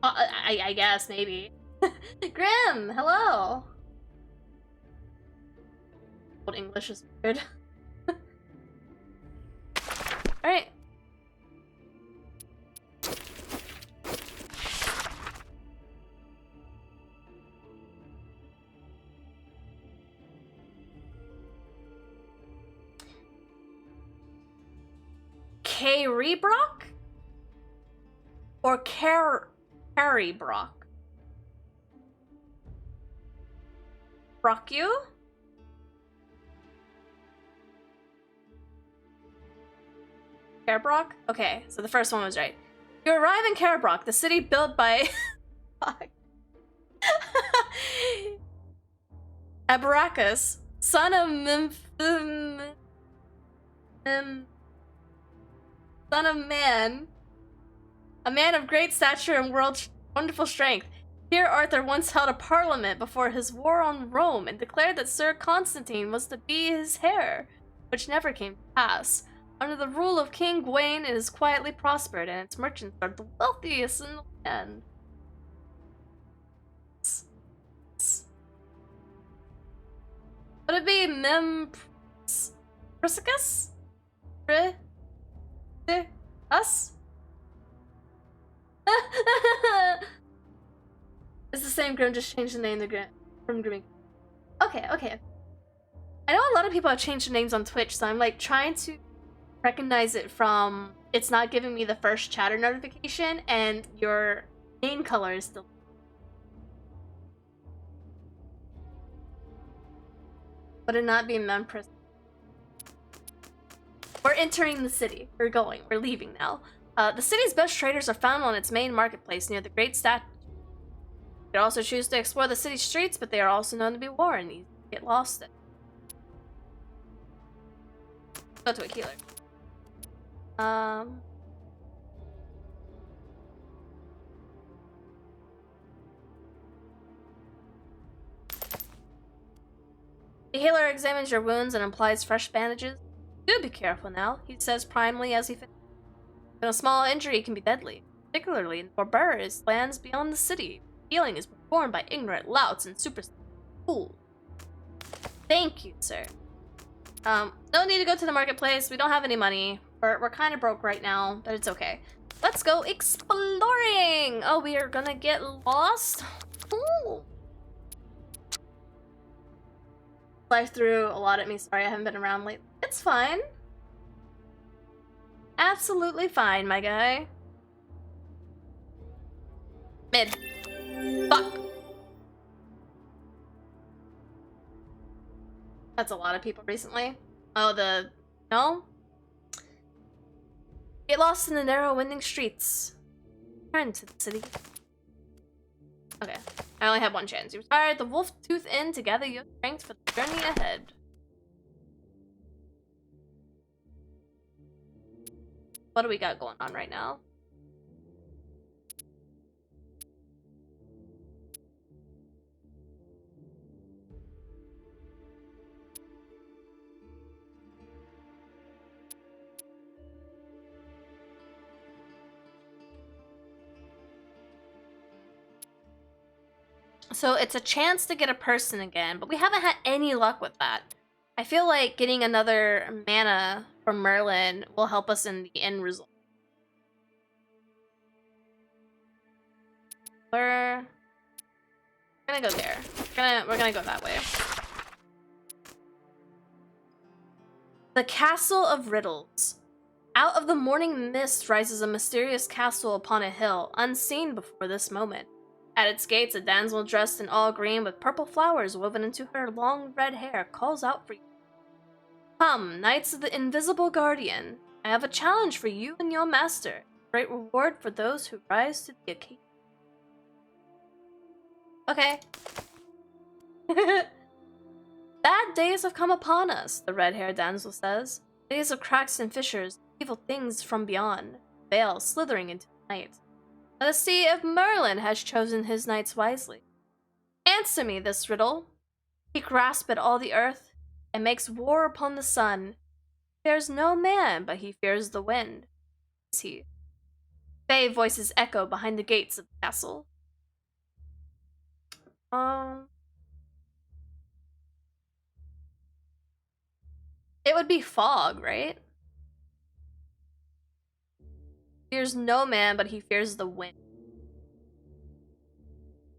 I guess, maybe. Grim, hello! Old English is weird. Alright. K-Rebrock? Or Harry Brock. Brock you? Carebrock? Okay, so the first one was right. You arrive in Carebrock, the city built by Abaracus, son of son of man. A man of great stature and wonderful strength. Here Arthur once held a parliament before his war on Rome and declared that Sir Constantine was to be his heir, which never came to pass. Under the rule of King Gawain, it has quietly prospered, and its merchants are the wealthiest in the land. Would it be Priscus? Us? It's the same Grim, just changed the name from Grim. Okay. I know a lot of people have changed their names on Twitch, so I'm like trying to recognize it from it's not giving me the first chatter notification and your name color is still. Would it not be Memphis? We're entering the city. We're leaving now. The city's best traders are found on its main marketplace near the Great Statue. You can also choose to explore the city streets, but they are also known to be worn and easy to get lost in. Go to a healer. The healer examines your wounds and applies fresh bandages. Do be careful now, he says primly as he finishes. A small injury can be deadly, particularly in barbarous lands beyond the city. Healing is performed by ignorant louts and superstitious fools. Thank you, sir. No need to go to the marketplace. We don't have any money. We're kind of broke right now, but it's okay. Let's go exploring! Oh, we are gonna get lost? Ooh. Life threw a lot at me. Sorry, I haven't been around lately. It's fine. Absolutely fine, my guy. Mid. Fuck. That's a lot of people recently. Oh, no? Get lost in the narrow, winding streets. Return to the city. Okay, I only have one chance. You retired the wolf tooth inn to gather your strength for the journey ahead. What do we got going on right now? So it's a chance to get a person again, but we haven't had any luck with that. I feel like getting another mana from Merlin will help us in the end result. We're gonna go there. We're gonna go that way. The Castle of Riddles. Out of the morning mist rises a mysterious castle upon a hill, unseen before this moment. At its gates, a damsel dressed in all green with purple flowers woven into her long red hair calls out for you. Come, Knights of the Invisible Guardian. I have a challenge for you and your master. Great reward for those who rise to the occasion. Okay. Bad days have come upon us, the red-haired damsel says. Days of cracks and fissures, evil things from beyond, veil slithering into the night. Let us see if Merlin has chosen his knights wisely. Answer me this riddle. He grasps at all the earth and makes war upon the sun. He fears no man, but he fears the wind. Is he? Fae voices echo behind the gates of the castle. It would be fog, right? Fears no man, but he fears the wind.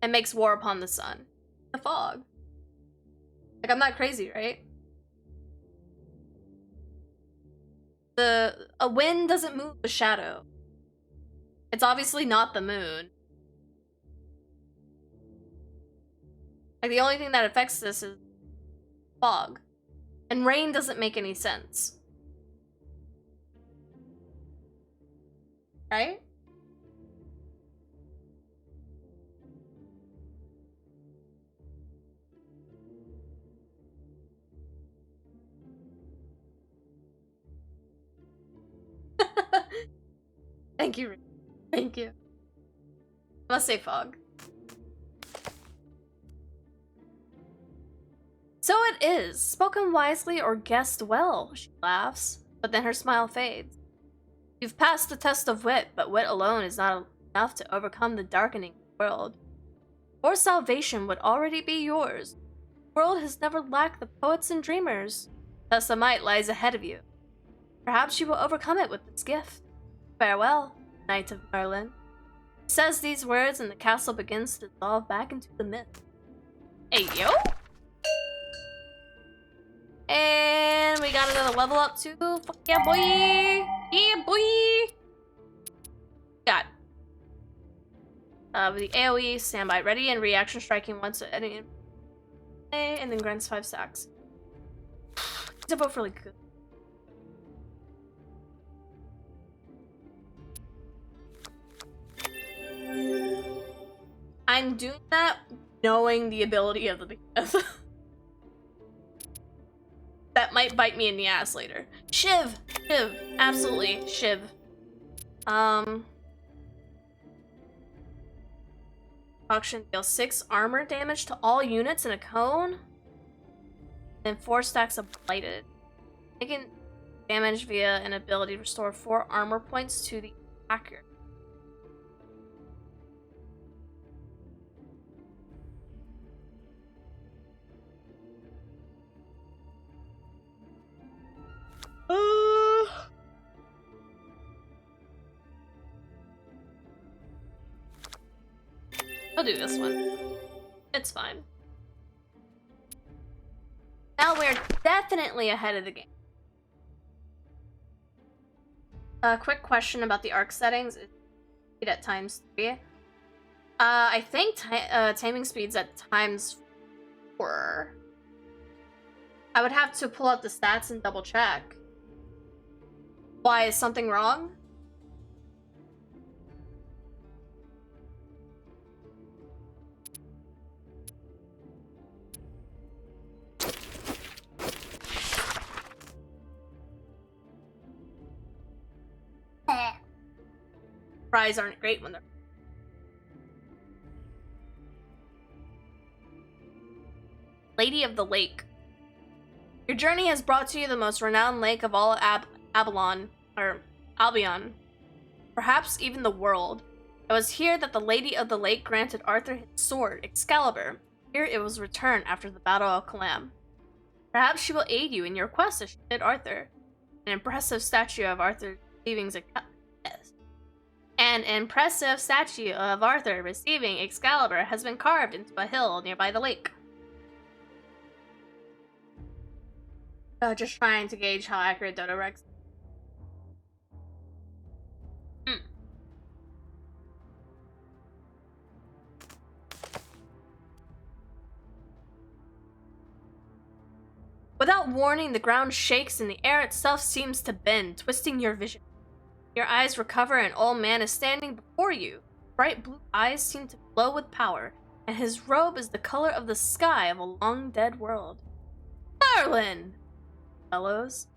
And makes war upon the sun. The fog. Like, I'm not crazy, right? A wind doesn't move a shadow. It's obviously not the moon. Like, the only thing that affects this is fog. And rain doesn't make any sense. Right? Thank you. Thank you. I must say fog. So it is. Spoken wisely or guessed well, she laughs, but then her smile fades. You've passed the test of wit, but wit alone is not enough to overcome the darkening world. Your salvation would already be yours. The world has never lacked the poets and dreamers. Thus a might lies ahead of you. Perhaps you will overcome it with this gift. Farewell, Knight of Merlin. He says these words and the castle begins to dissolve back into the mist. Hey, yo! And we got another level up too. Fuck yeah, boy! Yeah, boy! Got with the AoE, standby, ready, and reaction striking once at any and then grants 5 stacks. These are both really good. I'm doing that knowing the ability of the behemoth. That might bite me in the ass later. Shiv! Shiv. Absolutely. Shiv. Auction deals 6 armor damage to all units in a cone. Then 4 stacks of blighted. Taking damage via an ability to restore 4 armor points to the attacker. I'll do this one. It's fine. Now we're definitely ahead of the game. A quick question about the arc settings. It's at ×3. I think taming speed's at ×4. I would have to pull up the stats and double check. Why, is something wrong? Fries aren't great when they're... Lady of the Lake. Your journey has brought to you the most renowned lake of all Albion. Perhaps even the world. It was here that the Lady of the Lake granted Arthur his sword, Excalibur. Here it was returned after the Battle of Calam. Perhaps she will aid you in your quest as she did Arthur. An impressive statue of Arthur receiving Excalibur has been carved into a hill nearby the lake. Just trying to gauge how accurate Dodo Rex. Without warning, the ground shakes and the air itself seems to bend, twisting your vision. Your eyes recover and old man is standing before you. Bright blue eyes seem to glow with power, and his robe is the color of the sky of a long-dead world. Merlin! Fellows.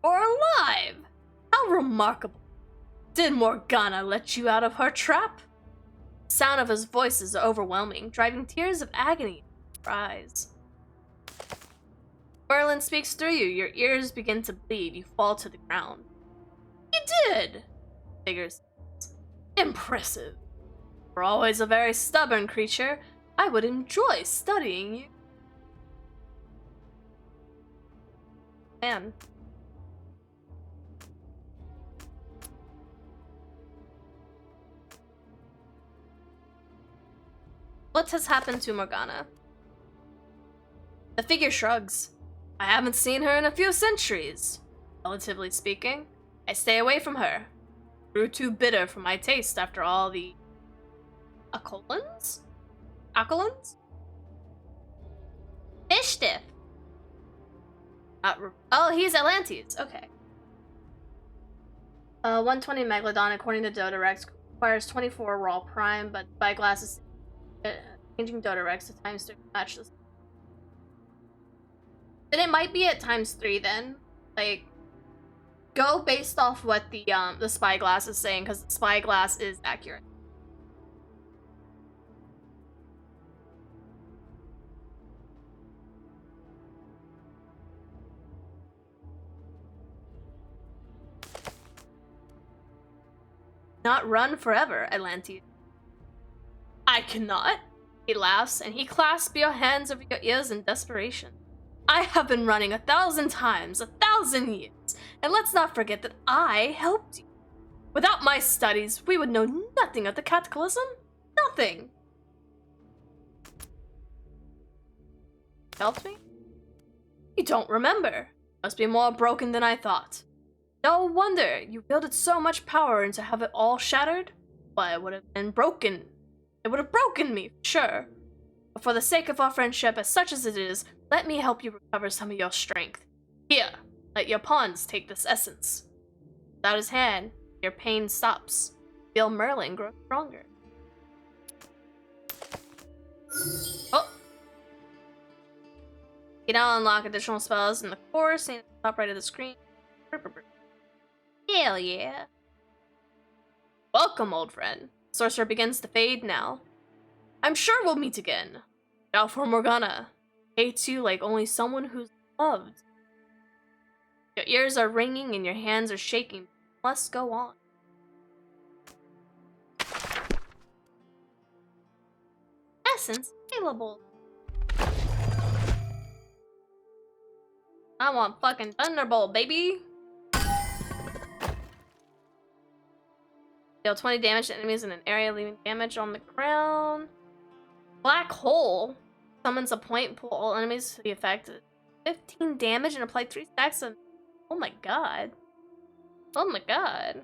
Or alive! How remarkable! Did Morgana let you out of her trap? The sound of his voice is overwhelming, driving tears of agony into your eyes. Merlin speaks through you. Your ears begin to bleed. You fall to the ground. You did! Figure says. Impressive. You're always a very stubborn creature. I would enjoy studying you. Man. What has happened to Morgana? The figure shrugs. I haven't seen her in a few centuries. Relatively speaking, I stay away from her. Grew too bitter for my taste after all the... Acolans? Fish stiff. Oh, he's Atlantes. Okay. 120 Megalodon, according to Dodorex, requires 24 raw prime, but Spyglass is changing Dodorex to times 3 to match this. Then it might be at times 3 then. Like, go based off what the Spyglass is saying, because the Spyglass is accurate. Not run forever, Atlantes. I cannot. He laughs, and he clasps your hands over your ears in desperation. I have been running 1,000 times, 1,000 years, and let's not forget that I helped you. Without my studies, we would know nothing of the cataclysm. Nothing. Helped me? You don't remember. Must be more broken than I thought. No wonder you wielded so much power, and to have it all shattered? Why, it would have been broken. It would have broken me, sure. But for the sake of our friendship, as such as it is, let me help you recover some of your strength. Here, let your pawns take this essence. Without his hand, your pain stops. Feel Merlin grow stronger. Oh! You now unlock additional spells in the core, seen at the top right of the screen. Hell yeah. Welcome, old friend. Sorcerer begins to fade now. I'm sure we'll meet again. Now for Morgana. Hates you like only someone who's loved. Your ears are ringing and your hands are shaking. Must go on. Essence available. I want fucking Thunderbolt, baby. Deal 20 damage to enemies in an area, leaving damage on the ground. Black Hole summons a point, pull all enemies to the effect. 15 damage and apply 3 stacks of... Oh my god. Oh my god.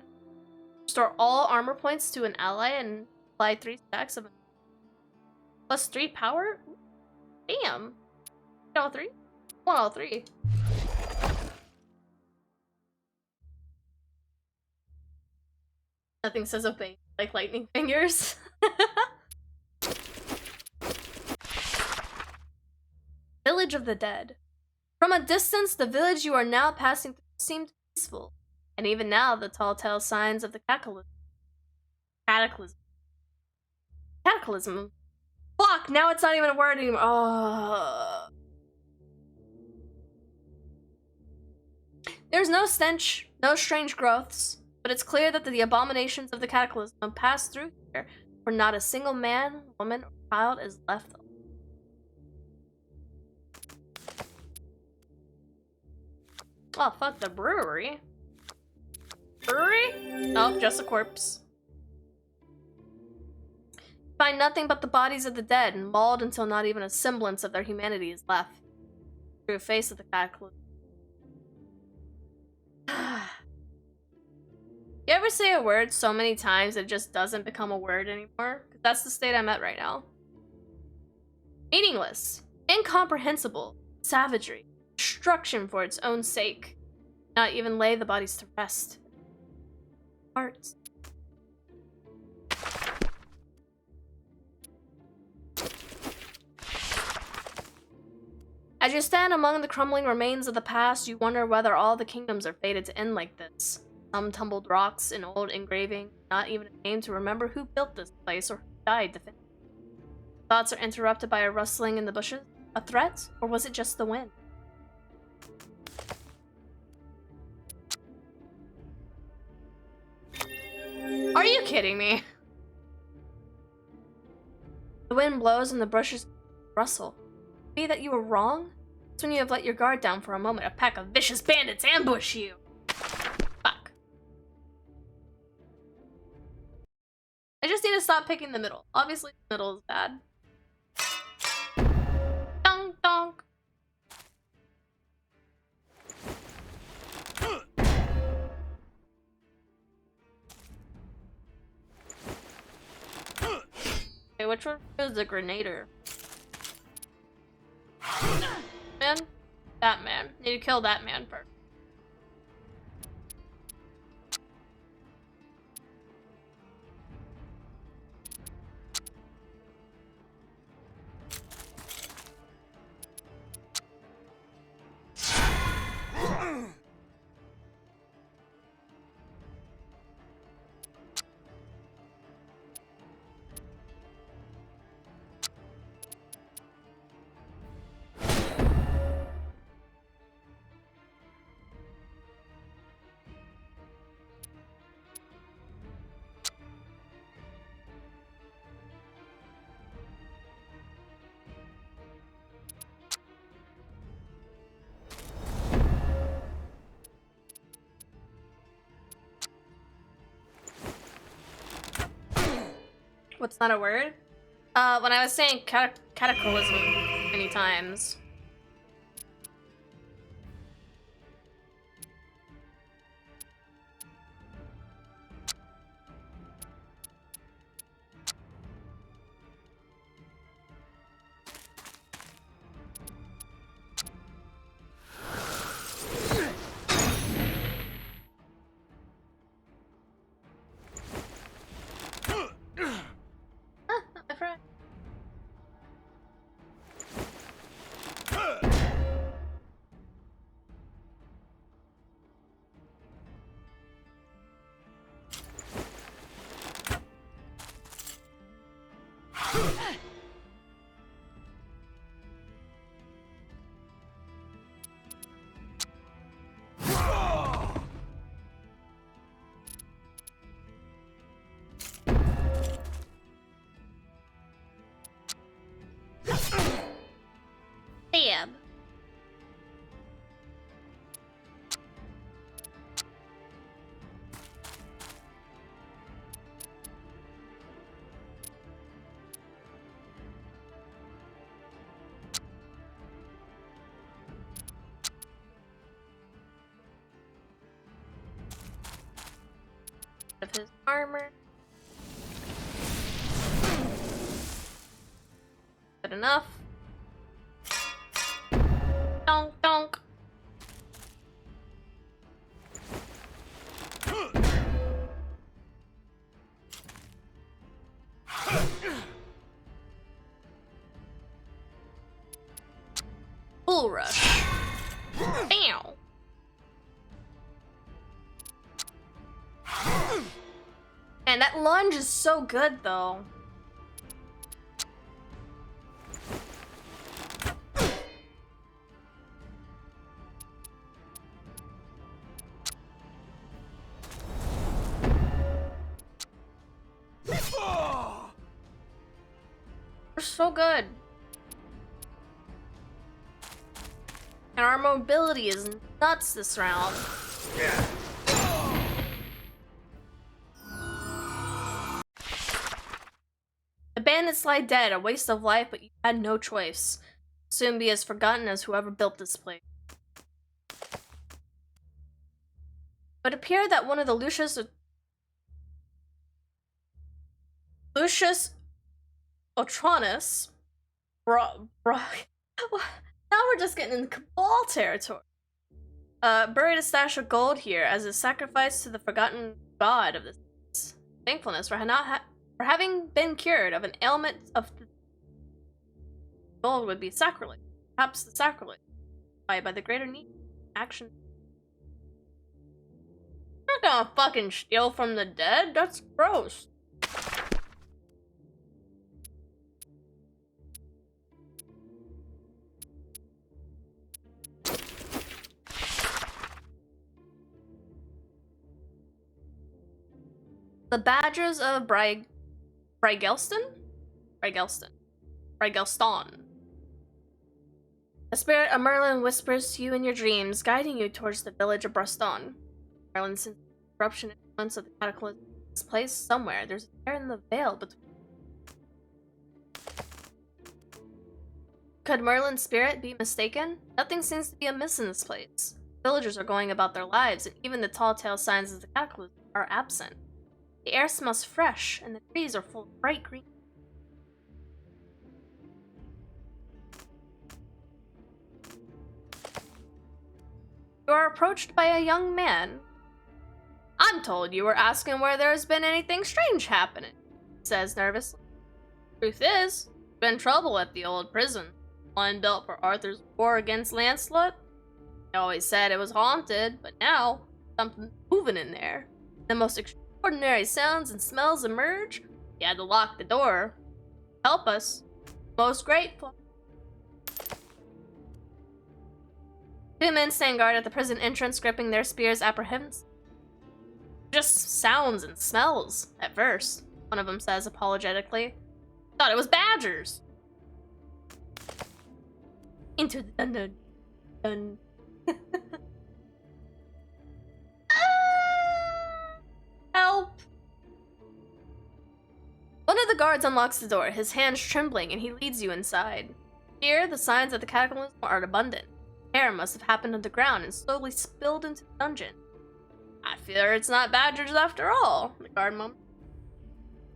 Restore all armor points to an ally and apply 3 stacks of... Plus 3 power? Damn. All 3? want all three. Nothing says obey like lightning fingers. Village of the Dead. From a distance, the village you are now passing through seemed peaceful, and even now the telltale signs of the cataclysm. Fuck! Now it's not even a word anymore. Oh. There's no stench, no strange growths, but it's clear that the abominations of the cataclysm passed through here, for not a single man, woman, or child is left. Oh, fuck the brewery. Brewery? Oh, just a corpse. Find nothing but the bodies of the dead, mauled until not even a semblance of their humanity is left. True face of the cataclysm. You ever say a word so many times it just doesn't become a word anymore? That's the state I'm at right now. Meaningless, incomprehensible, savagery, destruction for its own sake. Not even lay the bodies to rest. Hearts. As you stand among the crumbling remains of the past, you wonder whether all the kingdoms are fated to end like this. Some tumbled rocks, an old engraving, not even a name to remember who built this place or who died to finish. Thoughts are interrupted by a rustling in the bushes. A threat? Or was it just the wind? Are you kidding me? The wind blows and the bushes rustle. Be that you were wrong? It's when you have let your guard down for a moment, a pack of vicious bandits ambush you. Fuck. I just need to stop picking the middle. Obviously, the middle is bad. Donk donk. Okay, which one is the grenader? Man? That man. Need to kill that man first. What's not a word? When I was saying cataclysm many times. Damn. Of his armor. Good enough. Donk, donk. Bull Rush. Bam! And that lunge is so good, though. They're so good. And our mobility is nuts this round. The bandits lie dead, a waste of life, but you had no choice. Soon be as forgotten as whoever built this place. It appeared that one of the ḻSOᴍᴇs now we're just getting into Cabal territory. Buried a stash of gold here as a sacrifice to the forgotten god of this place. Thankfulness for having been cured of an ailment of the gold would be sacrilege. Perhaps the sacrilege by the greater need action. You're not gonna fucking steal from the dead? That's gross. The badgers of Brygelston? The spirit of Merlin whispers to you in your dreams, guiding you towards the village of Braston. Merlin sensed the corruption and influence of the cataclysm in this place somewhere. There's a tear in the veil between. Could Merlin's spirit be mistaken? Nothing seems to be amiss in this place. Villagers are going about their lives, and even the telltale signs of the cataclysm are absent. The air smells fresh, and the trees are full of bright green. You are approached by a young man. I'm told you were asking where there's been anything strange happening, he says nervously. Truth is, there's been trouble at the old prison. One built for Arthur's war against Lancelot. They always said it was haunted, but now something's moving in there. The most extraordinary sounds and smells emerge. You had to lock the door. Help us. Most grateful. Two men stand guard at the prison entrance, gripping their spears apprehensively. Just sounds and smells at first, one of them says apologetically. Thought it was badgers. Into the dun. Help! One of the guards unlocks the door, his hands trembling, and he leads you inside. Here, the signs of the cataclysm are abundant. Hair must have happened underground and slowly spilled into the dungeon. I fear it's not badgers after all, the guard mumbled.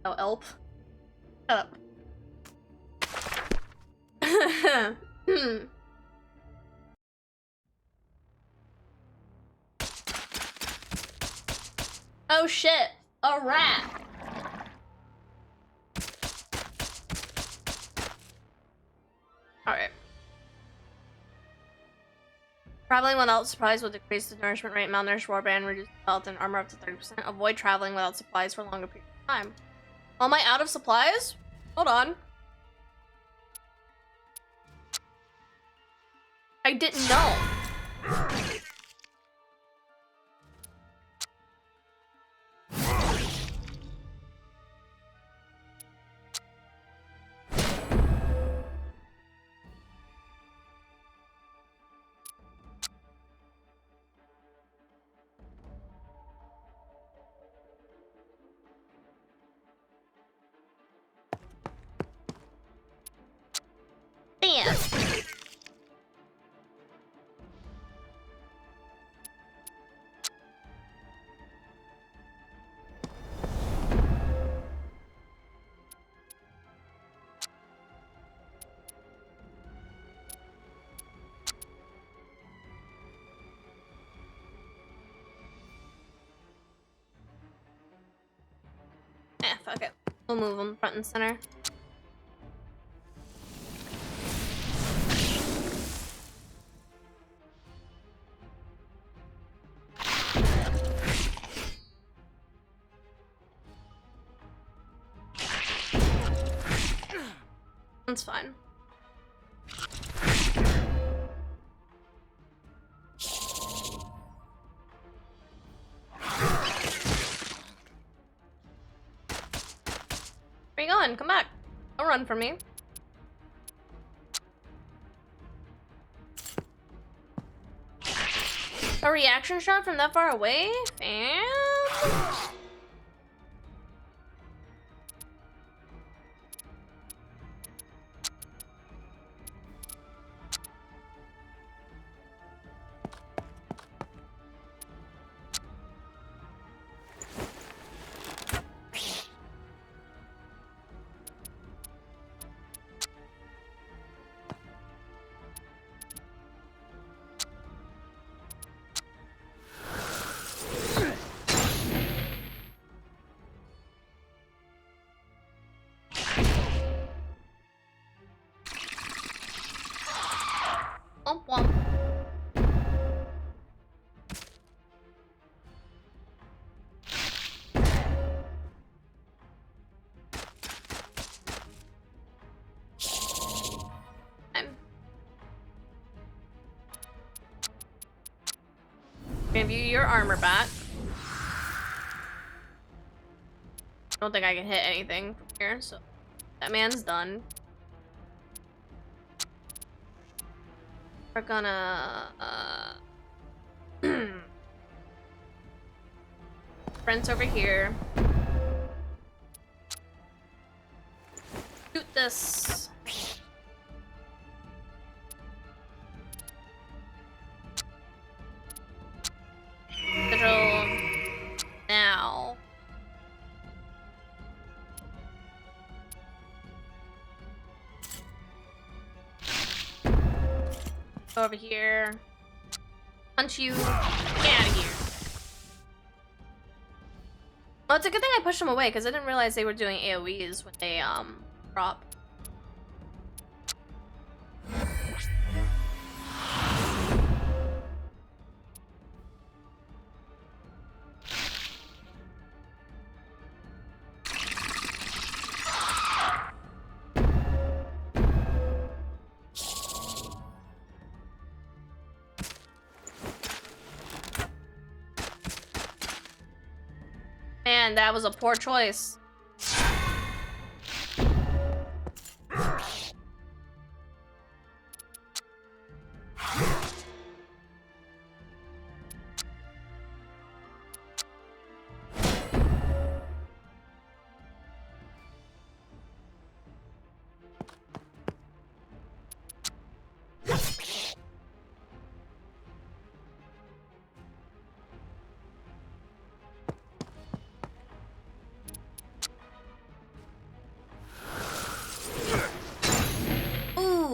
Oh, Elp. Shut up. Oh shit, a rat! Alright. Traveling without supplies will decrease the nourishment rate, malnourished warband, reduce health and armor up to 30%. Avoid traveling without supplies for a longer period of time. Am I out of supplies? Hold on. I didn't know. Damn. Fuck it. We'll move them front and center. That's fine. Where you going? Come back. Don't run from me. A reaction shot from that far away? Fam? Womp womp. Give you your armor back. I don't think I can hit anything from here, so that man's done. We're gonna Friends over here. Shoot this. Sigil now. Go over here. Punch you. Get out of here. Oh, it's a good thing I pushed them away because I didn't realize they were doing AoEs when they drop. Man, that was a poor choice.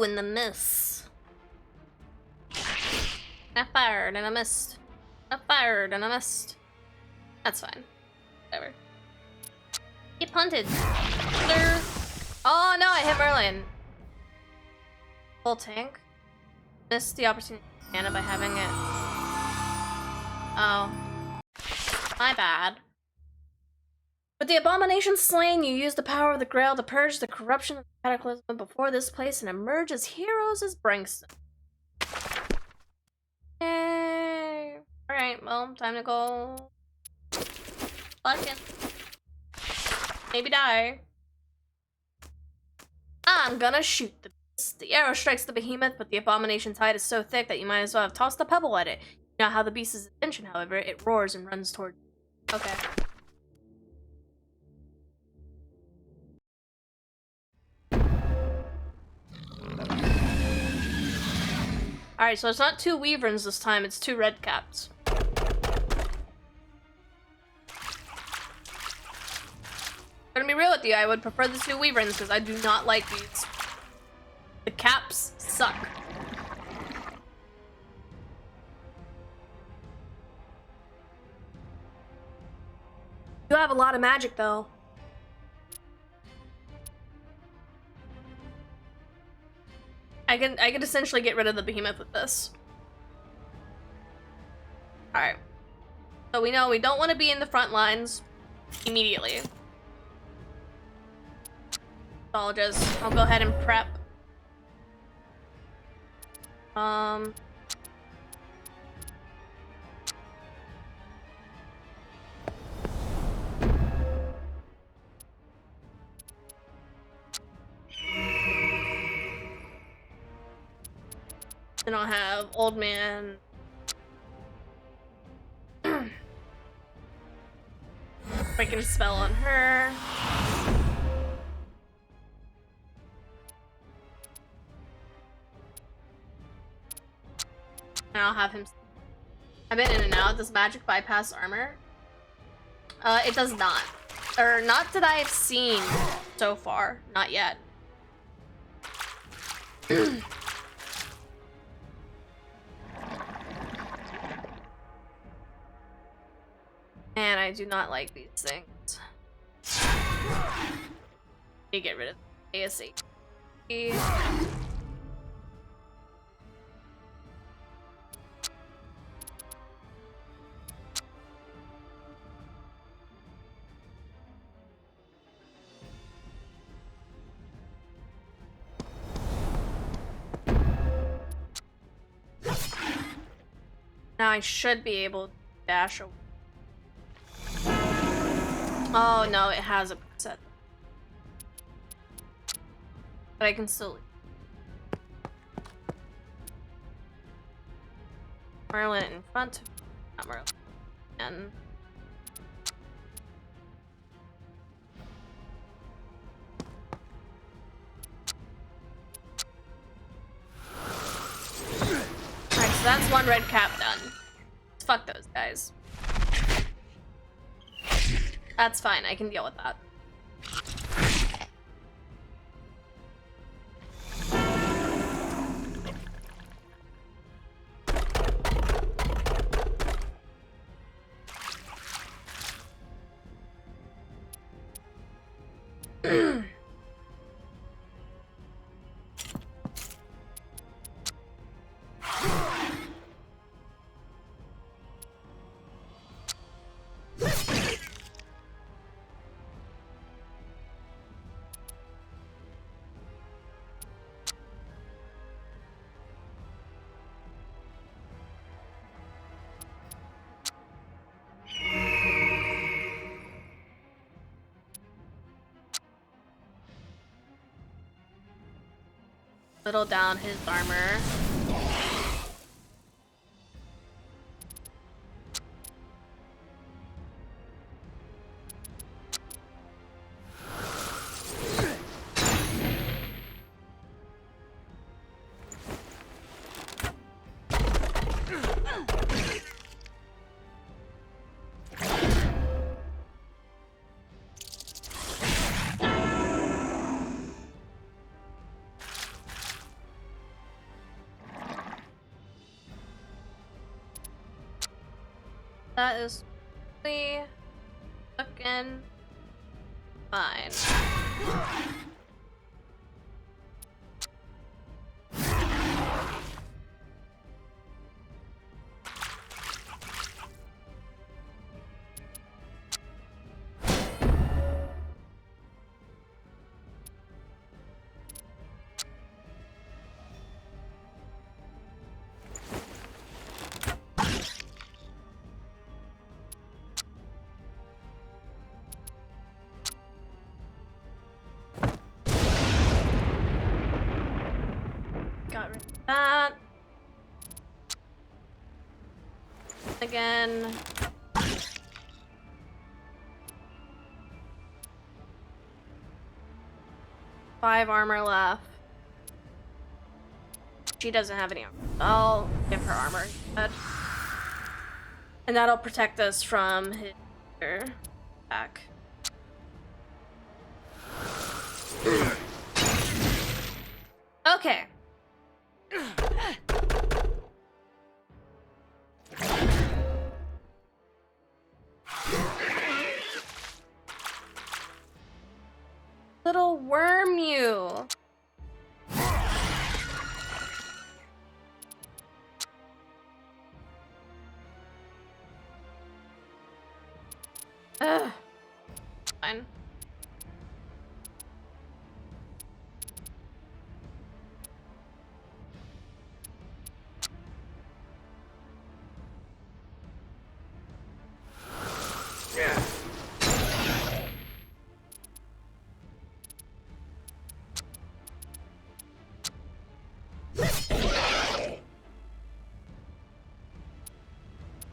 In the miss. I fired and I missed. I fired and I missed. That's fine. Whatever. He punted. Oh no, I hit Merlin. Full tank. Missed the opportunity to mana by having it. Oh. My bad. With the abomination slain, you use the power of the Grail to purge the corruption of the cataclysm before this place and emerge as heroes as Brankston. Yay! Alright, well, time to go. Fucking. Maybe die. I'm gonna shoot the beast. The arrow strikes the behemoth, but the abomination's hide is so thick that you might as well have tossed a pebble at it. You know how the beast's attention, however, it roars and runs toward you. Okay. Alright, so it's not 2 wyverns this time, it's 2 red caps. I'm gonna be real with you, I would prefer the 2 wyverns because I do not like these. The caps suck. You have a lot of magic though. I can essentially get rid of the behemoth with this. Alright. So we know we don't want to be in the front lines immediately. I'll go ahead and prep. Then I'll have Old Man. Breaking a spell on her. And I'll have him. I've been in and out. Does magic bypass armor? It does not. Or not that I've seen so far. Not yet. And I do not like these things. You get rid of ASAP. Now I should be able to dash away. Oh no, it has a set. But I can still. Merlin in front. Not Merlin. And. Alright, so that's one red cap done. Fuck those guys. That's fine, I can deal with that. Whittle down his armor. That is really fucking fine. Got rid of that. Again. Five armor left. She doesn't have any armor. I'll give her armor instead. And that'll protect us from his attack. Okay. Little worm, you. Ugh. Fine.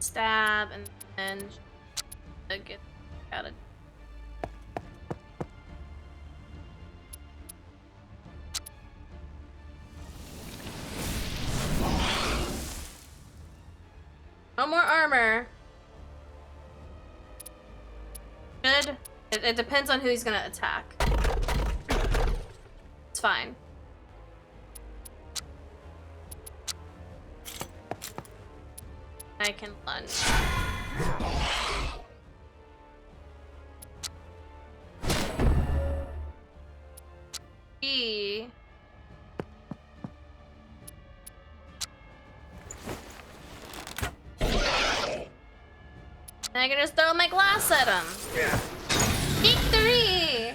stab and then get out of. No more armor. Good. It depends on who he's gonna attack. It's fine. I can lunge. E. And I can just throw my glass at him. Victory!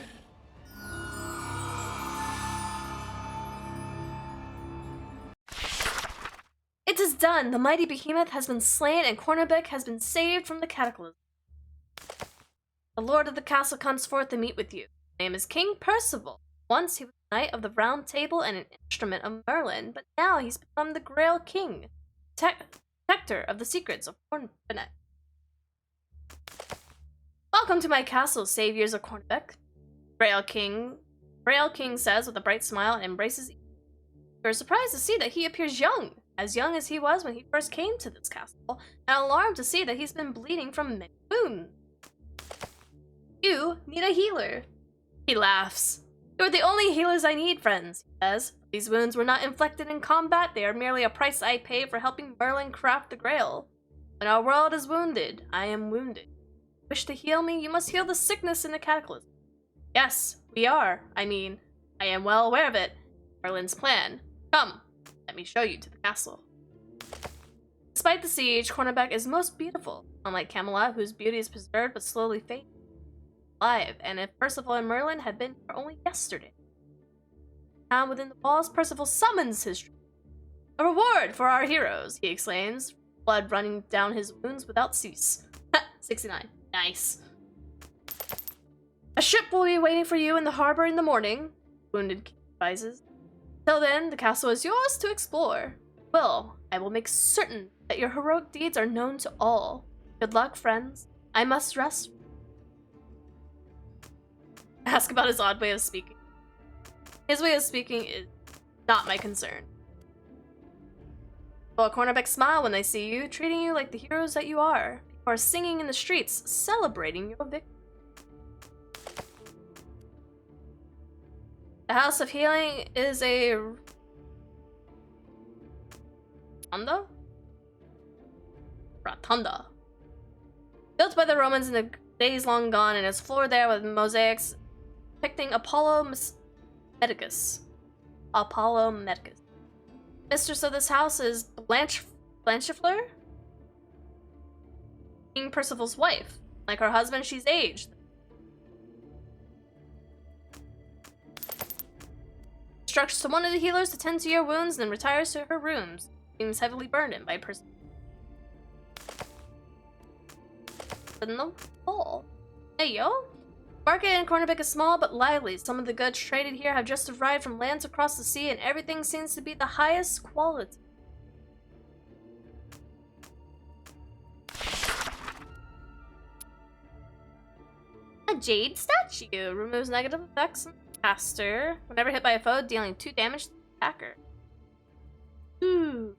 It is done! The mighty behemoth has been slain and Cornerbeck has been saved from the cataclysm. The lord of the castle comes forth to meet with you. His name is King Percival. Once he was a knight of the Round Table and an instrument of Merlin, but now he's become the Grail King, protector of the secrets of Cornerbeck. Welcome to my castle, saviors of Cornerbeck. Grail King says with a bright smile and embraces you. You're surprised to see that he appears young as he was when he first came to this castle, and alarmed to see that he's been bleeding from many wounds. You need a healer. He laughs. You're the only healers I need, friends, he says. These wounds were not inflicted in combat, they are merely a price I pay for helping Merlin craft the Grail. When our world is wounded, I am wounded. Wish to heal me, you must heal the sickness in the cataclysm. Yes, we are. I am well aware of it. Merlin's plan. Come, let me show you to the castle. Despite the siege, Cornerbeck is most beautiful, unlike Camelot, whose beauty is preserved but slowly fades. Alive, and if Percival and Merlin had been here only yesterday. Now within the walls, Percival summons his troops. A reward for our heroes, he exclaims, blood running down his wounds without cease. 69. Nice. A ship will be waiting for you in the harbor in the morning, Wounded King advises. Till then, the castle is yours to explore. Well, I will make certain that your heroic deeds are known to all. Good luck, friends. I must rest. Ask about his odd way of speaking. His way of speaking is not my concern. Well, Cornerbeck smile when they see you, treating you like the heroes that you are. People are singing in the streets, celebrating your victory. The House of Healing is a rotunda built by the Romans in the days long gone, and is floored there with mosaics depicting Apollo Medicus. Mistress of this house is Blanchefleur, King Percival's wife. Like her husband, she's aged. Instructs to one of the healers to tend to your wounds, then retires to her rooms. Seems heavily burdened by Percival. In the hall. Hey yo! Market in Cornerbeck is small but lively. Some of the goods traded here have just arrived from lands across the sea, and everything seems to be the highest quality. A jade statue removes negative effects on the caster whenever hit by a foe, dealing 2 damage to the attacker. Ooh.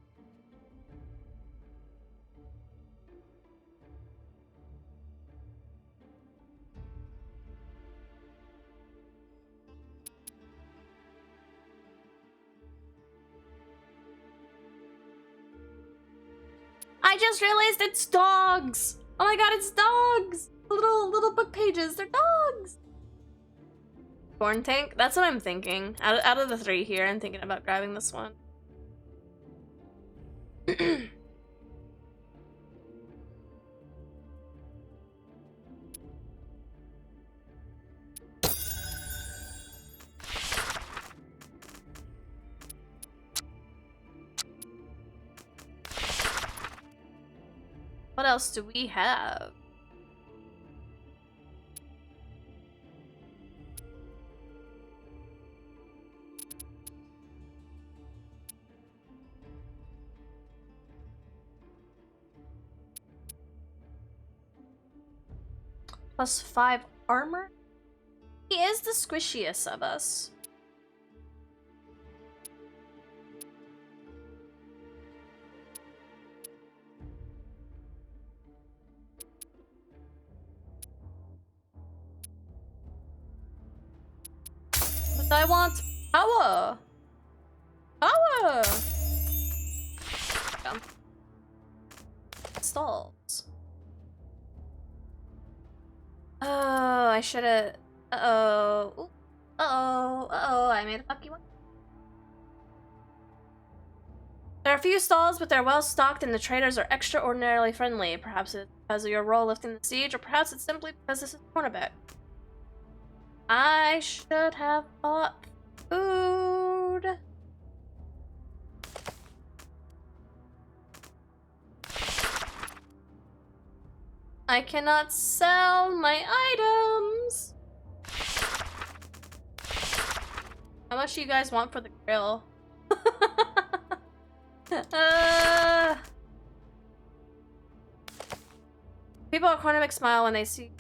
I just realized it's dogs! Oh my god, it's dogs! Little book pages, they're dogs! Corn tank? That's what I'm thinking. Out of the 3 here, I'm thinking about grabbing this one. What else do we have? +5 armor. He is the squishiest of us. But I want power. Power. Yeah. Stalls. Oh, I should have. Uh-oh. Uh-oh. Uh-oh. I made a fucky one. There are a few stalls, but they're well stocked and the traders are extraordinarily friendly. Perhaps it's because of your role lifting the siege, or perhaps it's simply because this is torn a bit. I should have bought food. I cannot sell my items. How much do you guys want for the grill? People at Cornermick smile when they see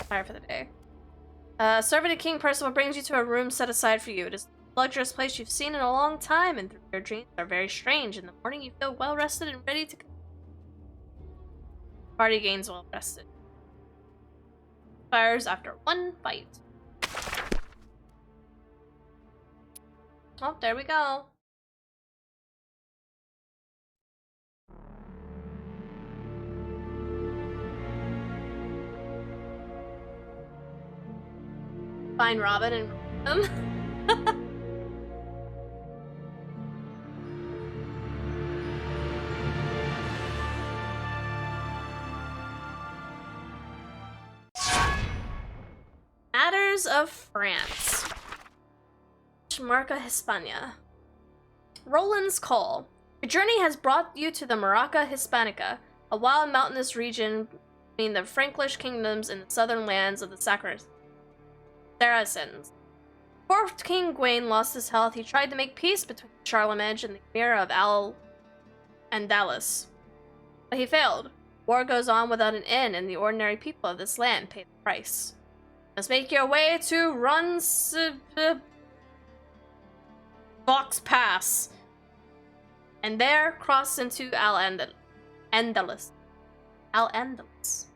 fire for the day. Servant of King Percival brings you to a room set aside for you. It is the luxurious place you've seen in a long time, and your dreams are very strange. In the morning, you feel well rested and ready to. Party gains well rested. Fires after one fight. Oh, there we go. Find Robin and him. Matters of France. Marca Hispania. Roland's Call. Your journey has brought you to the Marca Hispanica, a wild mountainous region between the Frankish kingdoms and the southern lands of the Saracens. Before King Gawain lost his health, he tried to make peace between ४ᴁèges and the Emir of Al-Andalus. But he failed. War goes on without an end, and the ordinary people of this land pay the price. You must make your way to Vox Pass, and there cross into Al-Andalus. Al-Andalus.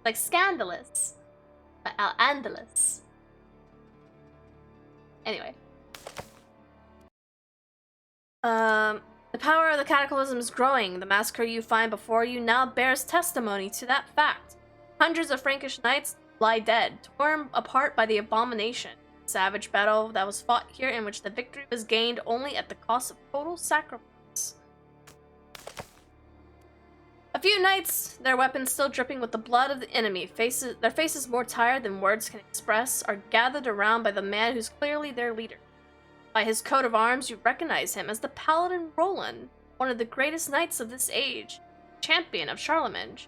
Like scandalous, but Al-Andalus. Anyway. The power of the cataclysm is growing. The massacre you find before you now bears testimony to that fact. Hundreds of Frankish knights lie dead, torn apart by the abomination. Savage battle that was fought here, in which the victory was gained only at the cost of total sacrifice. A few knights, their weapons still dripping with the blood of the enemy, their faces more tired than words can express, are gathered around by the man who's clearly their leader. By his coat of arms, you recognize him as the Paladin Roland, one of the greatest knights of this age, champion of ç.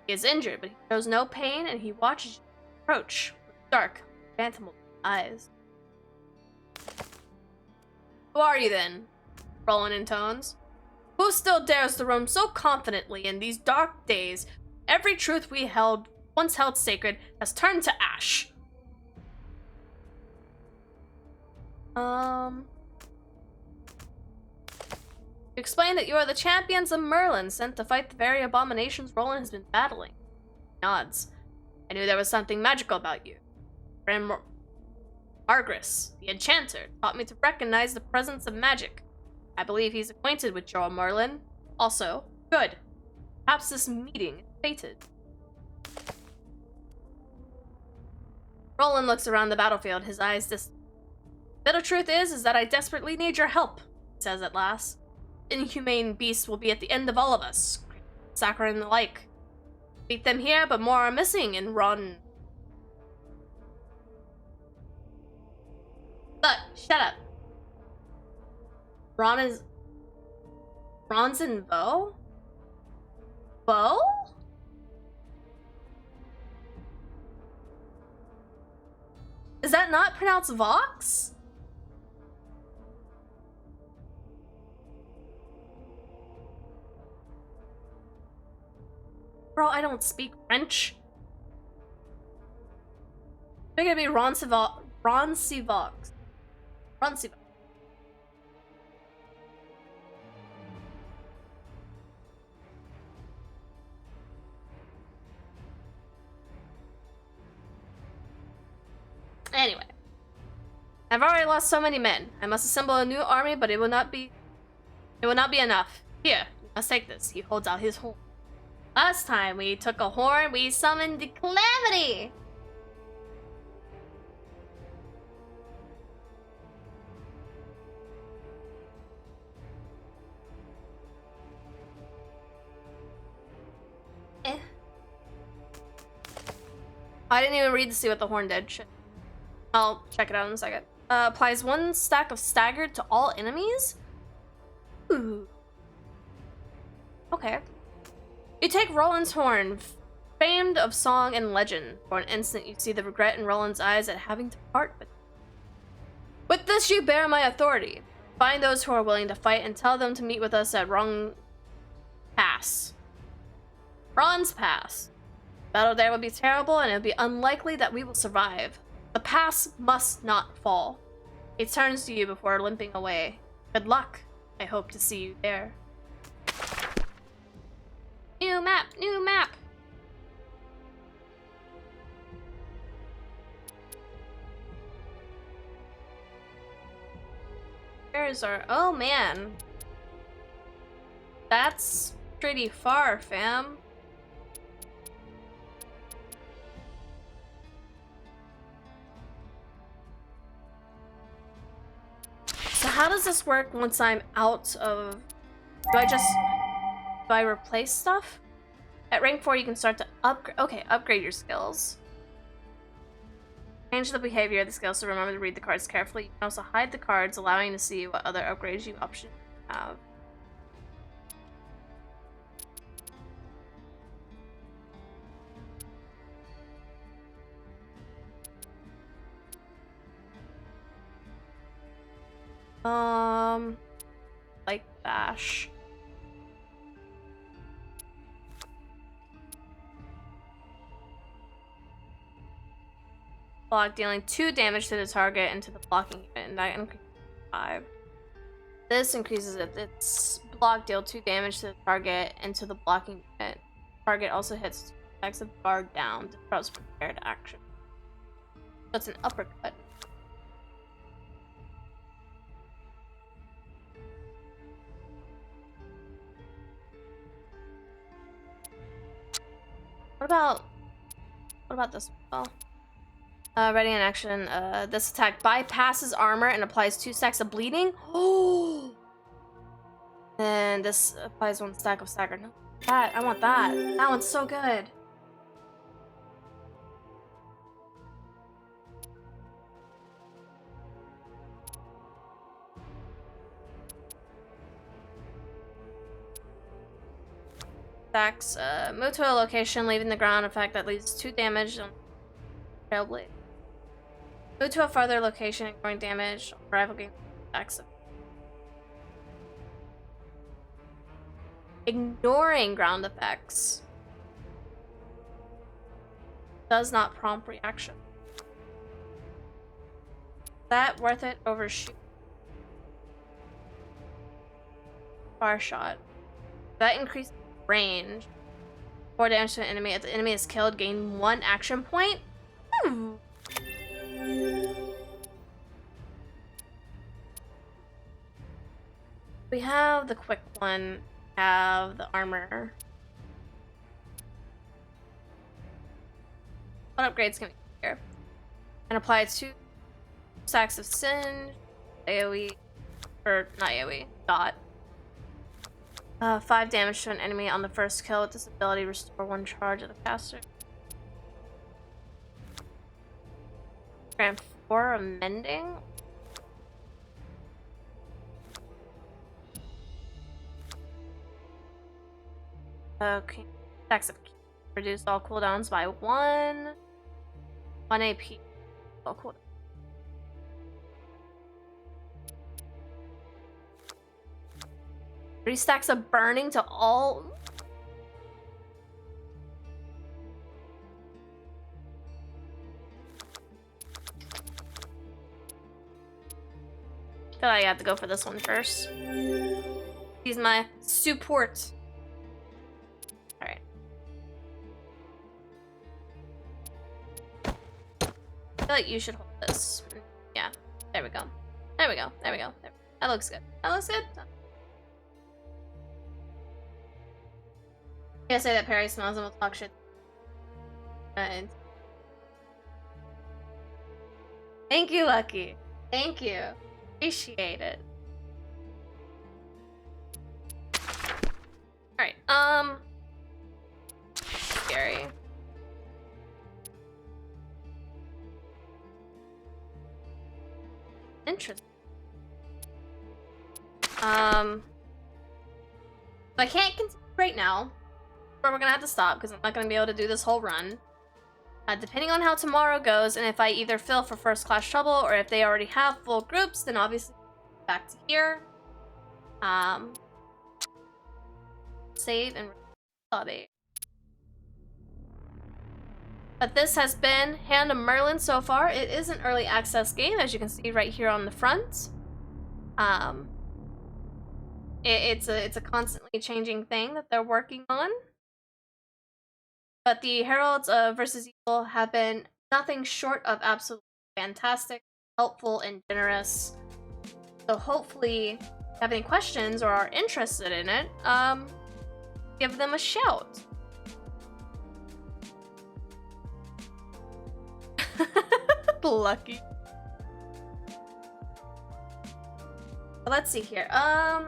He is injured, but he shows no pain, and he watches you approach with dark, phantom eyes. Who are you then? Roland intones. Who still dares to roam so confidently in these dark days? Every truth we once held sacred has turned to ash. You explain that you are the champions of Merlin, sent to fight the very abominations Roland has been battling. He nods. I knew there was something magical about you. Friend Margris, the enchanter, taught me to recognize the presence of magic. I believe he's acquainted with Joel Merlin. Also, good. Perhaps this meeting is fated. Roland looks around the battlefield, his eyes distant. The bitter truth is that I desperately need your help, he says at last. Inhumane beasts will be at the end of all of us, Sakura and the like. Beat them here, but more are missing, and Ron. But shut up. Ron's and Bo? Bo? Is that not pronounced Vox? Bro, I don't speak French. They're gonna be ᴛΣΥβόξ. ᴛΣΥβόξ. Anyway. I've already lost so many men. I must assemble a new army, but it will not be enough. Here, you must take this. He holds out his horn. Last time we took a horn, we summoned the calamity. I didn't even read to see what the horn did. Shit. I'll check it out in a second. Applies 1 stack of staggered to all enemies? Ooh. Okay. You take Roland's horn, famed of song and legend. For an instant you see the regret in Roland's eyes at having to part with. With this you bear my authority. Find those who are willing to fight and tell them to meet with us at Ron's Pass. Battle there will be terrible and it will be unlikely that we will survive. The pass must not fall. He turns to you before limping away. Good luck. I hope to see you there. New map, new map. Where's our... Oh man. That's pretty far, fam. So how does this work once I'm out of... Do I replace stuff? At rank 4 you can start to upgrade your skills. Change the behavior of the skills, so remember to read the cards carefully. You can also hide the cards, allowing you to see what other upgrades you options have. Like bash. Block, dealing 2 damage to the target and to the blocking unit, and that increases 5. This increases if its block, deal 2 damage to the target and to the blocking unit. Target also hits 2 attacks of guard down to press prepared action. That's an uppercut. What about this one? Ready in action. This attack bypasses armor and applies 2 stacks of bleeding. Oh! And this applies 1 stack of stagger. No, that I want that. That one's so good. Stacks. Move to a location, leaving the ground effect that leaves 2 damage on Trailblade. Move to a farther location, ignoring damage on rival game attacks. Ignoring ground effects does not prompt reaction. Is that worth it over shoot? Far shot. That increases range. 4 damage to an enemy. If the enemy is killed, gain 1 action point. We have the quick one, have the armor. What upgrades can we get here? And apply 2 stacks of singe, AoE, or not AoE, dot. 5 damage to an enemy on the first kill with this ability, restore 1 charge of the caster. Grant 4 amending. Okay, stacks of reduce all cooldowns by 1 AP. All cooldown. Three stacks of burning to all. feel like I have to go for this one first. He's my support. Alright. I feel like you should hold this. Yeah. There we go. There we go. There we go. There. That looks good. That looks good. Yeah, say that Perry smells and will talk shit. Thank you, Lucky. Thank you. Appreciate it. Alright, scary. Interesting. I can't continue right now, but we're gonna have to stop because I'm not gonna be able to do this whole run. Depending on how tomorrow goes, and if I either fill for first class trouble or if they already have full groups, then obviously back to here. Save and lobby. But this has been Hand of Merlin so far. It is an early access game, as you can see right here on the front. It's a constantly changing thing that they're working on. But the Heralds of versus Evil have been nothing short of absolutely fantastic, helpful, and generous. So hopefully, if you have any questions or are interested in it, give them a shout. Lucky. Let's see here. I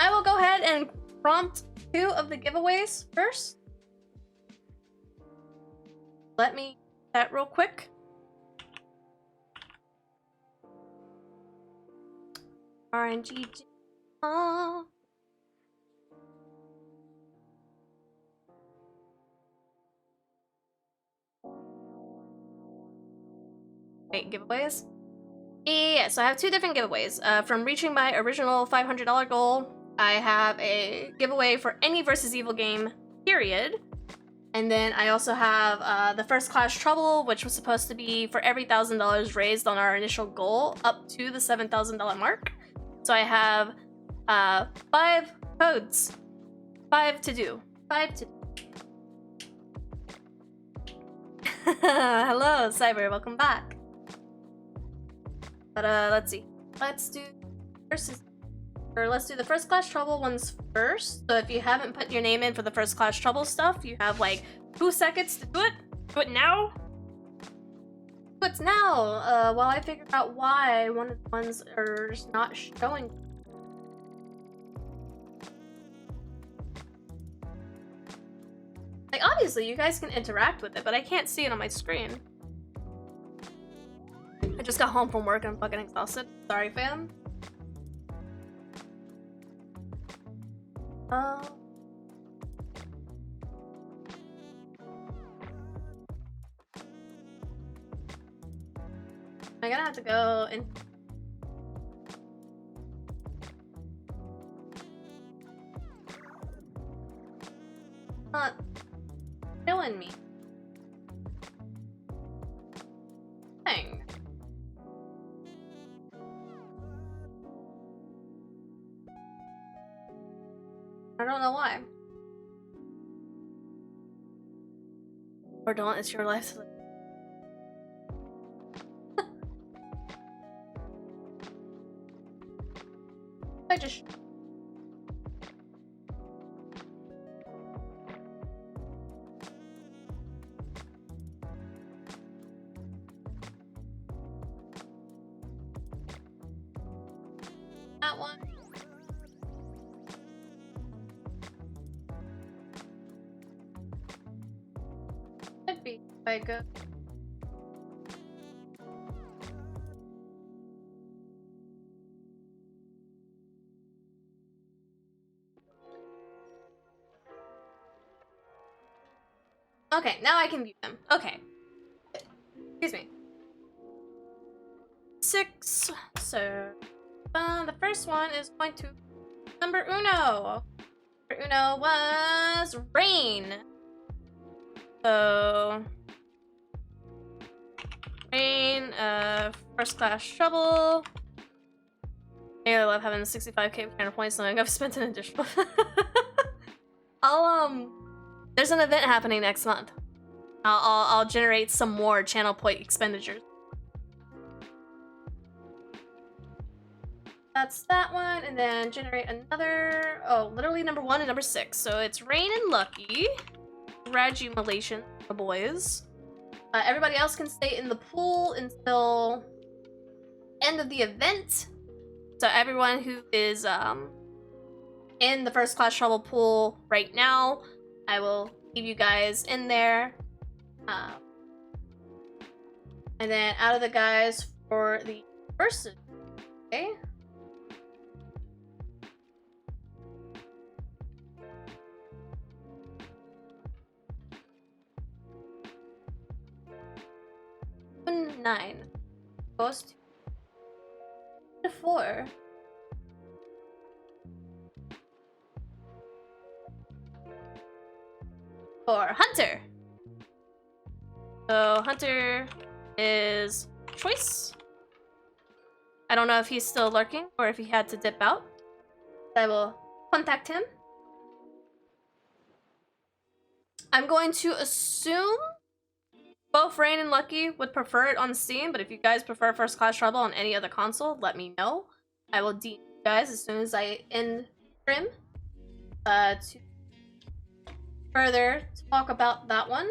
will go ahead and prompt 2 of the giveaways first. Let me do that real quick. RNG. Wait, giveaways? Yeah, so I have 2 different giveaways. From reaching my original $500 goal, I have a giveaway for any versus Evil game, period. And then I also have the First Class Trouble, which was supposed to be for every $1,000 raised on our initial goal up to the $7,000 mark. So I have 5 codes. 5 to do. 5 to do. Hello, Cyber, welcome back. But let's see. Let's do let's do the First Class Trouble ones first. So if you haven't put your name in for the First Class Trouble stuff, you have like 2 seconds to do it. Do it now. Do it now. While I figure out why one of the ones are just not showing. Like obviously you guys can interact with it, but I can't see it on my screen. I just got home from work and I'm fucking exhausted. Sorry, fam. I'm gonna have to go in. Not killing me. Thing. I don't know why. Or don't, it's your life. I just... That one. Could be quite good. Okay, now I can view them. Okay. Excuse me. 6. So, the first one is going to number uno. Number uno was rain. So, rain, First Class Trouble. I love having 65k channel points knowing I've spent an additional. There's an event happening next month. I'll generate some more channel point expenditures. That's that one, and then generate another. Oh, literally number 1 and number 6. So it's Rain and Lucky. Congratulations, the boys. Everybody else can stay in the pool until end of the event. So everyone who is in the first class trouble pool right now, I will leave you guys in there. And then out of the guys for the versus. Okay. Nine goes to 4. For Hunter. So Hunter is choice. I don't know if he's still lurking or if he had to dip out. I will contact him. I'm going to assume both Rain and Lucky would prefer it on Steam, but if you guys prefer First Class Trouble on any other console, let me know. I will DM you guys as soon as I end stream to further talk about that one.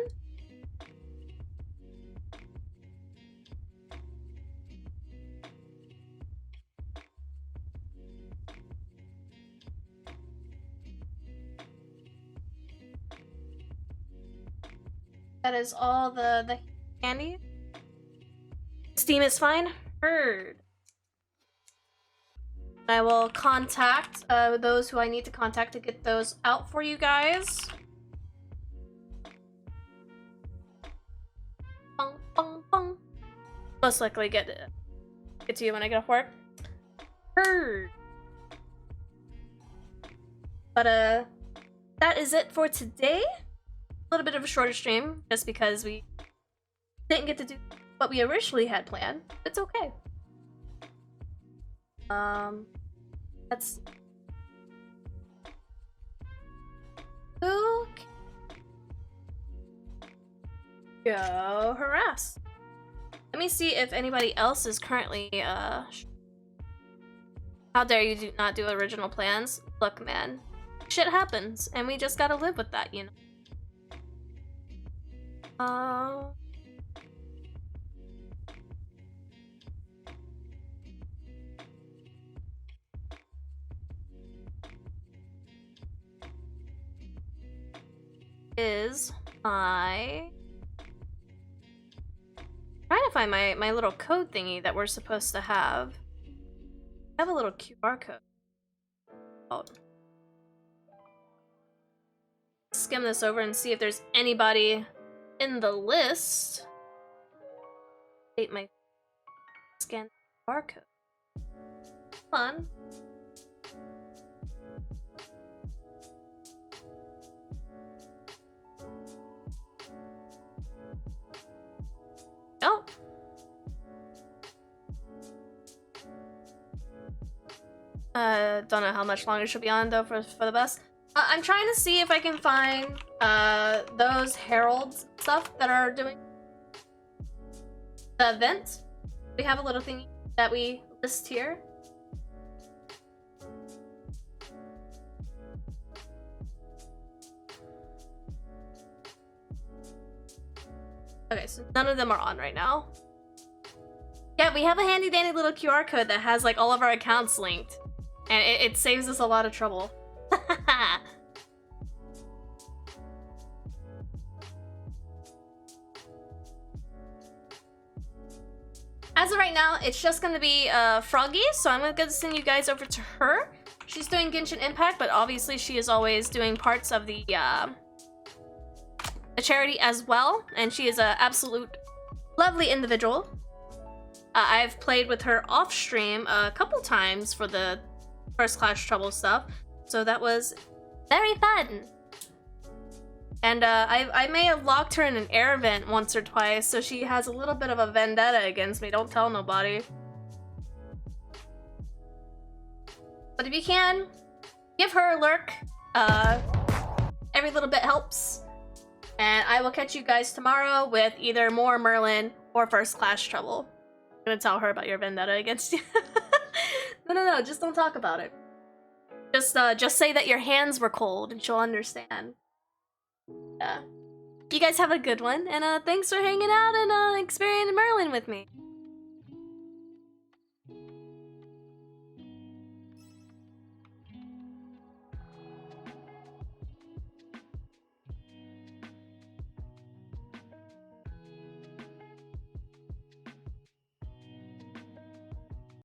That is all the candy. Steam is fine. Heard. I will contact those who I need to contact to get those out for you guys. Bong, bong, bong. Most likely get to you when I get off work. Heard. But that is it for today. A little bit of a shorter stream just because we didn't get to do what we originally had planned. It's okay. Let's go harass. Let me see if anybody else is currently how dare you not do original plans? Look, man, shit happens and we just gotta live with that, you know. Is my trying to find my little code thingy that we're supposed to have. I have a little QR code. Oh. Skim this over and see if there's anybody in the list. Update my scan QR code. Come on. Oh. Don't know how much longer she'll be on though for the bus. I'm trying to see if I can find those heralds stuff that are doing the event. We have a little thing that we list here. Okay, so none of them are on right now. Yeah, we have a handy dandy little QR code that has like all of our accounts linked. And it saves us a lot of trouble. As of right now, it's just gonna be Froggy, so I'm gonna send you guys over to her. She's doing Genshin Impact, but obviously she is always doing parts of the charity as well, and she is an absolute lovely individual. I've played with her off stream a couple times for the First Class Trouble stuff, so that was very fun. And I may have locked her in an air vent once or twice, so she has a little bit of a vendetta against me. Don't tell nobody. But if you can, give her a lurk. Every little bit helps. And I will catch you guys tomorrow with either more Merlin or first class trouble. I'm gonna tell her about your vendetta against you. No, just don't talk about it. Just say that your hands were cold and she'll understand. Yeah. You guys have a good one, and thanks for hanging out and experiencing Merlin with me.